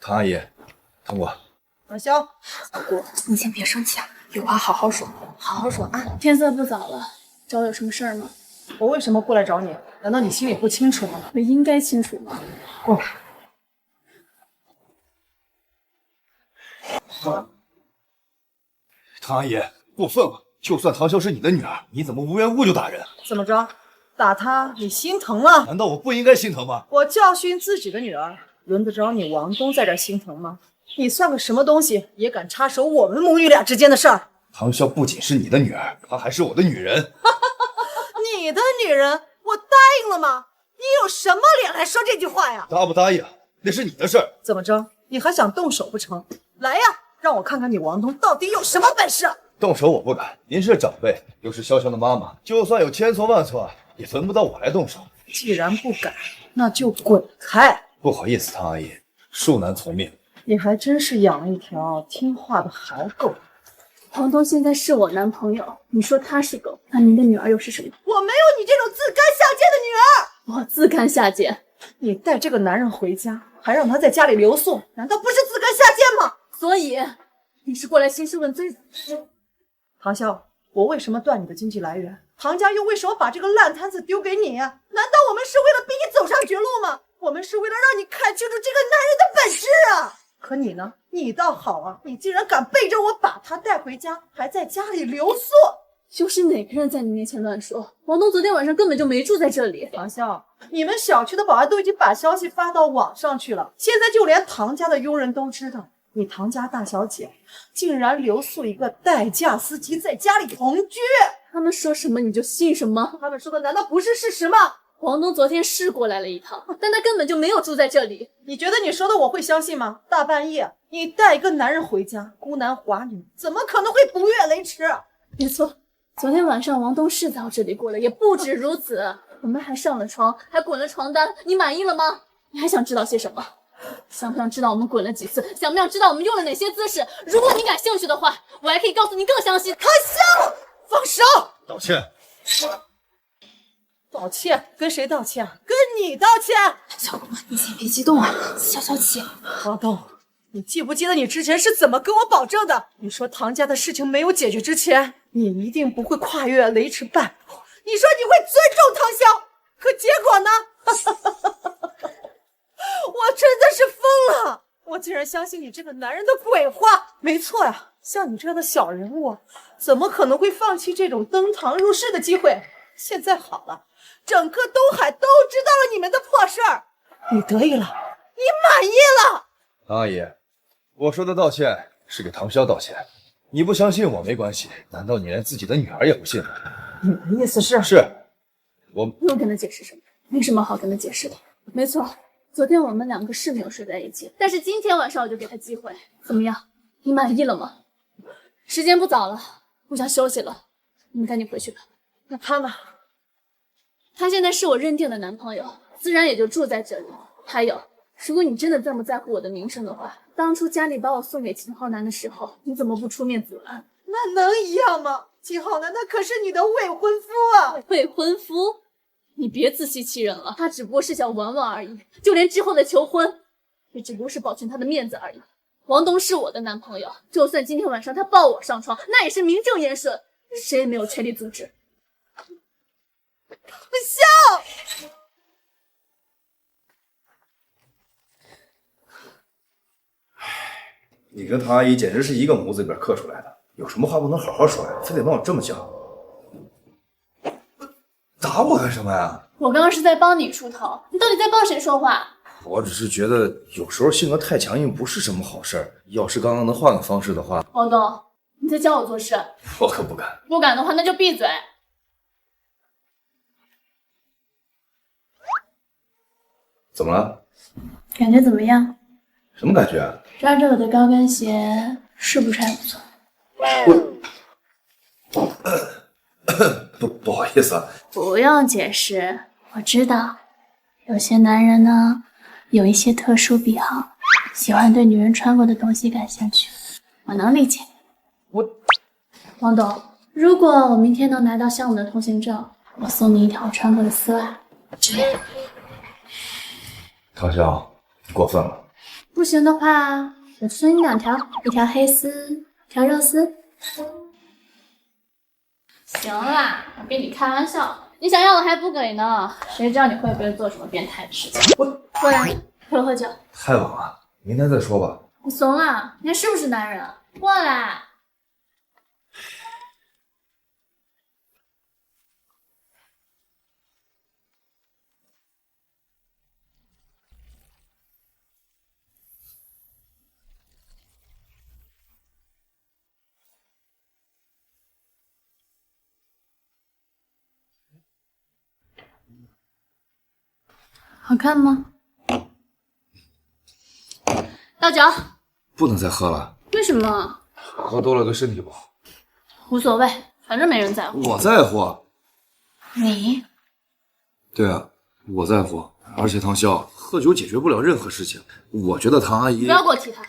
唐阿姨，通过。阿潇，小姑，你先别生气啊，有话好好说，好好说啊。天色不早了，找我有什么事儿吗？我为什么过来找你？难道你心里不清楚吗？我应该清楚吗？过来。唐阿姨，过分了！就算唐潇是你的女儿，你怎么无缘无故就打人？怎么着？打他你心疼了？难道我不应该心疼吗？我教训自己的女儿，轮得着你王东在这心疼吗？你算个什么东西，也敢插手我们母女俩之间的事儿？唐潇不仅是你的女儿，她还是我的女人。你的女人，我答应了吗？你有什么脸来说这句话呀？答不答应，那是你的事儿。怎么着？你还想动手不成？来呀，让我看看你王东到底有什么本事！动手我不敢，您是长辈，又是潇潇的妈妈，就算有千错万错，也轮不到我来动手。既然不敢，那就滚开！不好意思，唐阿姨，恕难从命。你还真是养了一条听话的好狗。王东现在是我男朋友，你说他是狗，那您的女儿又是什么？我没有你这种自甘下贱的女儿。我自甘下贱？你带这个男人回家，还让他在家里留宿，难道不是自甘下贱吗？所以你是过来兴师问罪的？唐潇，我为什么断你的经济来源？唐家又为什么把这个烂摊子丢给你呀？难道我们是为了逼你走上绝路吗？我们是为了让你看清楚这个男人的本质啊！可你呢？你倒好啊，你竟然敢背着我把他带回家，还在家里留宿。又是哪个人在你面前乱说？王东昨天晚上根本就没住在这里。唐潇，你们小区的保安都已经把消息发到网上去了，现在就连唐家的佣人都知道，你唐家大小姐竟然留宿一个代驾司机在家里同居。他们说什么你就信什么？他们说的难道不是事实吗？王东昨天是过来了一趟，但他根本就没有住在这里。你觉得你说的我会相信吗？大半夜你带一个男人回家，孤男寡女，怎么可能会不越雷池？没错，昨天晚上王东是到这里过了，也不止如此，我们还上了床，还滚了床单，你满意了吗？你还想知道些什么？想不想知道我们滚了几次？想不想知道我们用了哪些姿势？如果你感兴趣的话，我还可以告诉你更详细。唐潇，放手！道歉。道歉？跟谁道歉？跟你道歉！小姑，你先别激动啊，消消气。王东，你记不记得你之前是怎么跟我保证的？你说唐家的事情没有解决之前，你一定不会跨越雷池半步。你说你会尊重唐潇，可结果呢？我真的是疯了！我竟然相信你这个男人的鬼话。没错呀，像你这样的小人物，怎么可能会放弃这种登堂入室的机会？现在好了，整个东海都知道了你们的破事儿，你得意了，你满意了。唐阿姨，我说的道歉是给唐潇道歉，你不相信我没关系，难道你连自己的女儿也不信吗？你的意思是？是，我不用跟他解释什么，没什么好跟他解释的。没错，昨天我们两个是没有睡在一起，但是今天晚上我就给他机会，怎么样？你满意了吗？时间不早了，我想休息了，你们赶紧回去吧。那他呢？他现在是我认定的男朋友，自然也就住在这里。还有，如果你真的这么在乎我的名声的话，当初家里把我送给秦浩南的时候，你怎么不出面阻拦？那能一样吗？秦浩南那可是你的未婚夫啊！未婚夫？你别自欺欺人了，他只不过是想玩玩而已，就连之后的求婚，也只不过是保全他的面子而已。王东是我的男朋友，就算今天晚上他抱我上床，那也是名正言顺，谁也没有权利阻止。笑，你跟唐阿姨简直是一个模子里边刻出来的，有什么话不能好好说呀，非得帮我这么讲。打我干什么呀？我刚刚是在帮你出头，你到底在帮谁说话？我只是觉得有时候性格太强硬不是什么好事儿。要是刚刚能换个方式的话，王东，你在教我做事？我可不敢。不敢的话，那就闭嘴。怎么了？感觉怎么样？什么感觉啊？抓着我的高跟鞋是不是还不错？不好意思啊。不用解释，我知道，有些男人呢，有一些特殊癖好，喜欢对女人穿过的东西感兴趣，我能理解。王董，如果我明天能拿到项目的通行证，我送你一条我穿过的丝袜。唐潇，你过分了。不行的话，我送你2条，一条黑丝，一条肉丝。行啦，我跟你开玩笑，你想要了还不给呢？谁知道你会不会做什么变态的事情？过来，陪我喝酒。太晚了，明天再说吧。你怂了？你还是不是男人？过来。好看吗？倒酒。不能再喝了，为什么？喝多了对身体不好。无所谓，反正没人在乎。我在乎。你？对啊，我在乎。而且唐潇，喝酒解决不了任何事情。我觉得唐阿姨……不要给我提她。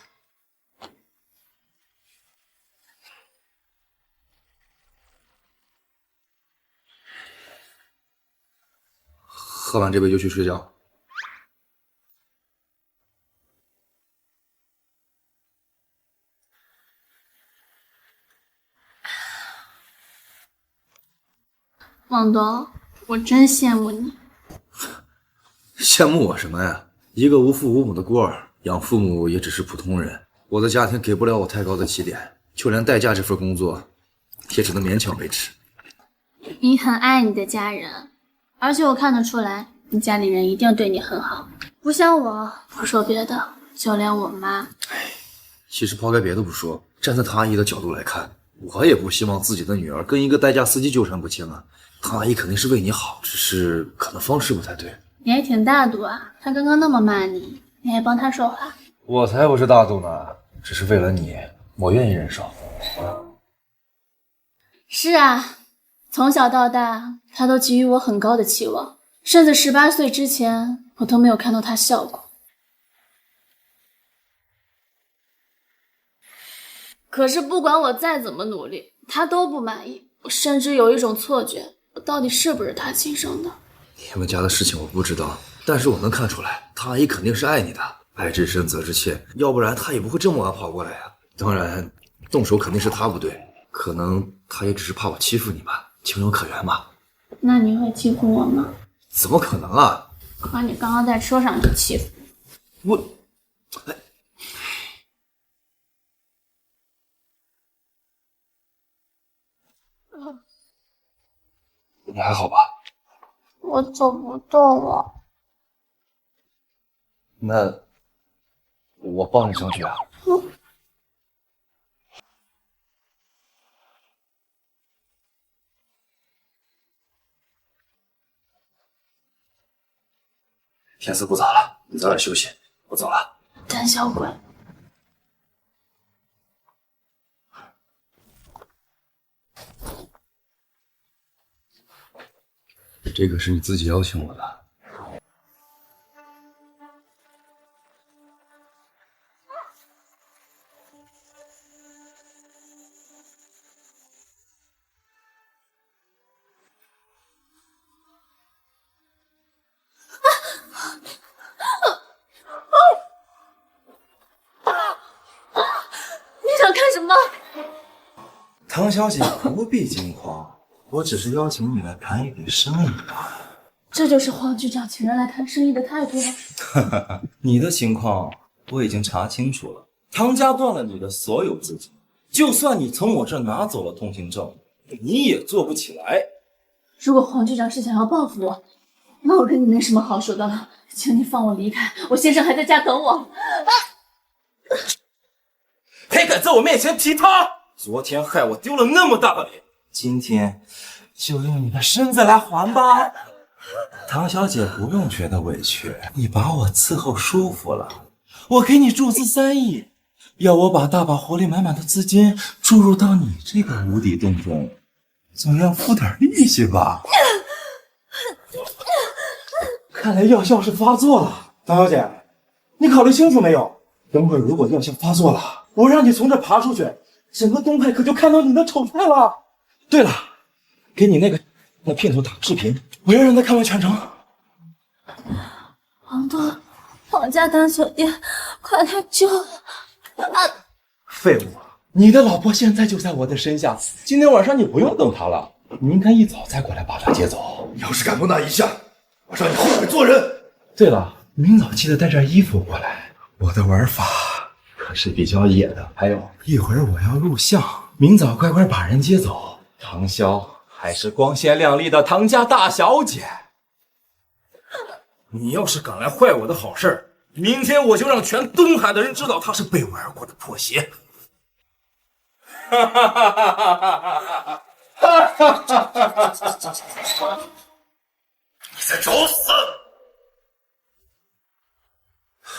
喝完这杯就去睡觉。王东，我真羡慕你。羡慕我什么呀？一个无父无母的孤儿，养父母也只是普通人。我的家庭给不了我太高的起点，就连代驾这份工作，也只能勉强维持。你很爱你的家人，而且我看得出来，你家里人一定对你很好，不像我。不说别的，就连我妈。其实抛开别的不说，站在唐阿姨的角度来看，我也不希望自己的女儿跟一个代驾司机纠缠不清啊。唐阿姨肯定是为你好，只是可能方式不太对。你还挺大度啊，他刚刚那么骂你，你还帮他说话。我才不是大度呢，只是为了你，我愿意忍受。是啊，从小到大，他都给予我很高的期望，甚至18岁之前，我都没有看到他笑过。可是不管我再怎么努力，他都不满意。我甚至有一种错觉，我到底是不是他亲生的？你们家的事情我不知道，但是我能看出来，唐阿姨肯定是爱你的，爱之深责之切，要不然她也不会这么晚跑过来呀。当然，动手肯定是她不对，可能她也只是怕我欺负你吧，情有可原吧。那你会欺负我吗？怎么可能啊？可你刚刚在车上就欺负我，你还好吧？我走不动了。那我抱你上去啊。天色不早了，你早点休息，我走了。胆小鬼！这个是你自己邀请我的。你想看什么？唐小姐不必惊慌，我只是邀请你来谈一笔生意罢了。这就是黄局长请人来谈生意的态度吗？你的情况我已经查清楚了，唐家断了你的所有资金，就算你从我这拿走了通行证，你也做不起来。如果黄局长是想要报复我，那我跟你没什么好说的了，请你放我离开，我先生还在家等我。还敢在我面前提他？昨天害我丢了那么大的脸，今天就用你的身子来还吧。唐小姐不用觉得委屈，你把我伺候舒服了，我给你注资3亿，要我把大把活力满满的资金注入到你这个无底洞中，总要付点利息吧？看来药效是发作了，唐小姐，你考虑清楚没有？等会儿如果药效发作了，我让你从这爬出去，整个东海可就看到你的丑态了。对了，给你那片头打个视频，我要让他看完全程。王东，皇家大酒店，快来救我！废物！你的老婆现在就在我的身下，今天晚上你不用等她了，你应该一早再过来把她接走。要是敢动那一下，我让你后悔做人。对了，明早记得带件衣服过来，我的玩法可是比较野的。还有一会儿我要录像，明早乖乖把人接走。唐潇还是光鲜亮丽的唐家大小姐。你要是敢来坏我的好事，明天我就让全东海的人知道他是被玩过的破鞋。你在找死！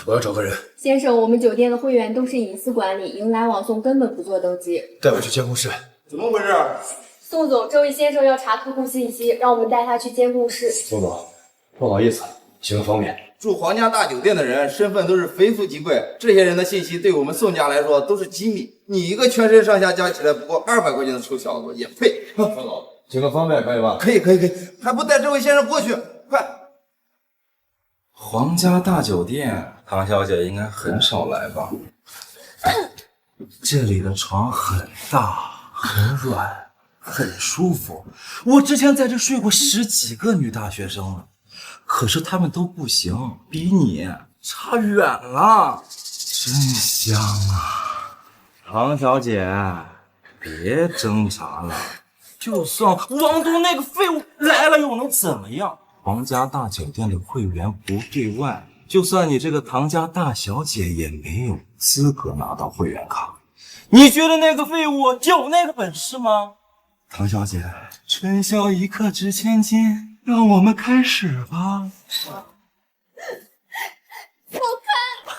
我要找个人，先生，我们酒店的会员都是隐私管理，迎来往送根本不做登记。带我去监控室。怎么回事？宋总，这位先生要查客户信息，让我们带他去监控室。宋总，不好意思，行个方便。住皇家大酒店的人身份都是非富即贵，这些人的信息对我们宋家来说都是机密。你一个全身上下加起来不过200块钱的臭小子也配？宋总，行个方便可以吧？可以，还不带这位先生过去？快！皇家大酒店，唐小姐应该很少来吧？这里的床很大，很软，很舒服。我之前在这睡过10几个女大学生了，可是她们都不行，比你差远了。真香啊！唐小姐，别挣扎了，就算王东那个废物来了又能怎么样？皇家大酒店的会员不对外，就算你这个唐家大小姐也没有资格拿到会员卡。你觉得那个废物有那个本事吗？唐小姐，春宵一刻值千金，让我们开始吧。走开！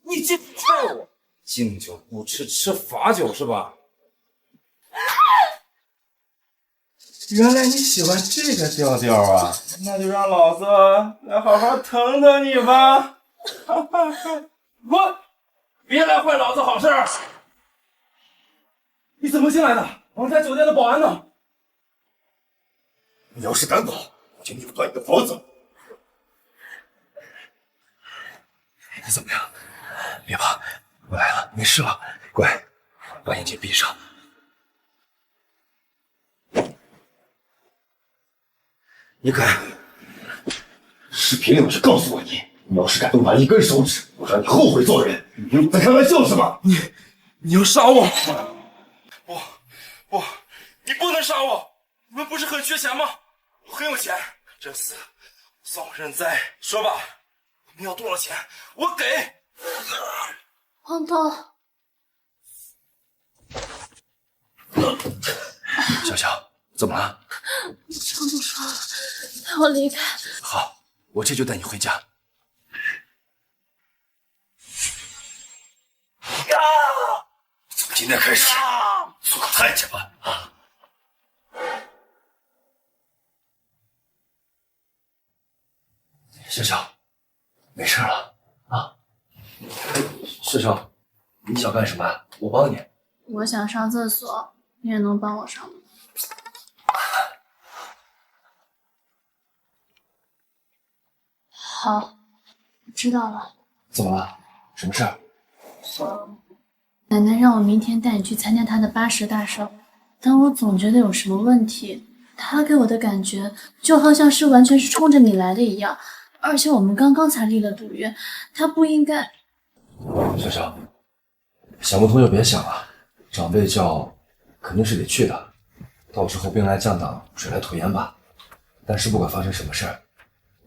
你这害我！敬酒不吃吃罚酒是吧？原来你喜欢这个调调啊，那就让老子来好好疼疼你吧！滚！别来坏老子好事！你怎么进来的？皇家酒店的保安呢？你要是敢跑，我就扭断你的脖子！你怎么样？别怕，我来了，没事了。乖，把眼睛闭上。你敢？视频里我是告诉过你，你要是敢动他1根手指，我让你后悔做人。你在开玩笑是吧？你要杀我？不，你不能杀我！你们不是很缺钱吗？我很有钱，这次算我认栽。说吧，你要多少钱？我给。王东，小小，怎么了？程总说带我离开。好，我这就带你回家。从今天开始，做个太监吧。啊！小小，没事了啊？小小，你想干什么？我帮你。我想上厕所，你也能帮我上吗？好，我知道了。怎么了？什么事儿？奶奶让我明天带你去参加她的80大寿，但我总觉得有什么问题，他给我的感觉就好像是完全是冲着你来的一样，而且我们刚刚才立了赌约，他不应该。小小，想不通就别想了，长辈叫肯定是得去的，到时候兵来将挡，水来土掩吧。但是不管发生什么事儿，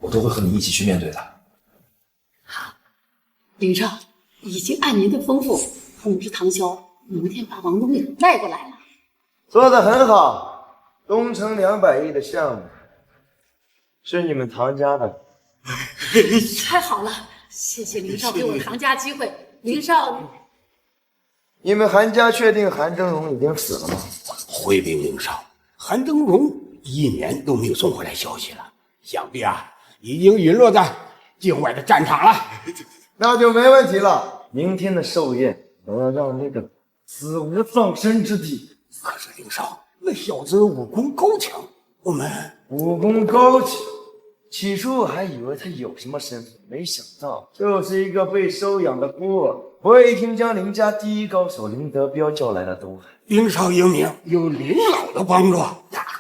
我都会和你一起去面对的。林少已经按您的吩咐通知唐潇，明天把王东给带过来了。做得很好，东城200亿的项目是你们唐家的。太好了，谢谢林少给我唐家机会。林少，你们韩家确定韩峥嵘已经死了吗？回禀林少，韩峥嵘1年都没有送回来消息了，想必已经陨落在境外的战场了。那就没问题了。明天的寿宴，我要让那个死无葬身之地。可是林少，那小子武功高强，我们武功高强。起初我还以为他有什么身份，没想到就是一个被收养的孤儿。我一听将林家第一高手林德彪叫来了东海。林少英明，有林老的帮助，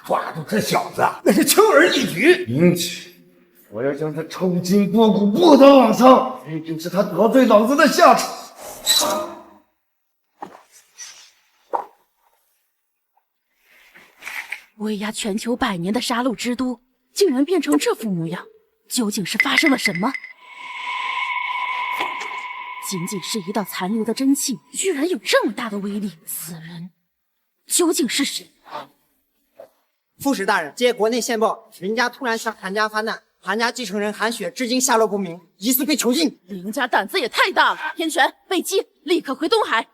抓住这小子那是轻而易举。明举，我要将他抽筋剥骨，不得往上，这就是他得罪老子的下场。威压全球100年的杀戮之都，竟然变成这副模样，究竟是发生了什么？仅仅是一道残留的真气，居然有这么大的威力，此人究竟是谁？副使大人，接国内线报，林家突然向韩家发难，韩家继承人韩雪至今下落不明，疑似被囚禁。林家胆子也太大了！天权、贝基，立刻回东海。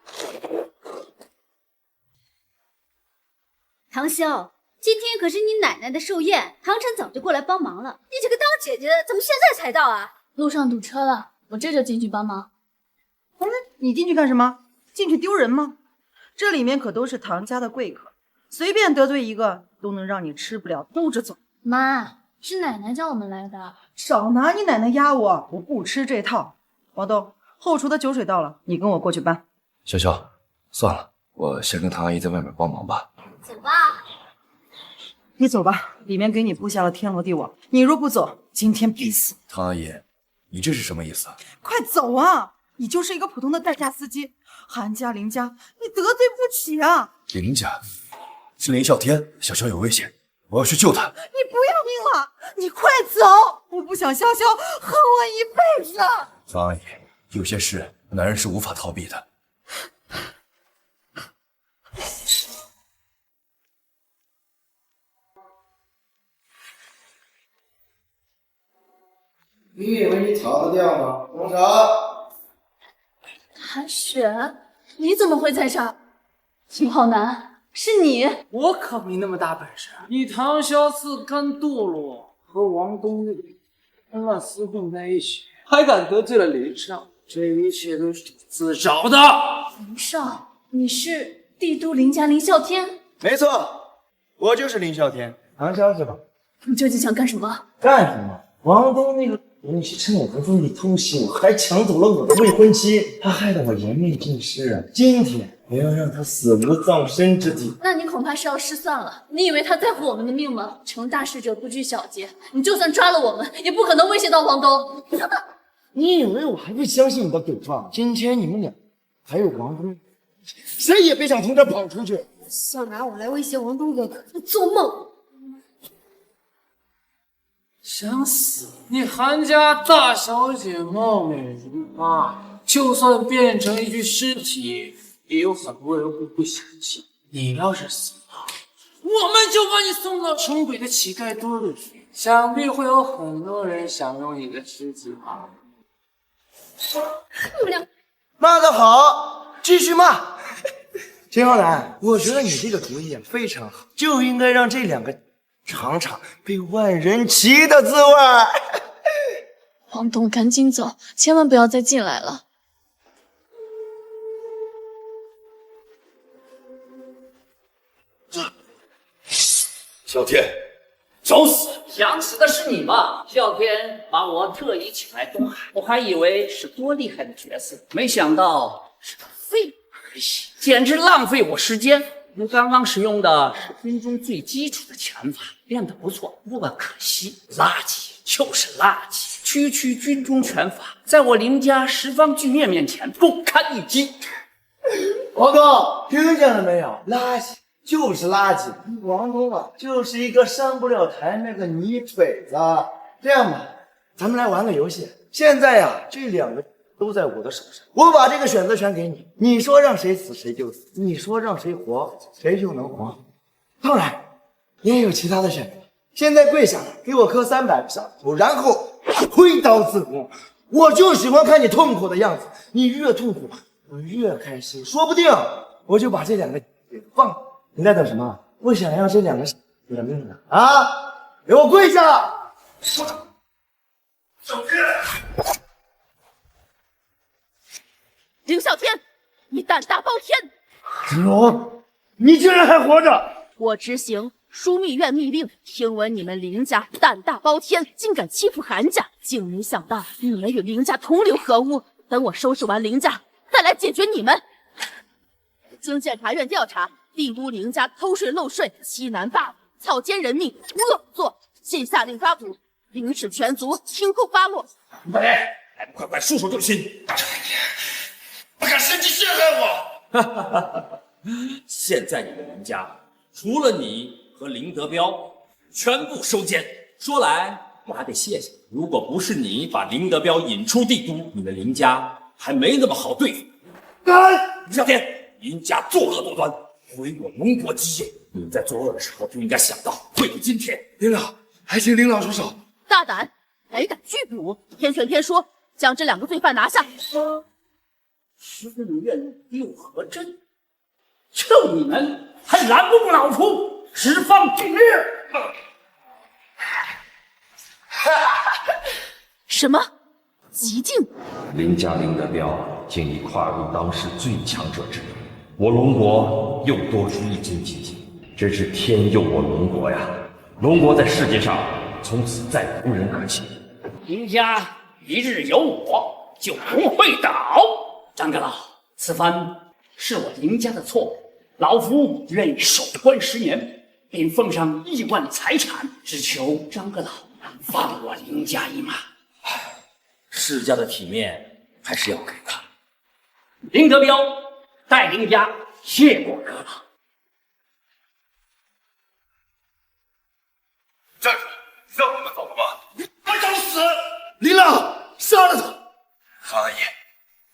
唐潇，今天可是你奶奶的寿宴，唐晨早就过来帮忙了。你这个当姐姐的，怎么现在才到啊？路上堵车了，我这就进去帮忙。你进去干什么？进去丢人吗？这里面可都是唐家的贵客，随便得罪一个都能让你吃不了兜着走。妈，是奶奶叫我们来的。少拿你奶奶压我，我不吃这套。王东，后厨的酒水到了，你跟我过去搬。小小，算了，我先跟唐阿姨在外面帮忙吧。走吧。你走吧，里面给你布下了天罗地网，你若不走，今天必死。唐阿姨，你这是什么意思？快走啊！你就是一个普通的代驾司机，韩家、林家，你得罪不起啊！林家是林啸天，小小有危险，我要去救他。你不要命了？你快走！我不想潇潇恨我一辈子。唐阿姨，有些事男人是无法逃避的。你以为你逃得掉吗？东城，韩雪，你怎么会在这儿？秦浩南，是你！我可没那么大本事。你唐潇自甘堕落，和王东日乱厮混在一起，还敢得罪了林少，这一切都是你自找的。林少，你是帝都林家林啸天？没错，我就是林啸天，唐潇是吧？你究竟想干什么？干什么？王东那个东西趁我不注意偷袭我，还抢走了我的未婚妻，他害得我颜面尽失啊！今天我要让他死无葬身之地。那你恐怕是要失算了。你以为他在乎我们的命吗？成大事者不拘小节，你就算抓了我们，也不可能威胁到王东。你以为我还会相信你的鬼话？今天你们俩还有王东，谁也别想从这跑出去！想拿我来威胁王东哥哥，你做梦！想死？你韩家大小姐貌美如花，就算变成一具尸体，也有很多人会不相信。你要是死了，我们就把你送到城北的乞丐堆里去，想必会有很多人享用你的尸体吧。你们俩骂得好，继续骂。秦浩南，我觉得你这个主意非常好，就应该让这两个尝尝被万人骑的滋味。王东，赶紧走，千万不要再进来了。啸天，找死！想死的是你吧？啸天把我特意请来东海，我还以为是多厉害的角色，没想到是个废物儿戏，简直浪费我时间。你刚刚使用的是军中最基础的拳法，练得不错，不过可惜，垃圾就是垃圾。区区军中拳法，在我林家十方巨面面前不堪一击。王东，听见了没有？垃圾就是垃圾，王东啊，就是一个上不了台面的泥腿子。这样吧，咱们来玩个游戏。现在呀，这两个都在我的手上，我把这个选择权给你，你说让谁死谁就死，你说让谁活谁就能活。当然，也有其他的选择。现在跪下来，给我磕300个响头，然后挥刀自宫。我就喜欢看你痛苦的样子，你越痛苦，我越开心。说不定我就把这两个给放了。你在等什么？不想让这两个惹命呢？啊！给我跪下！凌啸天，你胆大包天！子龙，你居然还活着！我执行枢密院密令，听闻你们凌家胆大包天，竟敢欺负韩家，竟没想到你们与凌家同流合污。等我收拾完凌家，再来解决你们。经检察院调查，帝都凌家偷税漏税、欺男霸女、草菅人命、恶作，现下令抓捕，凌氏全族听候发落。快点，还不快快束手就擒！不敢趁机陷害我！现在你们林家除了你和林德彪，全部收监。说来我还得谢谢，如果不是你把林德彪引出帝都，你们林家还没那么好对付。干！凌啸天，林家作恶多端，毁我龙国基业。你们在作恶的时候就应该想到会有今天。林老，还请林老出手。大胆，还敢拒捕？天旋天说，将这2个罪犯拿下。司院六合镇，就你们还拦不住老夫，十方定律！什么？极境？林家林德彪竟已跨入当世最强者之列，我龙国又多出一尊极境，真是天佑我龙国呀！龙国在世界上从此再无人可欺。林家一日有我，就不会倒。张阁老，此番是我林家的错误，老夫愿意守关10年，并奉上1万财产，只求张阁老放我林家一马。世家的体面还是要给的。林德彪带林家谢过阁老。站住！让你们走了吗？我找死！林老，杀了他！韩阿姨，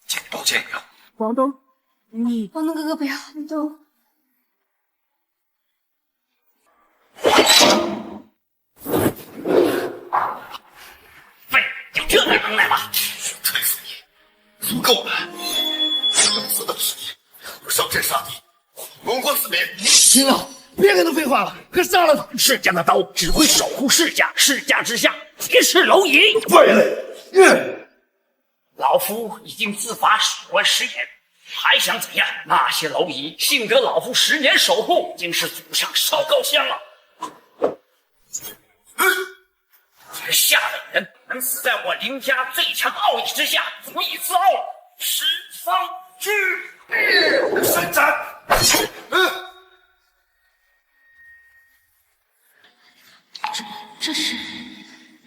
请你抱歉一下。王东，你……王东哥哥不要，你都……废，有这点能耐吗？锤死你！足够了！如此的实力，我上阵杀敌，龙国四民。林老，别跟他废话了，快杀了他！世家的刀只会守护世家，世家之下皆是蝼蚁。败类！老夫已经自罚守关10年，还想怎样？那些蝼蚁幸得老夫10年守护，竟是祖上烧高香了。才下等人能死在我林家最强奥义之下，足以自傲了。十方之日，伸展。这是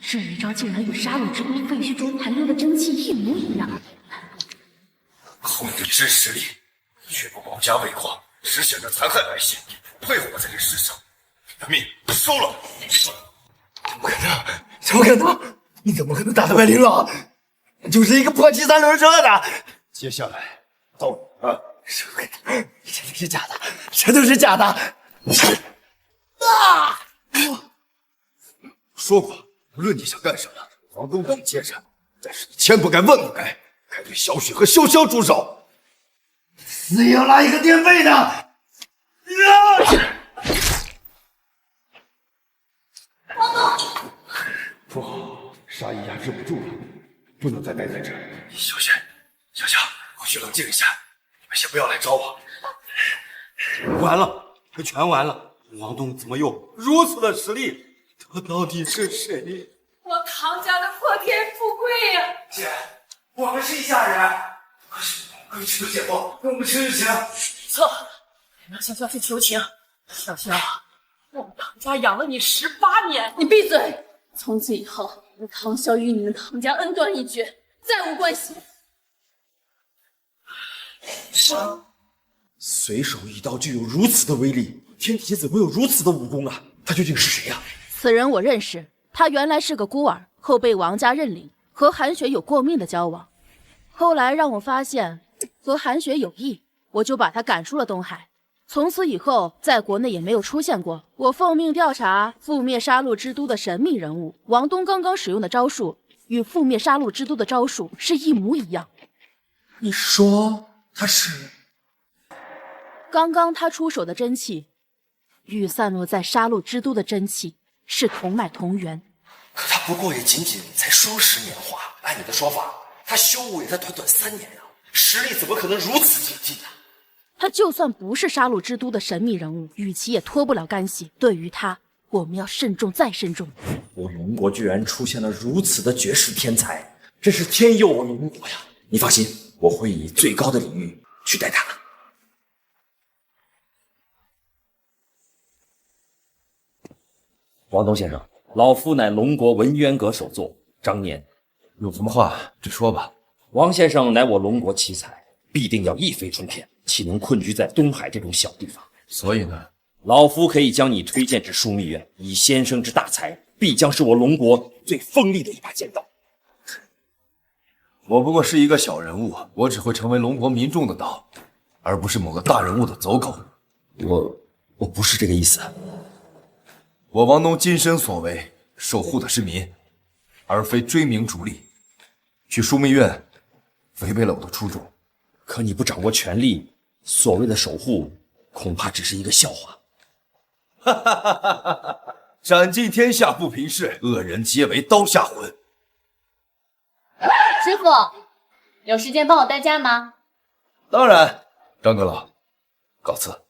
这一招竟然与杀戮之都废墟中残留的真气一模一样。靠你的真实力，却不保家卫国，实现着残害百姓，配活在这世上，你的命收了。怎么可能？怎么可能？你怎么可能打得败林老？就是一个破骑3轮车的。接下来到你了。这都是假的，这都是假的。啊！说过，无论你想干什么，王东都接着。但是你千不该万不该，该对小雪和潇潇出手。死也要拉一个垫背的。不好，杀意压制不住了，不能再待在这儿。小雪，潇潇，回去冷静一下。你们先不要来找我。完了，这全完了。王东怎么有如此的实力？他到底是谁？我唐家的破天富贵呀！姐，我们是一家人。快去求姐夫，给我们请请。错，让潇潇去求情。潇潇，我们唐家养了你18年，你闭嘴！从此以后，唐潇与你们唐家恩断义绝，再无关系。随手一刀就有如此的威力，天底下怎么有如此的武功啊？他究竟是谁呀？此人我认识，他原来是个孤儿，后被王家认领，和韩雪有过命的交往。后来让我发现和韩雪有异，我就把他赶出了东海。从此以后，在国内也没有出现过。我奉命调查覆灭杀戮之都的神秘人物王东，刚刚使用的招数与覆灭杀戮之都的招数是一模一样。你说他是？刚刚他出手的真气，与散落在杀戮之都的真气是同脉同源。可他不过也仅仅才数十年华，按你的说法，他修武也才短短3年呀，实力怎么可能如此精进呢？他就算不是杀戮之都的神秘人物，与其也脱不了干系。对于他，我们要慎重再慎重。我龙国居然出现了如此的绝世天才，真是天佑我龙国呀！你放心，我会以最高的礼遇去待他。王东先生，老夫乃龙国文渊阁首座张年，有什么话直说吧。王先生乃我龙国奇才，必定要一飞冲天，岂能困居在东海这种小地方？所以呢，老夫可以将你推荐至枢密院，以先生之大才，必将是我龙国最锋利的一把剑刀。我不过是一个小人物，我只会成为龙国民众的刀，而不是某个大人物的走狗。我不是这个意思。我王东今生所为，守护的是民，而非追名逐利。去枢密院，违背了我的初衷。可你不掌握权力，所谓的守护，恐怕只是一个笑话。哈哈哈哈哈！斩尽天下不平事，恶人皆为刀下魂。师傅，有时间帮我带架吗？当然，张阁老，告辞。